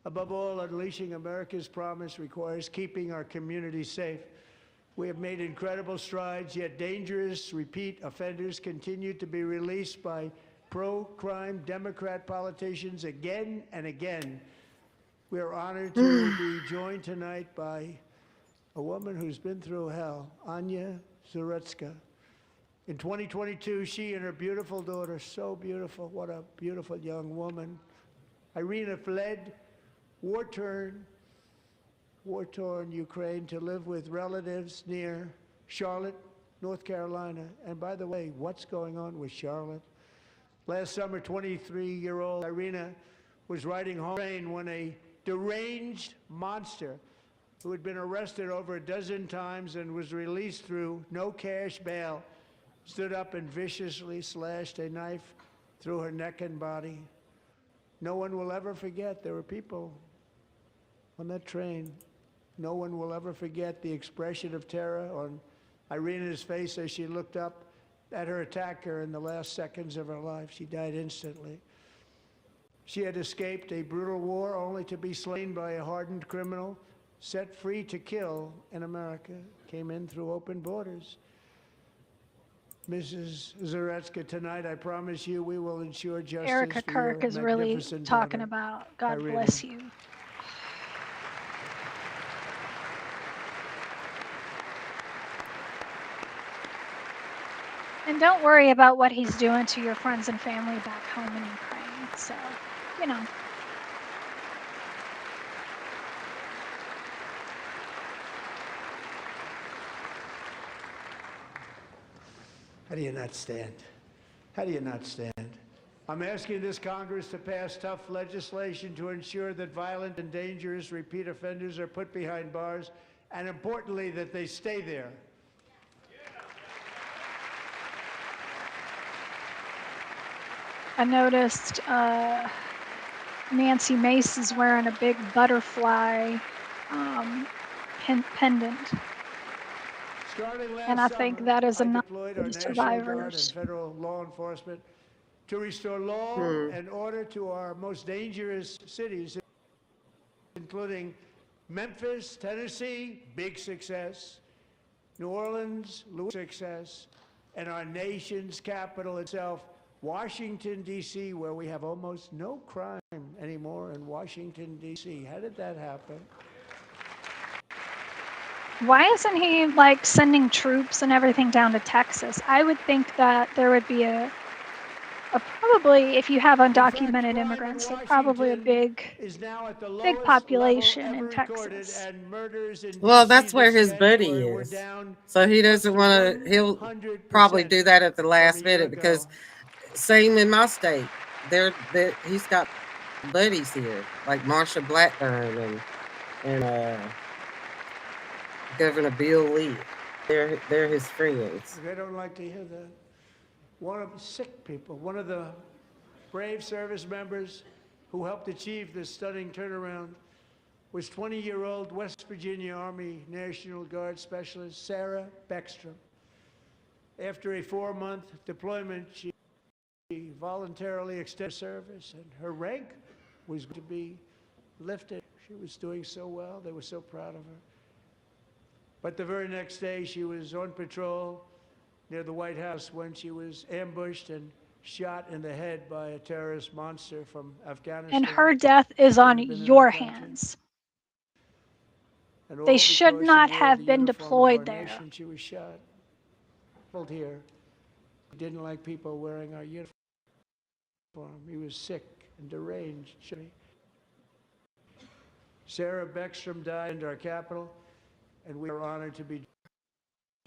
Above all, unleashing America's promise requires keeping our communities safe. We have made incredible strides, yet dangerous repeat offenders continue to be released by pro-crime Democrat politicians again and again. We are honored to be joined tonight by a woman who's been through hell, Anya Zarutska. In 2022, she and her beautiful daughter, so beautiful, what a beautiful young woman, Irina, fled war-torn Ukraine to live with relatives near Charlotte, North Carolina. And by the way, what's going on with Charlotte? Last summer, 23-year-old Irina was riding home when a deranged monster who had been arrested over a dozen times and was released through no cash bail, stood up and viciously slashed a knife through her neck and body. No one will ever forget there were people on that train. No one will ever forget the expression of terror on Irina's face as she looked up at her attacker in the last seconds of her life. She died instantly. She had escaped a brutal war only to be slain by a hardened criminal, set free to kill in America, came in through open borders. Mrs. Zarutska, tonight I promise you we will ensure justice Erica for Kirk your is really magnificent talking daughter, about God Irina. bless you. And don't worry about what he's doing to your friends and family back home in Ukraine. So, you know. How do you not stand? How do you not stand? I'm asking this Congress to pass tough legislation to ensure that violent and dangerous repeat offenders are put behind bars, and importantly, that they stay there. I noticed Nancy Mace is wearing a big butterfly pendant. Starting last And I think summer, that is I enough deployed for our the National Guard and survivors. federal law enforcement to restore law and order to our most dangerous cities, including Memphis, Tennessee, big success, New Orleans, success, and our nation's capital itself, Washington, D.C., where we have almost no crime anymore in Washington, D.C. How did that happen? Why isn't he like sending troops and everything down to Texas? I would think that there would be a Probably, if you have undocumented immigrants, they're probably a big population in Texas. Well, that's where his buddy is. So he doesn't want to, he'll probably do that at the last minute because same in my state. He's got buddies here, like Marsha Blackburn and Governor Bill Lee. They're his friends. They don't like to hear that. One of the sick people, one of the brave service members who helped achieve this stunning turnaround was 20-year-old West Virginia Army National Guard Specialist Sarah Beckstrom. After a 4-month deployment, she voluntarily extended service, and her rank was to be lifted. She was doing so well. They were so proud of her. But the very next day, she was on patrol near the White House when she was ambushed and shot in the head by a terrorist monster from Afghanistan. And her death is on your hands. They should not have been deployed there. She was shot. Here, he didn't like people wearing our uniform. He was sick and deranged. Sarah Beckstrom died in our capital, and we are honored to be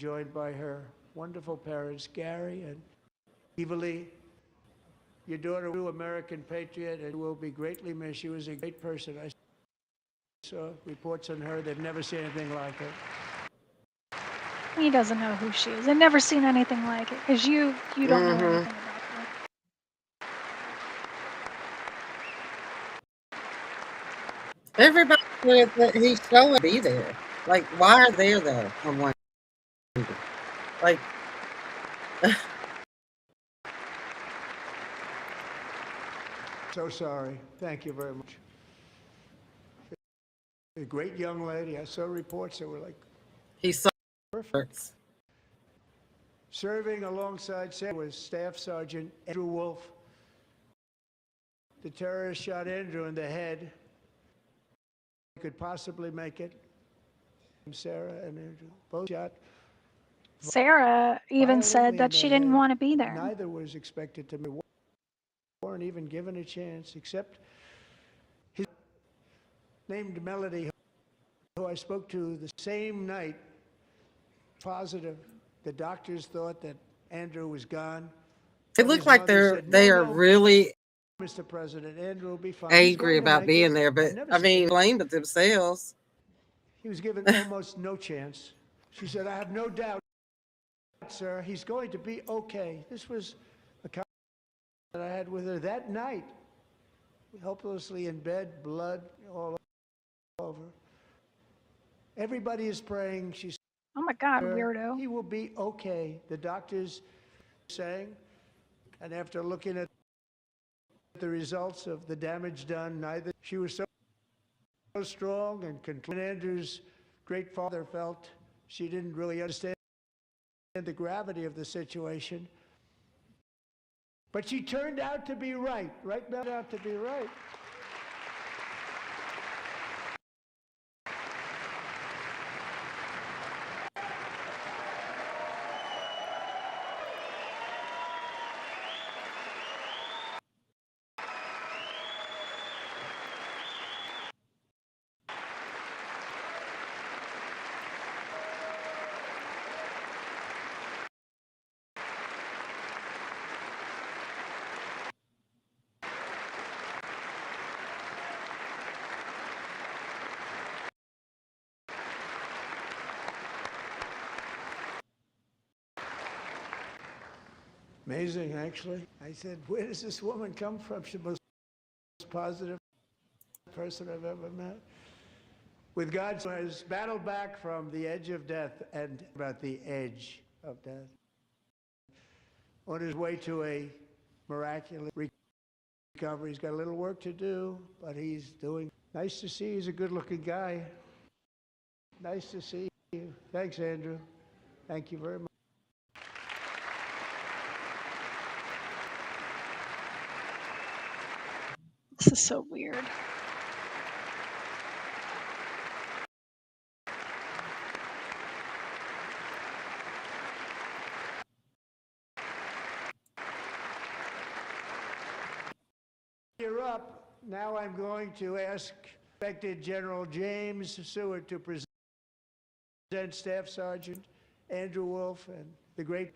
joined by her wonderful parents, Gary and Eva Lee. Your daughter, a true American patriot, and will be greatly missed. She was a great person. I saw reports on her. They've never seen anything like her. He doesn't know who she is. I've never seen anything like it because you don't know anything about her. Everybody said that he's going to be there. Like, why are they there? I wonder. Like, So sorry. Thank you very much. A great young lady. I saw reports that were like, he's so perfect. Serving alongside Sarah was Staff Sergeant Andrew Wolf. The terrorist shot Andrew in the head. He could possibly make it. Sarah and Andrew both shot. Sarah even said that she didn't want to be there. Neither was expected to be. Weren't even given a chance, except his named Melody, who I spoke to the same night, positive. The doctors thought that Andrew was gone. it looked like they are really Mr. President, Andrew will be fine. angry about being there, but I mean, blame it themselves. He was given almost no chance. She said, I have no doubt, sir, he's going to be okay. This was a conversation that I had with her that night, helplessly in bed, blood all over. Everybody is praying. She's Oh my God, weirdo. He will be okay, the doctors saying. And after looking at the results of the damage done, neither she was so strong and Andrew's great father felt she didn't really understand the gravity of the situation. But she turned out to be right. Turned out to be right. Amazing, actually. I said, where does this woman come from? She's the most positive person I've ever met. With God, has battled back from the edge of death and about the edge of death. On his way to a miraculous recovery. He's got a little work to do, but he's doing. Nice to see. He's a good-looking guy. Nice to see you. Thanks, Andrew. Thank you very much. This is so weird. up, now I'm going to ask respected General James Seward to present Staff Sergeant Andrew Wolf and the great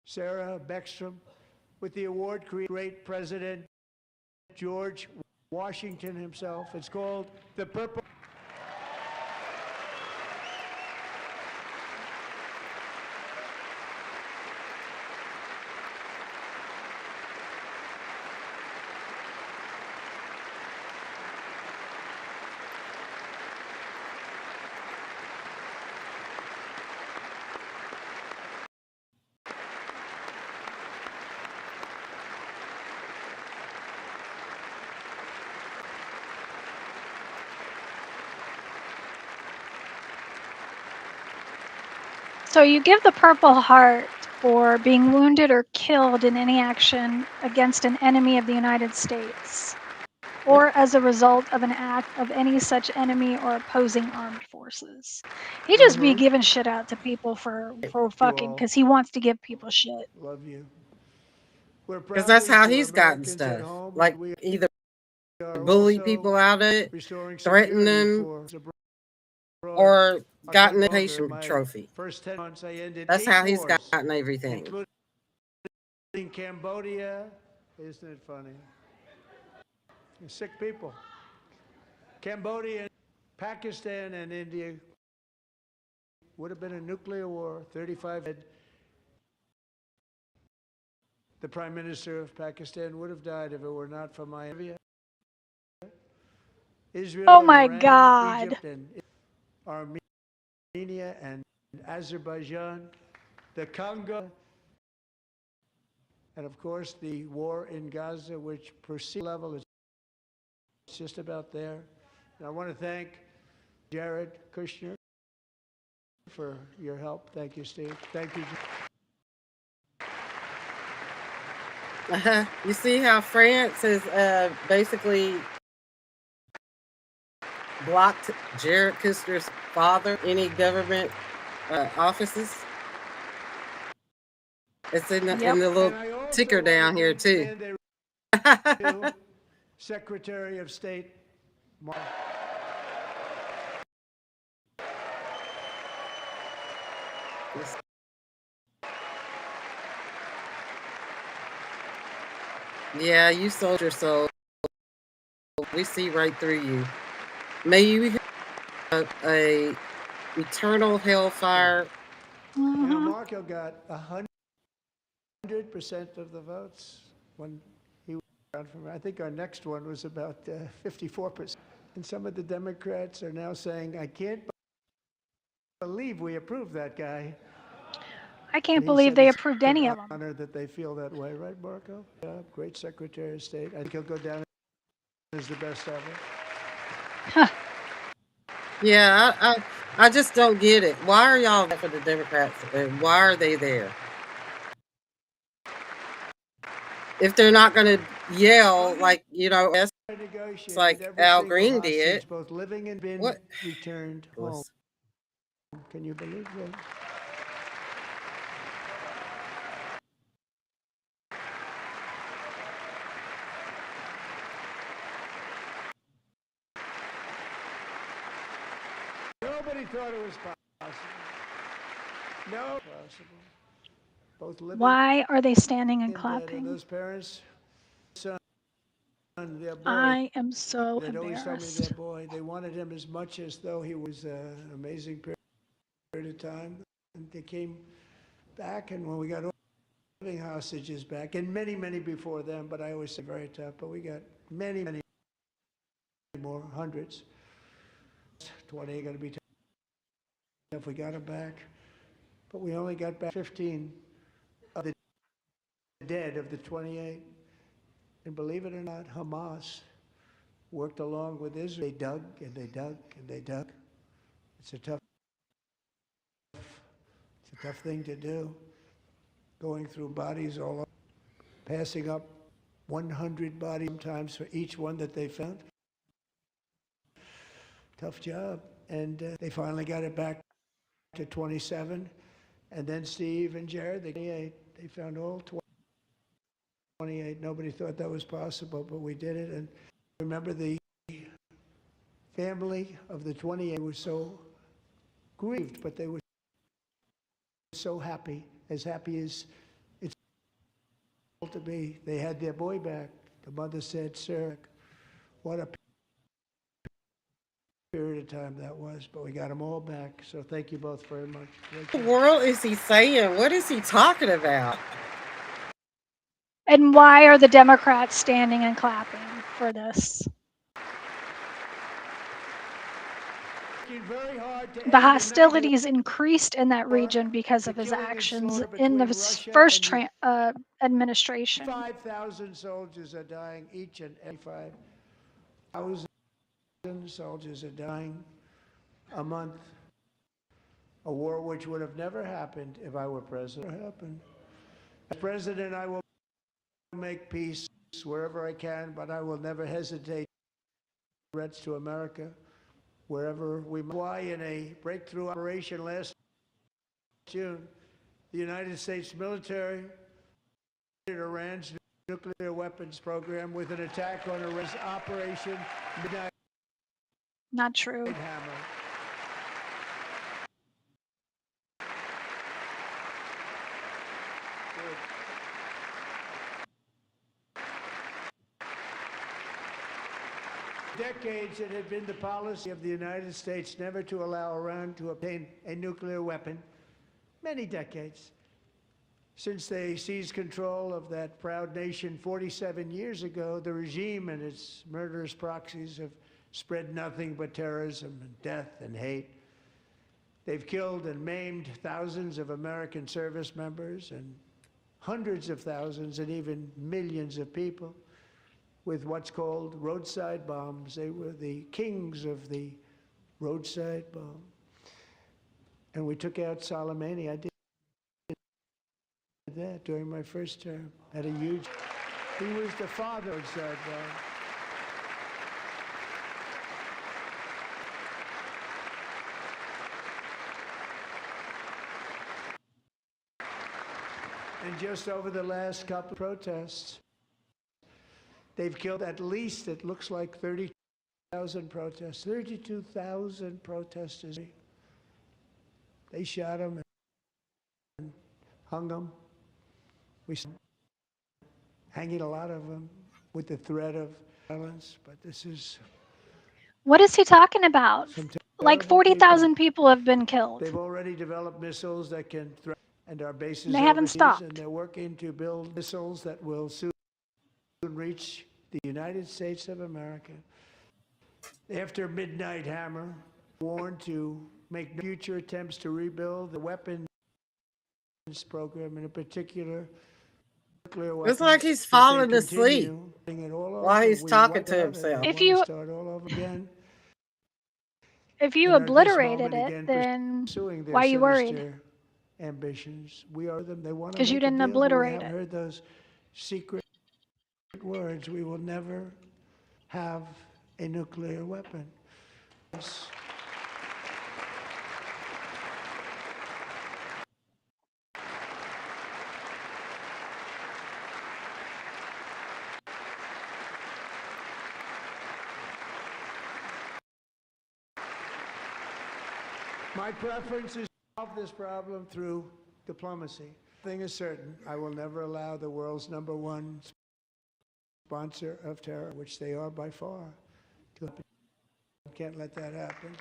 Sarah Beckstrom with the award Great President George Washington himself. It's called the Purple. So you give the Purple Heart for being wounded or killed in any action against an enemy of the United States, or as a result of an act of any such enemy or opposing armed forces. He just be giving shit out to people for fucking because he wants to give people shit. Love you. Because that's how he's gotten stuff. Like either bully people out of it, threaten them, or gotten the patient trophy. First 10 months I ended That's 8 how he's wars, gotten everything. including Cambodia. Isn't it funny? Sick people. Cambodia, Pakistan, and India would have been a nuclear war. 35 dead. The Prime Minister of Pakistan would have died if it were not for my India. Israel, Oh my Iran, God. Egypt, and Armenia and Azerbaijan, the Congo, and of course the war in Gaza, which per sea level is just about there. And I want to thank Jared Kushner for your help. Thank you, Steve. Thank you. You see how France has basically blocked Jared Kushner's father any government offices? It's in the little ticker down here too. Secretary of State Mark. Yeah, you sold your soul. We see right through you. May you have a eternal hellfire. You know, Marco got 100% of the votes when he was around from. I think our next one was about 54%. And some of the Democrats are now saying, "I can't believe we approved that guy." I can't And he believe said they it's approved an any of them. honor that they feel that way, right, Marco? Yeah, great Secretary of State. I think he'll go down as the best ever. Yeah, I just don't get it. Why are y'all there for the Democrats? And why are they there? If they're not going to yell like, it's like Al Green did. Both living and been What? returned home. Can you believe that? Nobody thought it was possible. No, possible. Both living Why are they standing and and dead. clapping? And those parents, son, their boy. I am so They'd always tell me embarrassed. their boy. They wanted him as much as though he was an amazing period of time. And they came back, and when we got living hostages back, and many, many before them, but I always say very tough, but we got many, many more, hundreds. 20 going to be tough if we got them back. But we only got back 15 of the dead of the 28. And believe it or not, Hamas worked along with Israel. They dug and they dug and they dug. It's a tough thing to do. Going through bodies all over, passing up 100 bodies sometimes for each one that they found. Tough job. And they finally got it back to 27. And then Steve and Jared, they found all 28. Nobody thought that was possible, but we did it. And remember, the family of the 28 was so grieved, but they were so happy as it's to be. They had their boy back. The mother said, "Sir, what a period of time that was," but we got them all back. So thank you both very much. What the world is he saying? What is he talking about? And why are the Democrats standing and clapping for this? The hostilities increased in that region because of his actions in the first administration. 5,000 soldiers are dying each and every 5,000 soldiers are dying a month. A war which would have never happened if I were president. As president, I will make peace wherever I can, but I will never hesitate threats to America wherever we might. Why in a breakthrough operation last June, the United States military Iran's nuclear weapons program with an attack on Iran's Operation Midnight Not true. Hammer. Decades, it had been the policy of the United States never to allow Iran to obtain a nuclear weapon. Many decades. Since they seized control of that proud nation 47 years ago, the regime and its murderous proxies have spread nothing but terrorism and death and hate. They've killed and maimed thousands of American service members and hundreds of thousands and even millions of people with what's called roadside bombs. They were the kings of the roadside bomb. And we took out Soleimani. I did that during my first term. He was the father of roadside bomb. And just over the last couple of protests, they've killed at least, it looks like 30,000 protests, 32,000 protesters. They shot them and hung them. We hanging a lot of them with the threat of violence, but this is... What is he talking about? Like 40,000 people have been killed. They've already developed missiles that can threaten and our bases They haven't overseas, stopped. and they're working to build missiles that will soon reach the United States of America. After Midnight Hammer warned to make future attempts to rebuild the weapons program, and in particular nuclear weapons. It's like he's If they falling asleep continue bringing it all while over, he's we talking wipe to it out himself. and If wanna you- start all over again. If you And are at this obliterated moment it, again then pursuing their why are you worried? sinister ambitions. We are them. They want to 'Cause you make a didn't deal, but we obliterate haven't it. heard those secret words. We will never have a nuclear weapon. Yes. My preference is to solve this problem through diplomacy. Thing is certain, I will never allow the world's #1 sponsor of terror, which they are by far, to happen. Can't let that happen.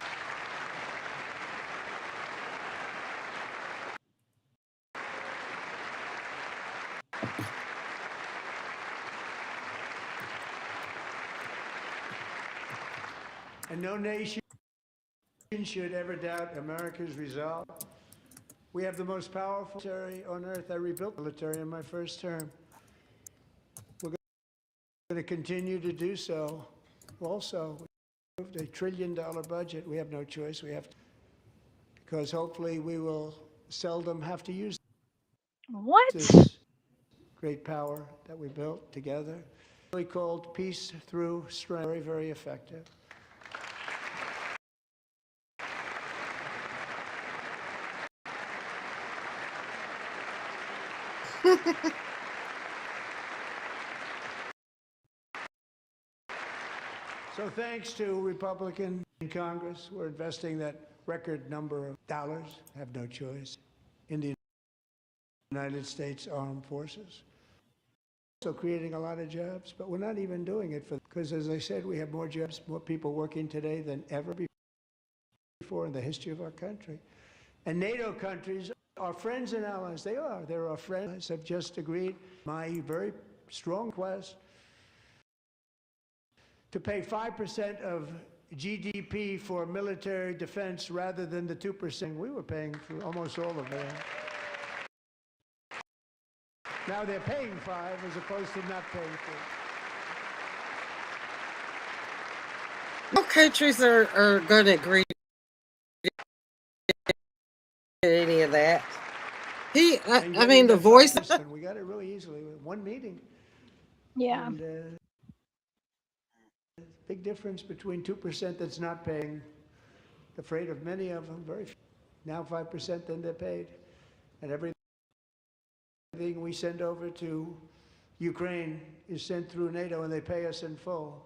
And no nation should ever doubt America's resolve. We have the most powerful military on earth. I rebuilt the military in my first term. We're going to continue to do so. Also, we approved $1 trillion budget. We have no choice. We have to, because hopefully we will seldom have to use What? this great power that we built together. We called Peace Through Strength. Very, very effective. So thanks to Republican in Congress, we're investing that record number of dollars, have no choice, in the United States Armed Forces. So creating a lot of jobs, but we're not even doing it because as I said, we have more jobs, more people working today than ever before in the history of our country. And NATO countries are friends and allies. They are. They're our friends. Have just agreed my very strong request to pay 5% of GDP for military defense rather than the 2% we were paying for almost all of that. Now they're paying 5 as opposed to not paying 4. No countries are going to agree to any of that. I mean, the voice. We got it really easily with one meeting. Yeah. And, big difference between 2% that's not paying. Afraid of many of them. Very few. Now 5%, then they're paid, and everything we send over to Ukraine is sent through NATO, and they pay us in full,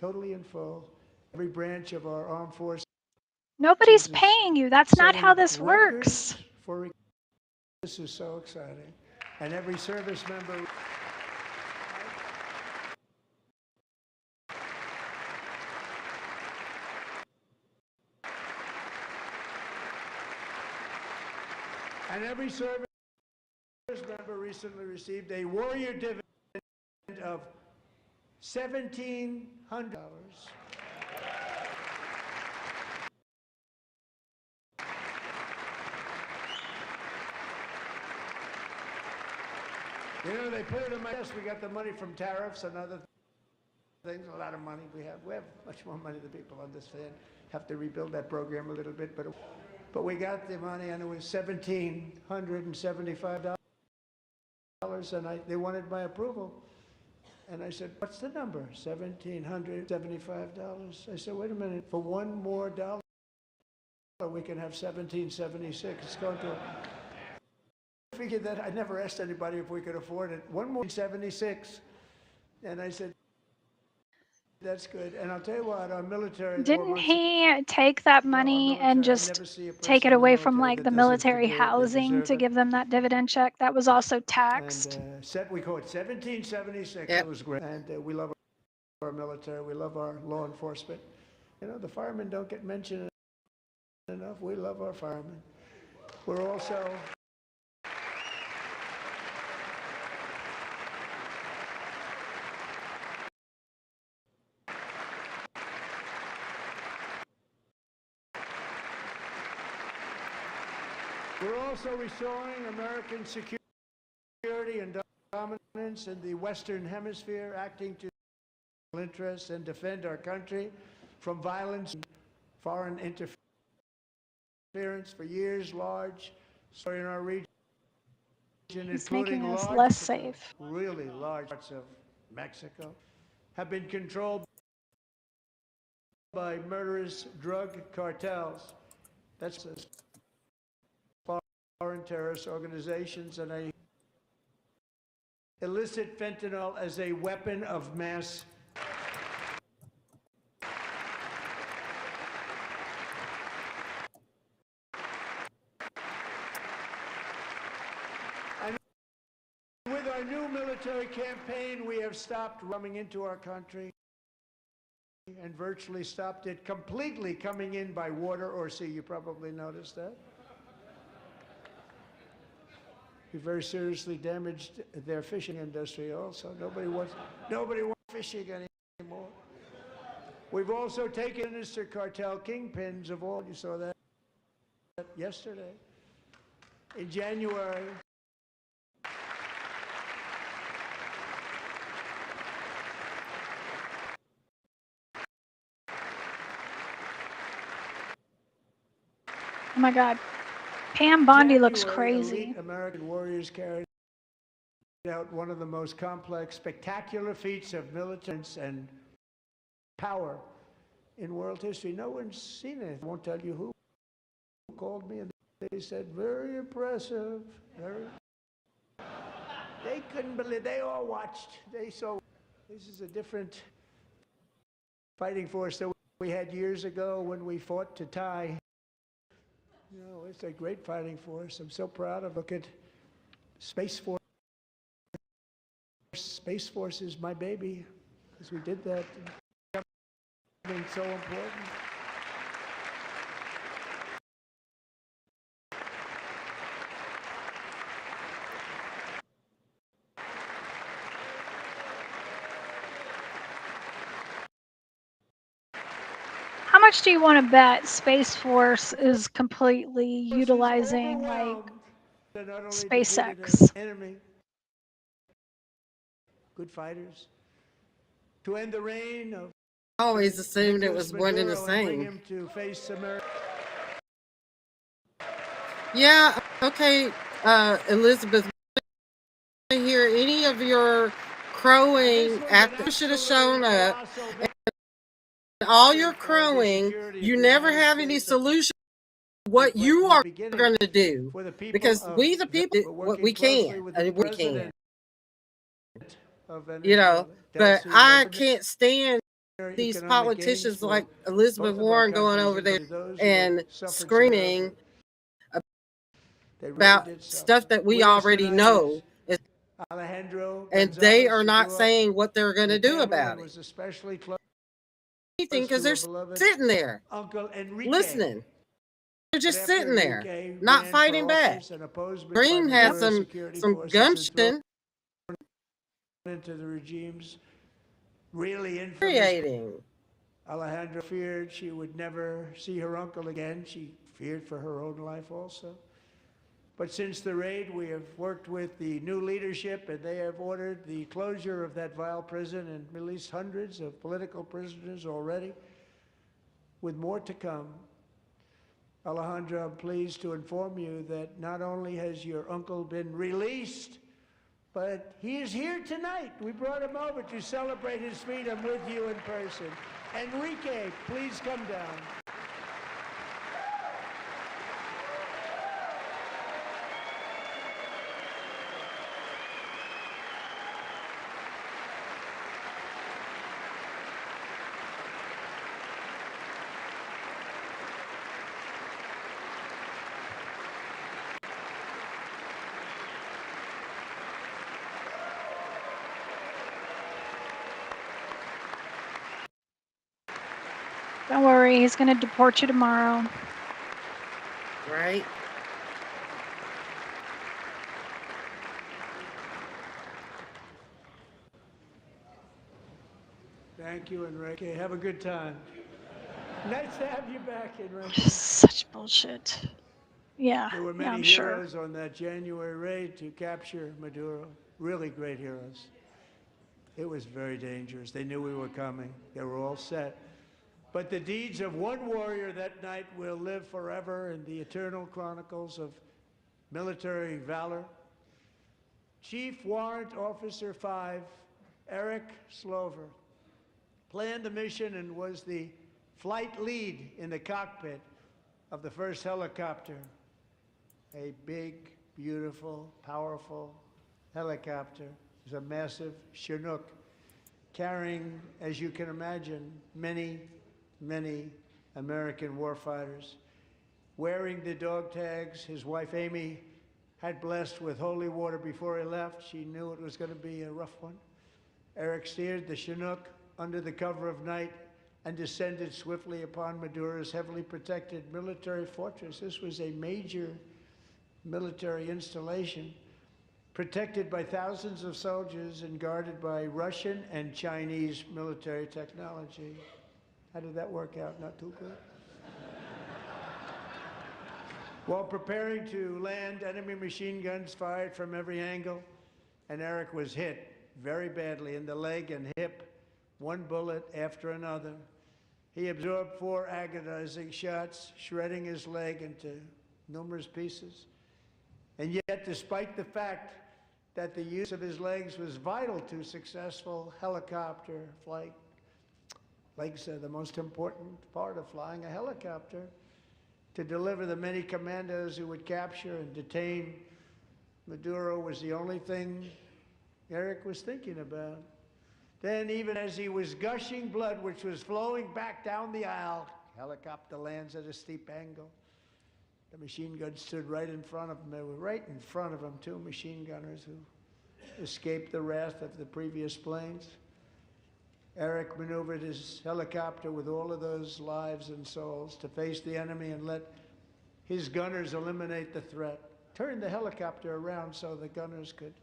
totally in full. Every branch of our armed forces. Nobody's paying you. That's not how this works. This is so exciting, and every service member. And every service member recently received a warrior dividend of $1,700. You know, they put it in my desk. We got the money from tariffs and other things. A lot of money we have. We have much more money than people understand. Have to rebuild that program a little bit, but we got the money, and it was $1,775, and they wanted my approval. And I said, what's the number? $1,775. I said, wait a minute, for one more dollar, we can have $1,776. It's going to. I figured that I never asked anybody if we could afford it. One more, 76. And I said, that's good. And I'll tell you what, our military. Didn't he take that money and just take it away from like the military housing to give them that dividend check? That was also taxed. And we call it 1776. It was great. And we love our military. We love our law enforcement. You know, the firemen don't get mentioned enough. We love our firemen. We're also. We're also restoring American security and dominance in the Western Hemisphere, acting to interests and defend our country from violence and foreign interference for years. Large story in our region, It's including making us large, less safe. really large parts of Mexico, have been controlled by murderous drug cartels. That's foreign terrorist organizations, and illicit fentanyl as a weapon of mass. And with our new military campaign, we have stopped coming into our country and virtually stopped it completely coming in by water or sea. You probably noticed that. We very seriously damaged their fishing industry also. Nobody wants fishing anymore. We've also taken sinister cartel kingpins of all. You saw that yesterday. In January. Oh my God. Pam Bondi looks crazy. Elite American warriors carried out one of the most complex, spectacular feats of military and power in world history. No one's seen it. I won't tell you who called me, and they said, very impressive. They couldn't believe. They all watched. They saw. This is a different fighting force that we had years ago when we fought to tie. You know, it's a great fighting force. I'm so proud of. Look at Space Force. Space Force is my baby because we did that. Something so important. How much do you want to bet Space Force is completely utilizing like SpaceX? Enemy. Good fighters. To end the reign of I always assumed it was one and the Maduro and bring same. him to face America. Yeah, okay, Elizabeth, I didn't hear any of your crowing after you should have shown up. And all your crowing, you never have any solution to what you are going to do. Because we, the people, do what we can. And we can. You know, but I can't stand these politicians like Elizabeth Warren going over there and screaming about stuff that we already know, and they are not saying what they're going to do about it. Anything, because they're sitting there listening. They're just sitting there, not fighting back. Green had some gumption. Into the regime's really Infuriating. Alejandra feared she would never see her uncle again. She feared for her own life also. But since the raid, we have worked with the new leadership, and they have ordered the closure of that vile prison and released hundreds of political prisoners already, with more to come. Alejandra, I'm pleased to inform you that not only has your uncle been released, but he is here tonight. We brought him over to celebrate his freedom with you in person. Enrique, please come down. Don't worry, he's gonna deport you tomorrow. Right? Thank you, Enrique. Have a good time. Nice to have you back, Enrique. Such bullshit. Yeah, There were yeah, many I'm sure. heroes on that January raid to capture Maduro. Really great heroes. It was very dangerous. They knew we were coming. They were all set. But the deeds of one warrior that night will live forever in the eternal chronicles of military valor. Chief Warrant Officer 5, Eric Slover, planned the mission and was the flight lead in the cockpit of the first helicopter. A big, beautiful, powerful helicopter. It was a massive Chinook carrying, as you can imagine, many American warfighters. Wearing the dog tags, his wife Amy had blessed with holy water before he left. She knew it was going to be a rough one. Eric steered the Chinook under the cover of night and descended swiftly upon Maduro's heavily protected military fortress. This was a major military installation, protected by thousands of soldiers and guarded by Russian and Chinese military technology. How did that work out? Not too good. While preparing to land, enemy machine guns fired from every angle, and Eric was hit very badly in the leg and hip, one bullet after another. He absorbed 4 agonizing shots, shredding his leg into numerous pieces. And yet, despite the fact that the use of his legs was vital to successful helicopter flight, legs are the most important part of flying a helicopter. To deliver the many commandos who would capture and detain Maduro was the only thing Eric was thinking about. Then, even as he was gushing blood, which was flowing back down the aisle, helicopter lands at a steep angle. The machine gun stood right in front of him. They were right in front of him, two machine gunners who escaped the wrath of the previous planes. Eric maneuvered his helicopter with all of those lives and souls to face the enemy and let his gunners eliminate the threat. Turned the helicopter around so the gunners could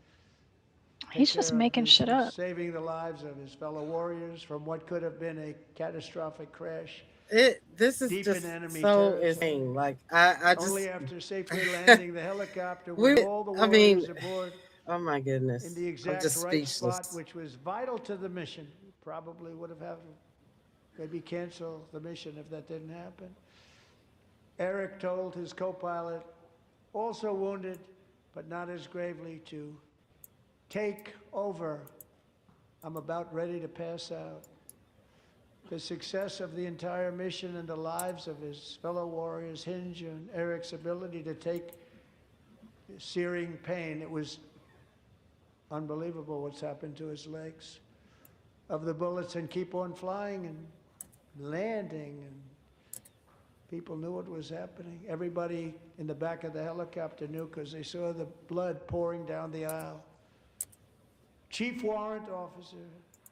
He's just making shit up. saving the lives of his fellow warriors from what could have been a catastrophic crash. This is Deep just in enemy so territory. insane. Like I just Only after safely landing the helicopter with all the I mean, warriors aboard oh my goodness. in the I'm exact just right speechless. spot, which was vital to the mission. Probably would have had to maybe cancel the mission if that didn't happen. Eric told his co-pilot, also wounded, but not as gravely, to take over. I'm about ready to pass out. The success of the entire mission and the lives of his fellow warriors hinge on Eric's ability to take searing pain. It was unbelievable what's happened to his legs of the bullets and keep on flying and landing, and people knew what was happening. Everybody in the back of the helicopter knew because they saw the blood pouring down the aisle. Chief Warrant Officer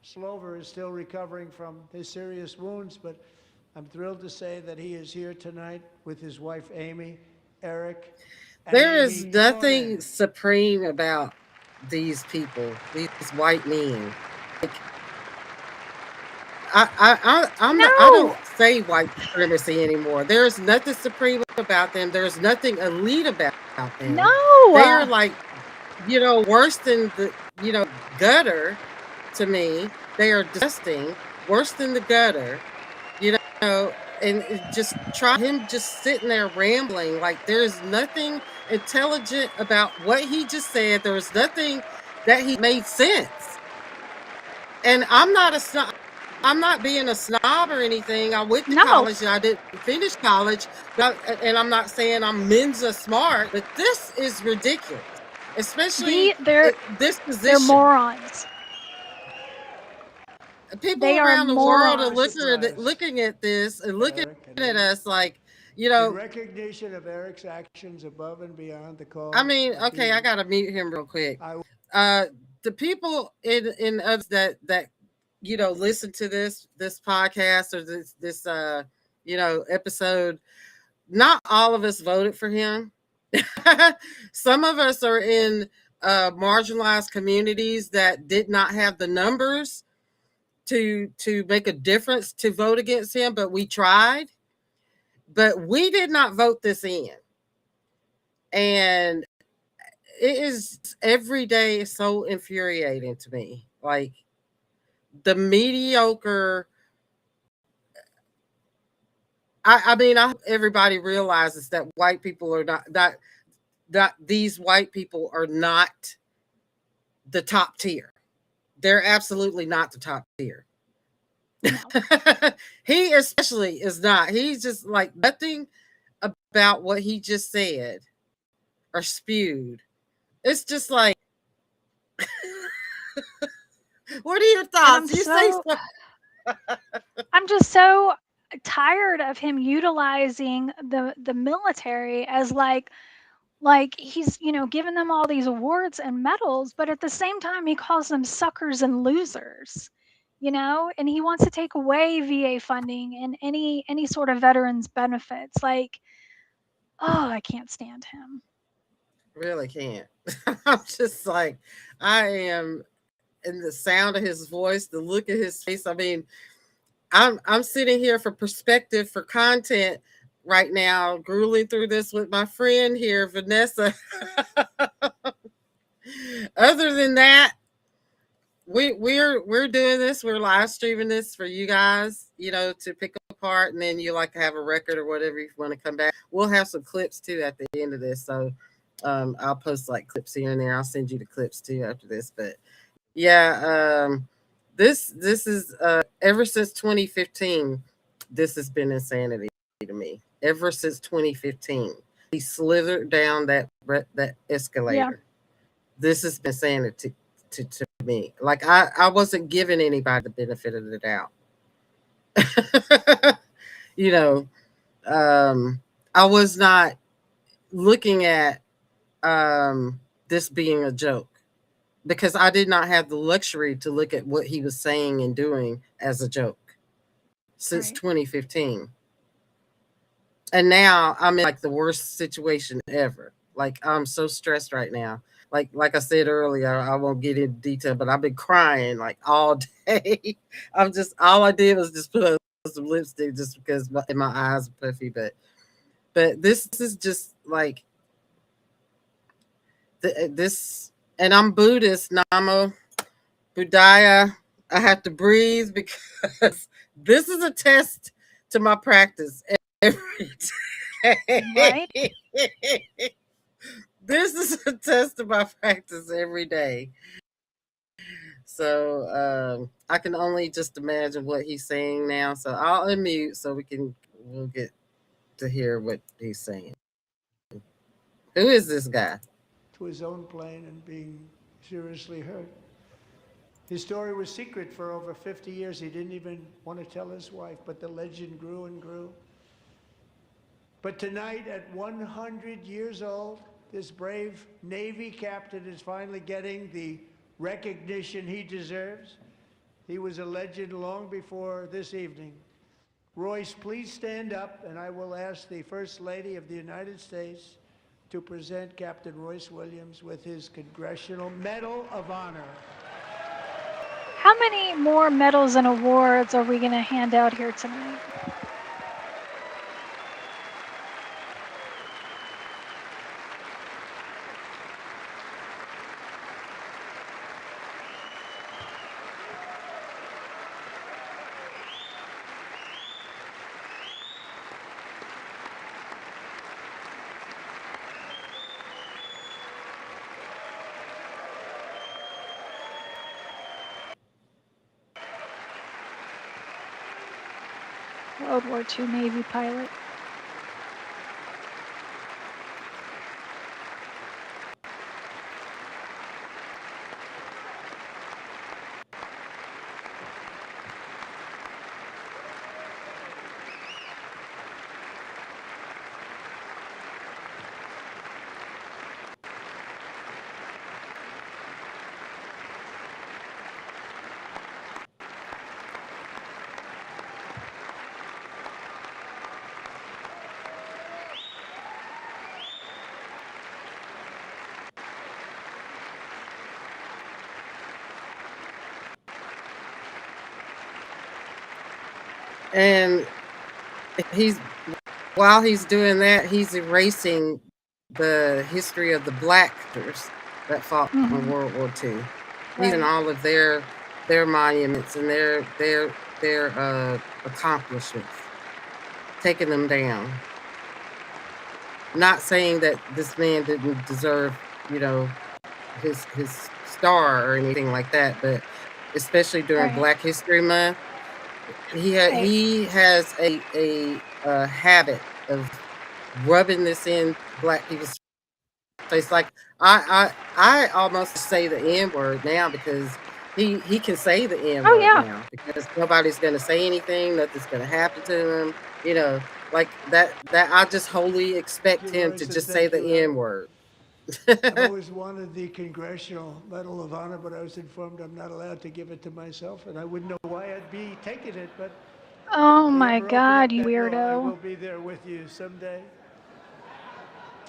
Slover is still recovering from his serious wounds, but I'm thrilled to say that he is here tonight with his wife Amy, Eric. and There is Amy nothing Cronin. supreme about these people, these white men. Like, I don't say white supremacy anymore. There's nothing supreme about them. There's nothing elite about them. No. They're like, worse than the, gutter to me. They are disgusting, worse than the gutter, and just him just sitting there rambling. Like, there's nothing intelligent about what he just said. There was nothing that he made sense. And I'm not being a snob or anything. I went to college and I didn't finish college, and I'm not saying I'm Mensa smart, but this is ridiculous, especially They're this position. They're morons. People They are around the world are morons. looking at this and looking at us like, In recognition of Eric's actions above and beyond the call. I mean, of okay, duty, I gotta mute him real quick. The people in us that listen to this podcast or this episode, not all of us voted for him. Some of us are in marginalized communities that did not have the numbers to make a difference to vote against him, but we tried. But we did not vote this in. And it is every day so infuriating to me. Like, the mediocre. I mean, I hope everybody realizes that white people are that these white people are not the top tier. They're absolutely not the top tier. No. He especially is not. He's just like, nothing about what he just said or spewed. It's just like, what are your thoughts? I'm just so tired of him utilizing the military as like he's giving them all these awards and medals, but at the same time he calls them suckers and losers, and he wants to take away VA funding and any sort of veterans benefits. Like, oh, I can't stand him. Really can't. I'm just like, I am, and the sound of his voice, the look of his face. I mean, I'm sitting here for perspective, for content right now, grueling through this with my friend here, Vanessa. Other than that, we're doing this. We're live streaming this for you guys, to pick apart, and then you like to have a record or whatever if you want to come back. We'll have some clips too at the end of this, so I'll post like clips here and there. I'll send you the clips too after this. But yeah, this is ever since 2015, this has been insanity to me. Ever since 2015, he slithered down that escalator. Yeah. This has been insanity to me. Like I wasn't giving anybody the benefit of the doubt. You know, I was not looking at this being a joke because I did not have the luxury to look at what he was saying and doing as a joke since 2015. And now I'm in like the worst situation ever. Like I'm so stressed right now. Like I said earlier, I won't get into detail, but I've been crying like all day. All I did was just put on some lipstick just because my eyes are puffy. But this is just like this, and I'm Buddhist, Namo Buddhaya. I have to breathe because this is a test to my practice every day. Right? This is a test of my practice every day. So I can only just imagine what he's saying now. So I'll unmute so we'll get to hear what he's saying. Who is this guy? To his own plane and being seriously hurt. His story was secret for over 50 years. He didn't even want to tell his wife, but the legend grew and grew. But tonight, at 100 years old, this brave Navy captain is finally getting the recognition he deserves. He was a legend long before this evening. Royce, please stand up, and I will ask the First Lady of the United States to present Captain Royce Williams with his Congressional Medal of Honor. How many more medals and awards are we going to hand out here tonight? World War II Navy pilot. And while he's doing that, he's erasing the history of the black actors that fought in World War II. He's in all of their monuments and their accomplishments, taking them down. Not saying that this man didn't deserve, his star or anything like that, but especially during Black History Month, he has a habit of rubbing this in Black people's face. Like I almost say the N word now because he can say the N word now because nobody's gonna say anything, nothing's gonna happen to him. Like that I just wholly expect him to just say the N word. I've always wanted the Congressional Medal of Honor, but I was informed I'm not allowed to give it to myself, and I wouldn't know why I'd be taking it, but Oh my God, you I weirdo. will be there with you someday.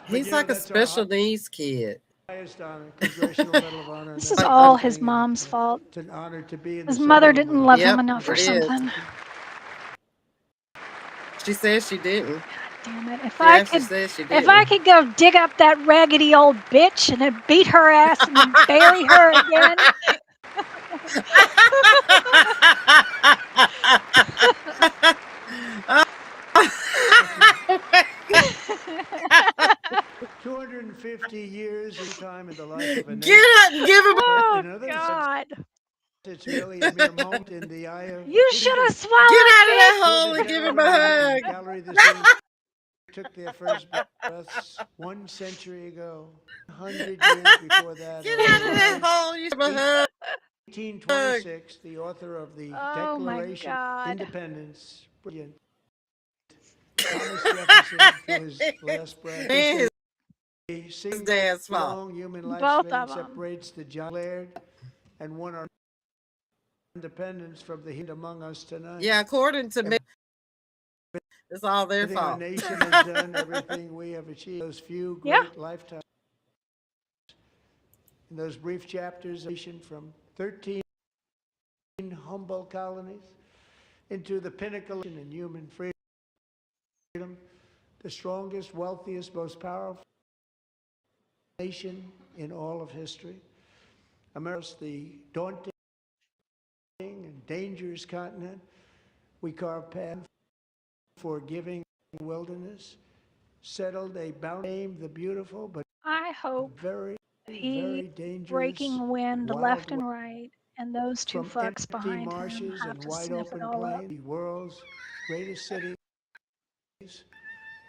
He's like a special needs kid. Highest honor, Congressional Medal of Honor. This is all his mom's fault. It's an honor to be in His the mother Medal of didn't Honor. love him enough or something. She says she didn't. Damn it. If She I could go dig up that raggedy old bitch and then beat her ass and then bury her again. 250 years of time in the life of a nation. Get up and give him Oh God. It's really a mere moment in the eye of. You should have swallowed Get out of that it. hole and give him a hug. Gallery this evening. took their first breaths 1 century ago, 100 years before that. Get out of that hole, you 1826, the author of the Oh my Declaration of God. Independence, brilliant. Thomas Jefferson, to his last breath. Man, A his single dad's fault. long human Both lifespan of 'em. separates the John Laird and won our independence from the heat among us tonight. Yeah, according to me, it's all their Everything our fault. nation has done, everything we have achieved, those few great Yeah. lifetimes. In those brief chapters, from 13 humble colonies into the pinnacle in human freedom, the strongest, wealthiest, most powerful nation in all of history. America's the daunting and dangerous continent. We carved path for giving wilderness, settled a boundary, named the beautiful, but I hope very, he very dangerous breaking wind wild left and right, and those two from fucks empty behind him marshes have and to wide sniff it open all up. plains, the world's greatest cities.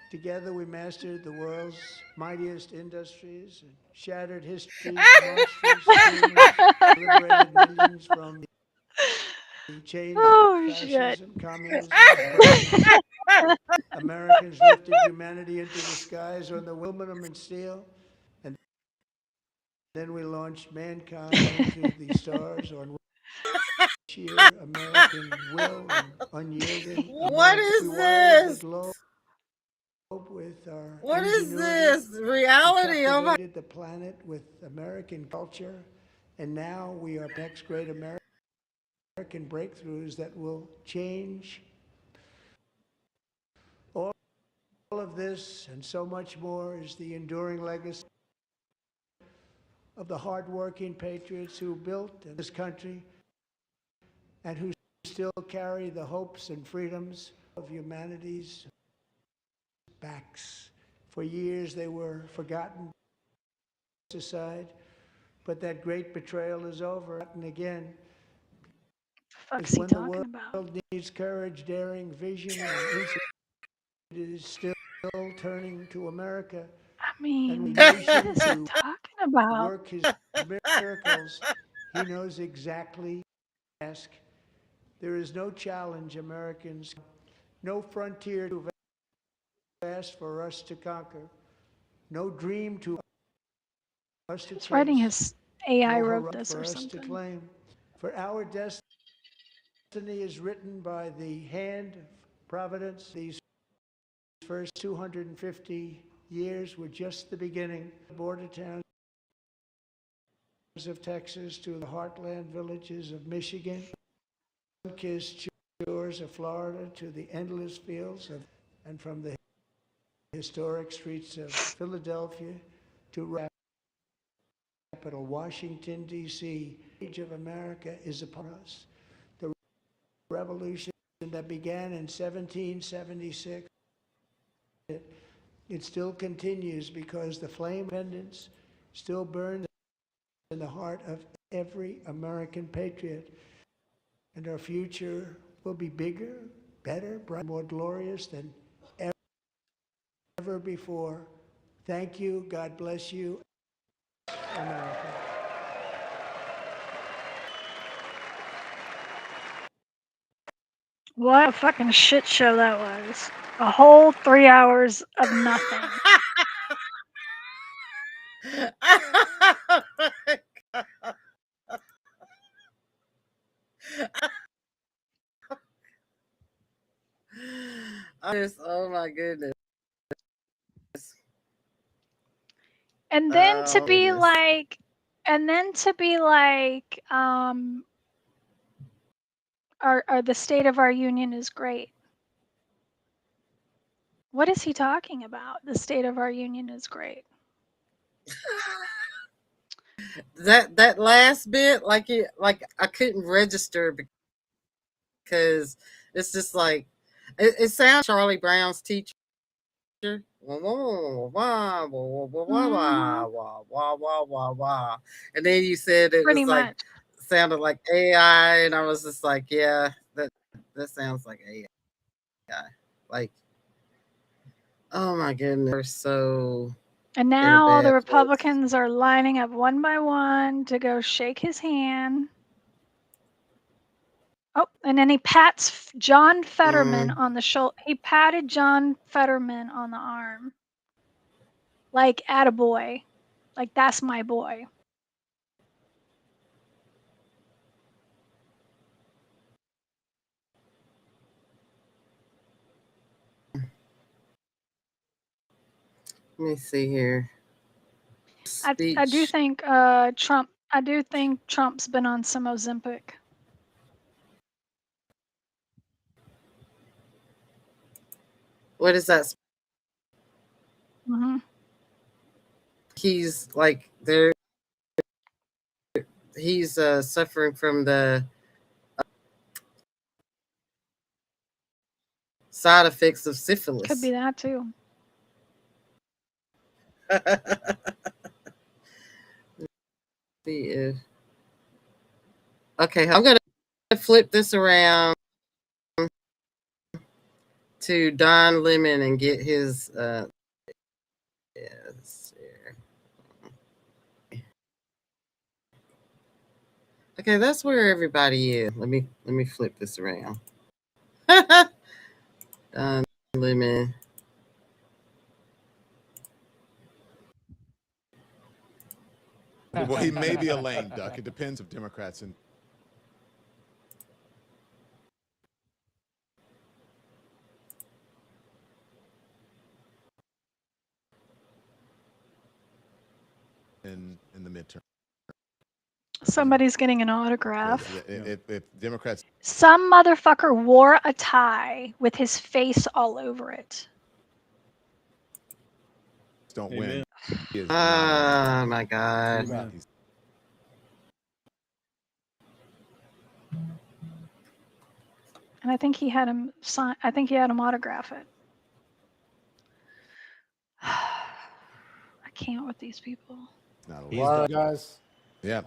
Together we mastered the world's mightiest industries and shattered history's monstrous schemes, liberated millions from the chains Oh, of shit. fascism, communism. Americans lifted humanity into the skies on the aluminum and steel, and then we launched mankind into the stars on sheer American will and unyielding. What is we wired this? the globe with our What is ingenuity. this? Reality? We Oh my. captivated the planet with American culture, and now we are next great American breakthroughs that will change all of this and so much more is the enduring legacy of the hardworking patriots who built this country and who still carry the hopes and freedoms of humanity's backs. For years they were forgotten aside, but that great betrayal is over. And again, Fuck's he when the talking about? world needs courage, daring, vision, and it is still turning to America. I mean, And what we is he nation to talking about? work his miracles. He knows exactly. Ask. There is no challenge, Americans, no frontier too vast for us to conquer, no dream too us to He's writing chase, his AI no wrote horizon this for or us to something. claim. For our destiny is written by the hand of providence. These first 250 years were just the beginning. Border towns of Texas to the heartland villages of Michigan, sun-kissed shores of Florida to the endless fields of, and from the historic streets of Philadelphia to capital Washington, D.C. The age of America is upon us. The revolution that began in 1776, it still continues because the flame of independence still burns in the heart of every American patriot. And our future will be bigger, better, brighter, more glorious than ever before. Thank you. God bless you, America. What a fucking shit show that was. A whole 3 hours of nothing. Oh my goodness. And then to Oh, be goodness. like, our the state of our union is great. What is he talking about? The state of our union is great. That last bit, like I couldn't register because it's just like it sounds Charlie Brown's teacher. Wah, wah, wah, wah, wah, wah, wah, wah, wah, wah, wah, wah. And then you said it Pretty was like much. sounded like AI, and I was just like, yeah, that sounds like AI. Like Oh my goodness, we're so And in a now all the bad place. Republicans are lining up one by one to go shake his hand. Oh, and then he pats John Fetterman on the shoulder. He patted John Fetterman on the arm. Like, attaboy. Like, that's my boy. Let me see here. I do think Trump's been on some Ozempic. What is that? Hmm. He's like there. He's suffering from the side effects of syphilis. Could be that too. See if. Okay, I'm gonna flip this around to Don Lemon and get his. Yes. Okay, that's where everybody is. Let me flip this around. Don Lemon. Well, he may be a lame duck. It depends if Democrats and in the midterm. Somebody's getting an autograph. If Democrats Some motherfucker wore a tie with his face all over it. don't win, Oh my God. And I think he had him sign. I think he had him autograph it. I can't with these people. not He's the guys. Yeah.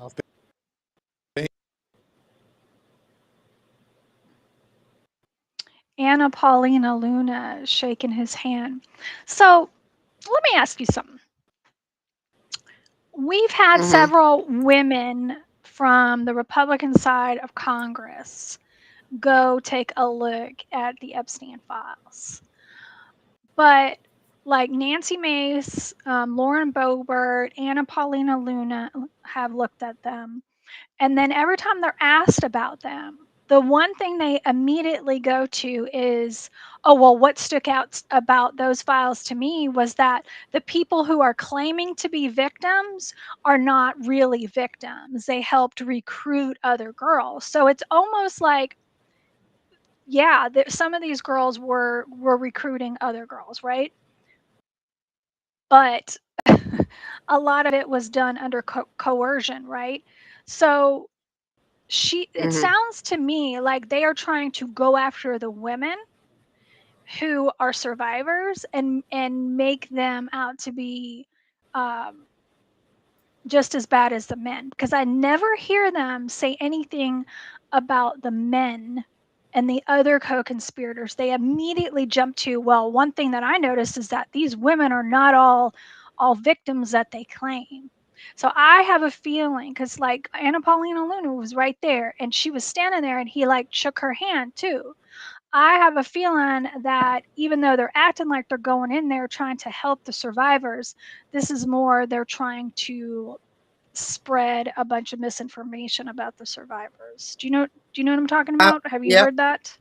Anna Paulina Luna shaking his hand. So let me ask you something. We've had several women from the Republican side of Congress go take a look at the Epstein files. But like Nancy Mace, Lauren Boebert, Anna Paulina Luna have looked at them. And then every time they're asked about them, the one thing they immediately go to is, oh, well, what stuck out about those files to me was that the people who are claiming to be victims are not really victims. They helped recruit other girls. So it's almost like, yeah, some of these girls were recruiting other girls, right? But a lot of it was done under coercion, right? So it sounds to me like they are trying to go after the women who are survivors and make them out to be just as bad as the men, because I never hear them say anything about the men and the other co-conspirators. They immediately jump to, well, one thing that I noticed is that these women are not all victims that they claim. So I have a feeling, because like Anna Paulina Luna was right there and she was standing there and he like shook her hand too. I have a feeling that even though they're acting like they're going in there trying to help the survivors, this is more they're trying to spread a bunch of misinformation about the survivors. Do you know what I'm talking about? Have you heard that?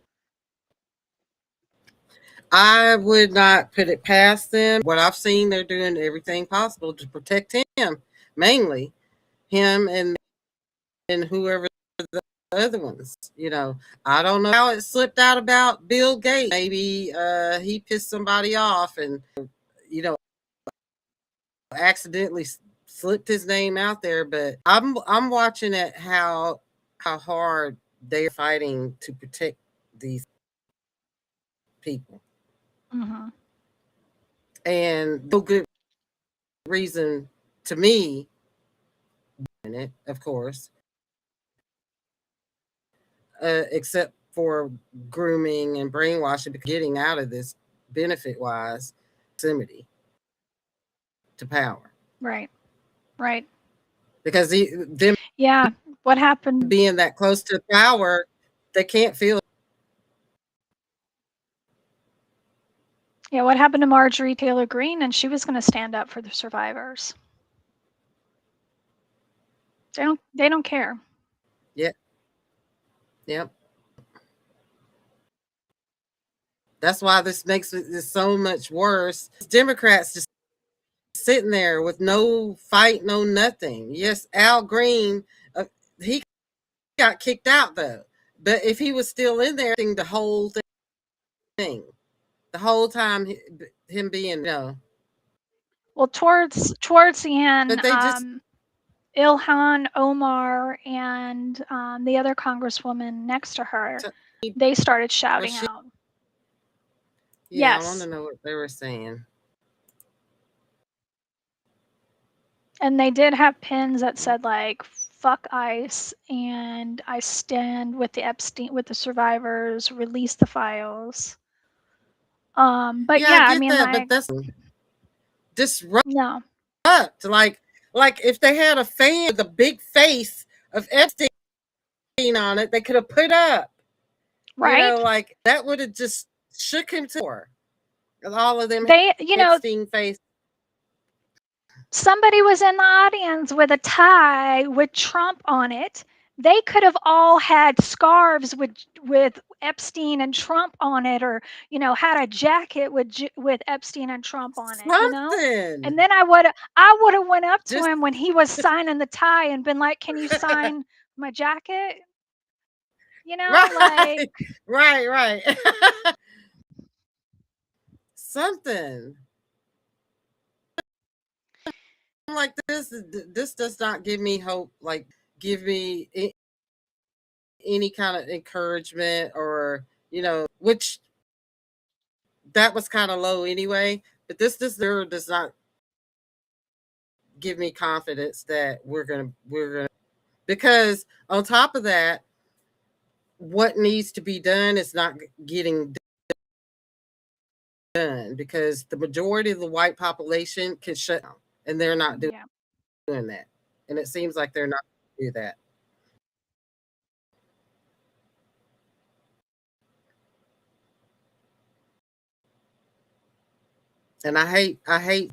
I would not put it past them. What I've seen, they're doing everything possible to protect him, mainly him and whoever the other ones. You know, I don't know how it slipped out about Bill Gates. Maybe he pissed somebody off and, you know, accidentally slipped his name out there. But I'm watching at how hard they're fighting to protect these people. And no good reason to me in it, of course, except for grooming and brainwashing, getting out of this benefit wise. proximity to power. Right. Right. Because them Yeah. What happened? being that close to power, they can't feel it. Yeah, what happened to Marjorie Taylor Greene? And she was going to stand up for the survivors. They don't care. Yep. Yep. That's why this makes it so much worse. Democrats just sitting there with no fight, no nothing. Yes, Al Green, he got kicked out though. But if he was still in there, the whole thing, the whole time, him being, Well, towards the end, but they just Ilhan Omar and the other congresswoman next to her, they started shouting out. Yeah, Yes. I want to know what they were saying. And they did have pins that said like "fuck ICE" and "I stand with the survivors, release the files." But yeah, I get mean, that, like, but that's disrupt. no. Like if they had a fan with a big face of Epstein on it, they could have put up. Right? Like that would have just shook him to her. All of them, Epstein face. Somebody was in the audience with a tie with Trump on it. They could have all had scarves with Epstein and Trump on it, or had a jacket with Epstein and Trump on it. Something. And then I would have went up to him when he was signing the tie and been like, "Can you sign my jacket?" Right, like right. Something. Like this does not give me hope, like give me any kind of encouragement, or which that was kind of low anyway, but this does not give me confidence that we're gonna because on top of that, what needs to be done is not getting done, because the majority of the white population can shut down, and they're not doing that. And it seems like they're not going to do that. And I hate, I'm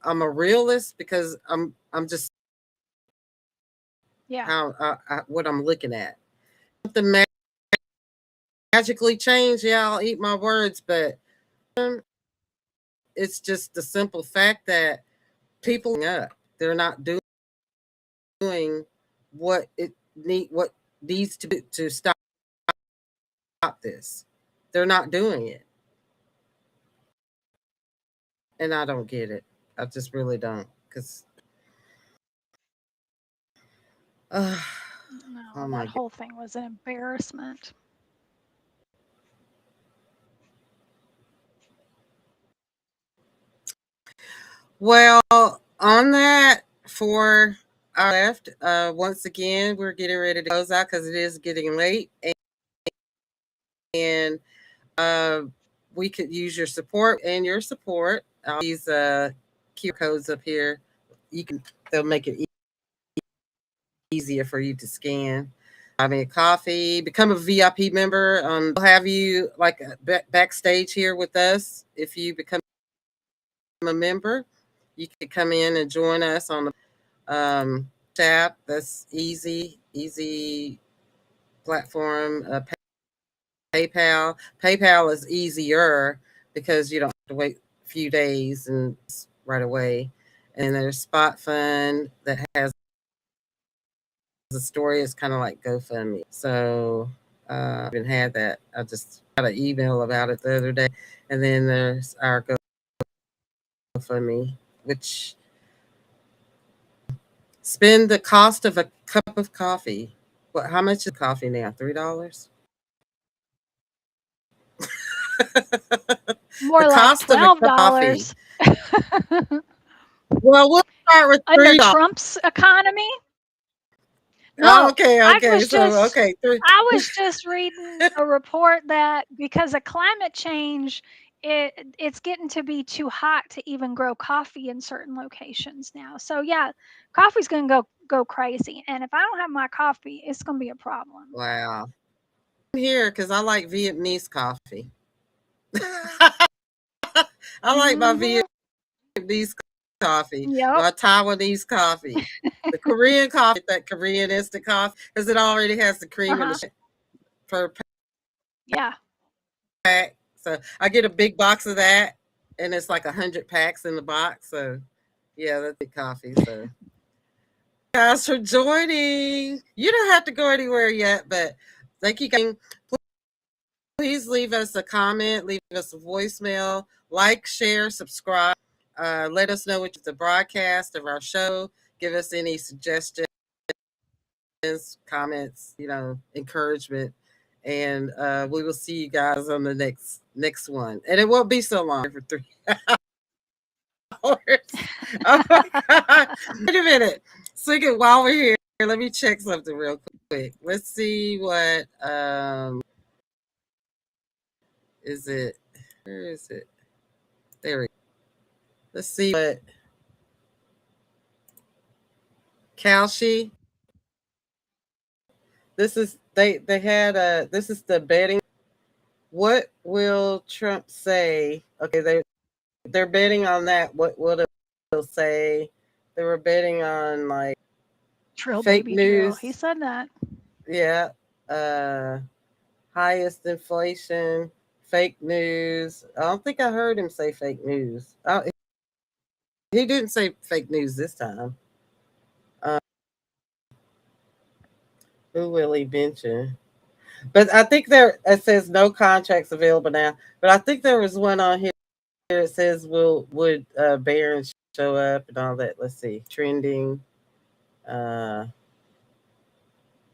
a realist because I'm just how what I'm looking at. Something magically change, I'll eat my words, but it's just the simple fact that people they're not doing what needs to stop this. They're not doing it. And I don't get it. I just really don't, because no, that whole thing was an embarrassment. Well, on that, for our left, once again, we're getting ready to close out because it is getting late, and we could use your support and your support. These QR codes up here, they'll make it easier for you to scan. I mean, coffee, become a VIP member. We'll have you like backstage here with us. If you become a member, you can come in and join us on the tab. That's easy platform. PayPal is easier because you don't have to wait a few days and right away. And there's Spot Fund that has the story. It's kind of like GoFundMe. So I haven't had that. I just got an email about it the other day. And then there's our GoFundMe, which spend the cost of a cup of coffee. How much is coffee now? $3? More like $12. Well, we'll start with $3. Under Trump's economy, No, Okay, I okay. was So, just okay. I was just reading a report that because of climate change, it's getting to be too hot to even grow coffee in certain locations now. So yeah, coffee's gonna go crazy. And if I don't have my coffee, it's gonna be a problem. Wow. I'm here because I like Vietnamese coffee. I like my Mhm. Vietnamese coffee, Yep. my Taiwanese coffee, the Korean coffee, that Korean instant coffee, because it already has the cream and Uh-huh. the per Yeah. pack. So I get a big box of that, and it's like 100 packs in the box. So yeah, that's big coffee. So guys for joining. You don't have to go anywhere yet, but thank you guys. Please leave us a comment, leave us a voicemail, like, share, subscribe. Let us know what the broadcast of our show. Give us any suggestions, comments, encouragement. And we will see you guys on the next one. And it won't be so long, for 3 hours. Oh my God. Wait a minute. Sing it while we're here. Let me check something real quick. Let's see what is it. Where is it? There we go. Let's see what Kalshi. This is they had this is the betting. What will Trump say? Okay, they're betting on that. What will it say? They were betting on like Drill, fake baby, drill. news. He said that. Yeah. Highest inflation, fake news. I don't think I heard him say fake news. He didn't say fake news this time. Who will he mention? But I think it says no contracts available now. But I think there was one on here that says would Barron show up and all that. Let's see. Trending. What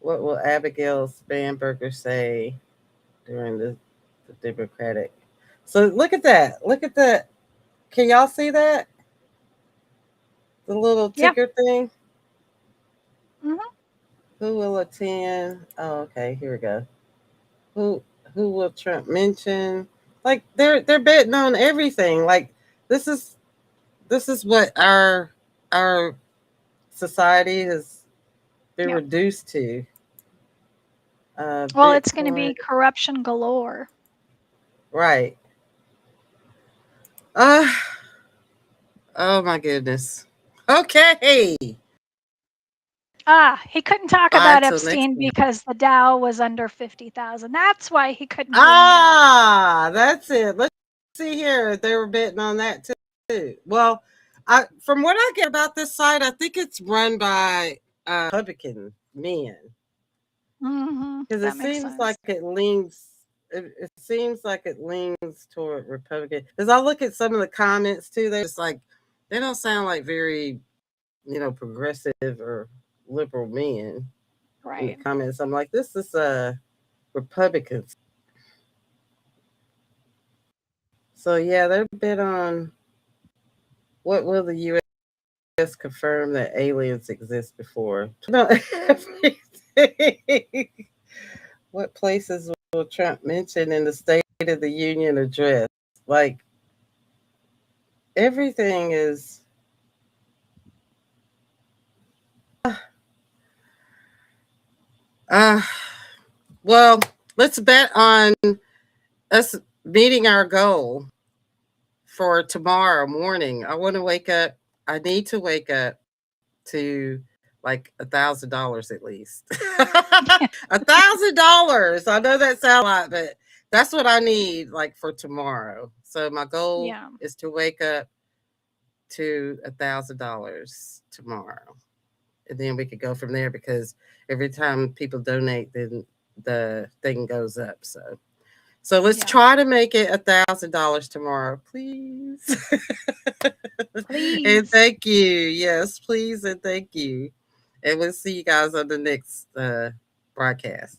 will Abigail Spanberger say during the Democratic? So look at that. Look at that. Can y'all see that? The little ticker thing? Mhm. Who will attend? Oh, okay. Here we go. Who will Trump mention? Like they're betting on everything. Like this is what our society has been reduced to. Well, it's going to Bitcoin, be corruption galore. right? Oh my goodness. Okay. He couldn't talk Bye about till next Epstein time. because the Dow was under 50,000. That's why he couldn't bring That's it. Let's see here. They were betting on that too. Well, from what I get about this site, I think it's run by Republican men. Because it seems like it leans. It seems like it leans toward Republican. Because I look at some of the comments too. They're just like they don't sound like very, progressive or liberal men. In the Right. comments, I'm like, this is Republicans. So yeah, they're a bit on what will the U.S. confirm that aliens exist before? No, everything. What places will Trump mention in the State of the Union address? Like everything is. Well, let's bet on us meeting our goal for tomorrow morning. I want to wake up. I need to wake up to like $1,000 at least. $1,000. I know that sounds a lot, but that's what I need like for tomorrow. So my goal is to wake up to $1,000 tomorrow. And then we could go from there because every time people donate, then the thing goes up. So let's try to make it $1,000 tomorrow, please. Please. And thank you. Yes, please and thank you. And we'll see you guys on the next broadcast.